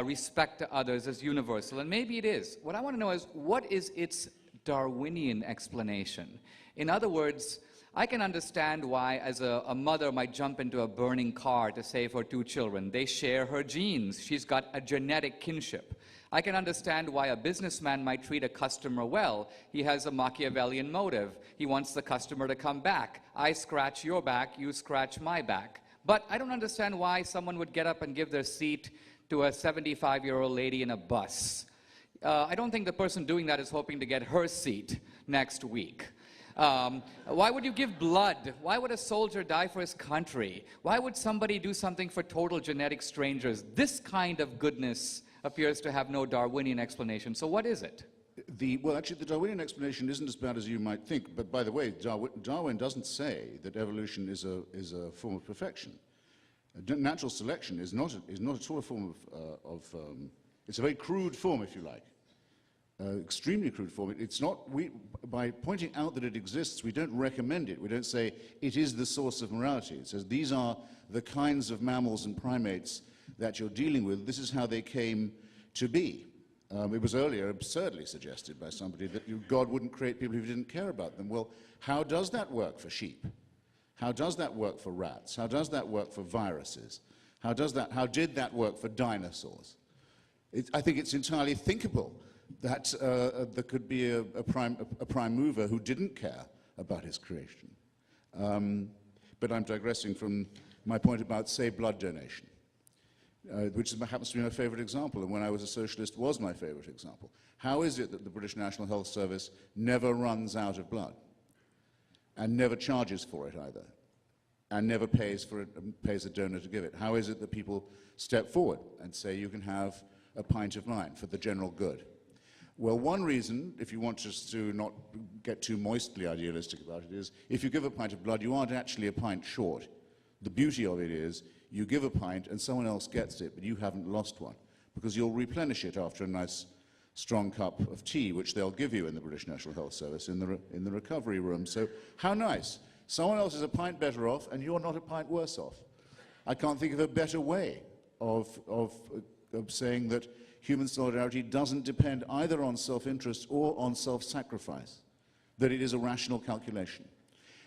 respect to others as universal, and maybe it is. What I want to know is, what is its Darwinian explanation? In other words, I can understand why, as a mother might jump into a burning car to save her 2 children. They share her genes. She's got a genetic kinship. I can understand why a businessman might treat a customer well. He has a Machiavellian motive. He wants the customer to come back. I scratch your back, you scratch my back. But I don't understand why someone would get up and give their seat to a 75-year-old lady in a bus. I don't think the person doing that is hoping to get her seat next week. Why would you give blood? Why would a soldier die for his country? Why would somebody do something for total genetic strangers? This kind of goodness appears to have no Darwinian explanation. So what is it? Well, actually, the Darwinian explanation isn't as bad as you might think. But by the way, Darwin doesn't say that evolution is a form of perfection. Natural selection is not at all a form it's a very crude form, if you like. Extremely crude form. It's not, by pointing out that it exists, we don't recommend it. We don't say it is the source of morality. It says these are the kinds of mammals and primates that you're dealing with. This is how they came to be. It was earlier absurdly suggested by somebody that God wouldn't create people who didn't care about them. Well, how does that work for sheep? How does that work for rats? How does that work for viruses? How did that work for dinosaurs? I think it's entirely thinkable that there could be a prime mover who didn't care about his creation. But I'm digressing from my point about, say, blood donation, which happens to be my favorite example, and when I was a socialist was my favorite example. How is it that the British National Health Service never runs out of blood, and never charges for it either, and never pays a donor to give it? How is it that people step forward and say, you can have a pint of mine for the general good? Well, one reason, if you want us to not get too moistly idealistic about it, is if you give a pint of blood, you aren't actually a pint short. The beauty of it is you give a pint and someone else gets it, but you haven't lost one, because you'll replenish it after a nice strong cup of tea, which they'll give you in the British National Health Service in the recovery room. So how nice. Someone else is a pint better off and you're not a pint worse off. I can't think of a better way of saying that human solidarity doesn't depend either on self-interest or on self-sacrifice, that it is a rational calculation.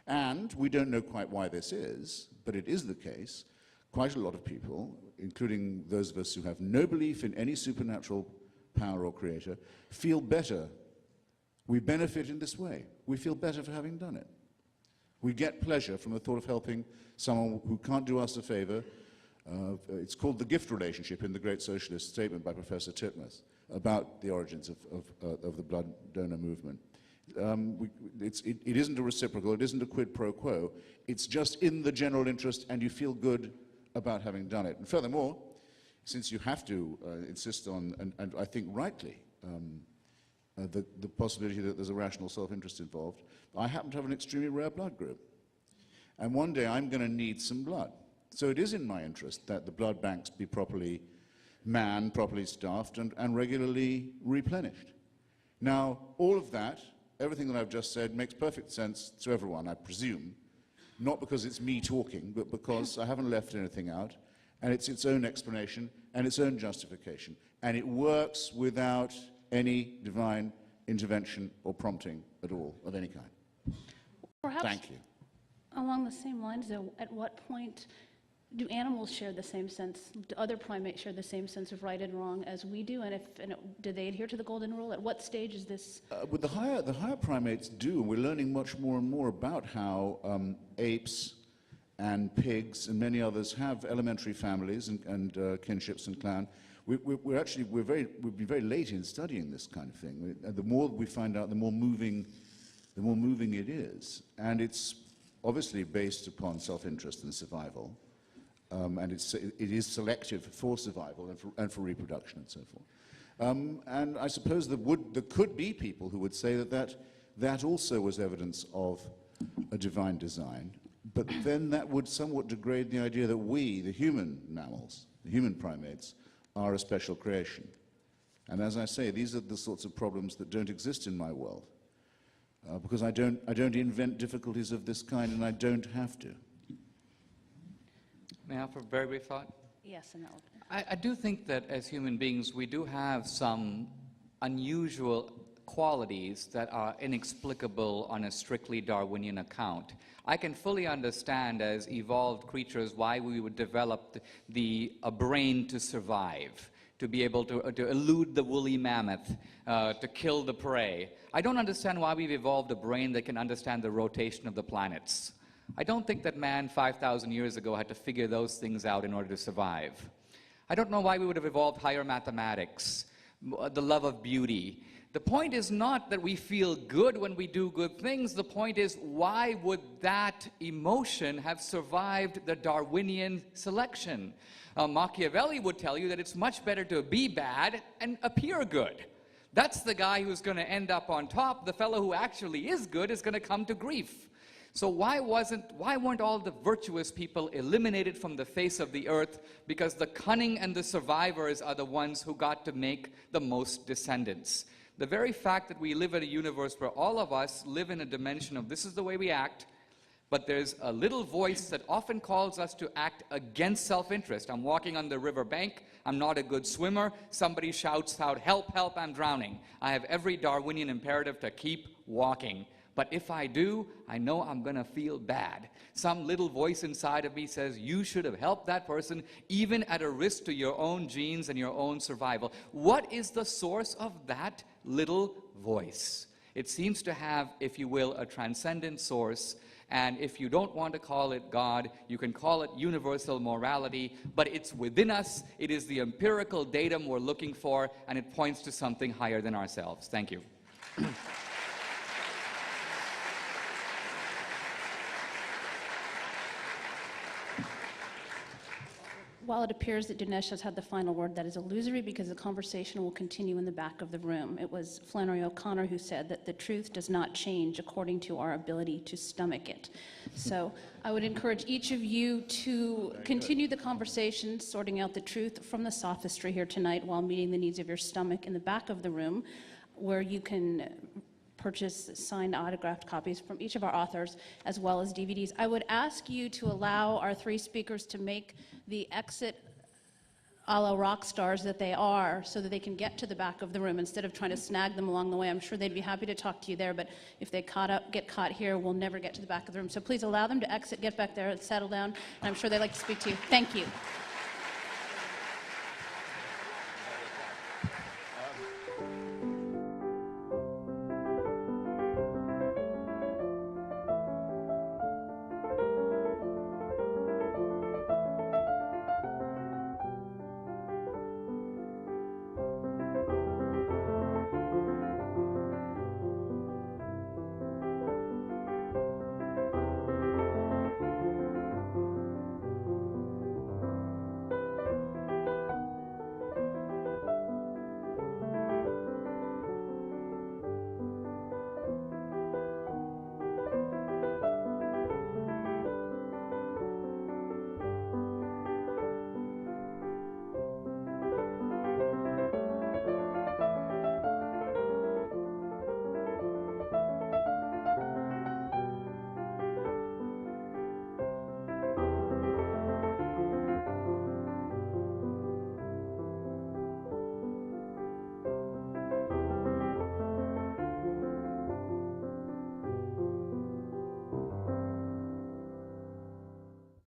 And we don't know quite why this is, but it is the case. Quite a lot of people, including those of us who have no belief in any supernatural power or creator, feel better. We benefit in this way. We feel better for having done it. We get pleasure from the thought of helping someone who can't do us a favor. It's called the gift relationship in the Great Socialist Statement by Professor Titmuss about the origins of the blood donor movement. It isn't a reciprocal, it isn't a quid pro quo, it's just in the general interest and you feel good about having done it. And furthermore, since you have to insist on, and I think rightly, the possibility that there's a rational self-interest involved, I happen to have an extremely rare blood group. And one day I'm going to need some blood. So it is in my interest that the blood banks be properly manned, properly staffed, and regularly replenished. Now, all of that, everything that I've just said, makes perfect sense to everyone, I presume, not because it's me talking, but because I haven't left anything out, and it's its own explanation and its own justification. And it works without any divine intervention or prompting at all of any kind. Perhaps Thank you. along the same lines, though, at what point do animals share the same sense? Do other primates share the same sense of right and wrong as we do? And do they adhere to the golden rule? At what stage is this? But the higher primates do, and we're learning much more and more about how apes and pigs and many others have elementary families and kinships and clan. We've been very late in studying this kind of thing. The more we find out, the more moving it is, and it's obviously based upon self-interest and survival. And it is selective for survival and for reproduction and so forth. And I suppose there could be people who would say that also was evidence of a divine design, but then that would somewhat degrade the idea that we, the human mammals, the human primates, are a special creation. And as I say, these are the sorts of problems that don't exist in my world, because I don't invent difficulties of this kind, and I don't have to. May I have a very brief thought? Yes, and that I do think that as human beings, we do have some unusual qualities that are inexplicable on a strictly Darwinian account. I can fully understand as evolved creatures why we would develop a brain to survive, to be able to elude the woolly mammoth, to kill the prey. I don't understand why we've evolved a brain that can understand the rotation of the planets. I don't think that man 5,000 years ago had to figure those things out in order to survive. I don't know why we would have evolved higher mathematics, the love of beauty. The point is not that we feel good when we do good things. The point is, why would that emotion have survived the Darwinian selection? Machiavelli would tell you that it's much better to be bad and appear good. That's the guy who's going to end up on top. The fellow who actually is good is going to come to grief. So why weren't all the virtuous people eliminated from the face of the earth? Because the cunning and the survivors are the ones who got to make the most descendants. The very fact that we live in a universe where all of us live in a dimension of this is the way we act, but there's a little voice that often calls us to act against self-interest. I'm walking on the river bank, I'm not a good swimmer, somebody shouts out, help, help, I'm drowning. I have every Darwinian imperative to keep walking. But if I do, I know I'm going to feel bad. Some little voice inside of me says, you should have helped that person, even at a risk to your own genes and your own survival. What is the source of that little voice? It seems to have, if you will, a transcendent source. And if you don't want to call it God, you can call it universal morality, but it's within us. It is the empirical datum we're looking for, and it points to something higher than ourselves. Thank you. While it appears that Dinesh has had the final word, that is illusory because the conversation will continue in the back of the room. It was Flannery O'Connor who said that the truth does not change according to our ability to stomach it. So I would encourage each of you to continue the conversation, sorting out the truth from the sophistry here tonight while meeting the needs of your stomach in the back of the room, where you can purchase signed autographed copies from each of our authors, as well as DVDs. I would ask you to allow our three speakers to make the exit a la rock stars that they are, so that they can get to the back of the room instead of trying to snag them along the way. I'm sure they'd be happy to talk to you there, but if they get caught here, we'll never get to the back of the room. So please allow them to exit, get back there, and settle down, and I'm sure they'd like to speak to you. Thank you.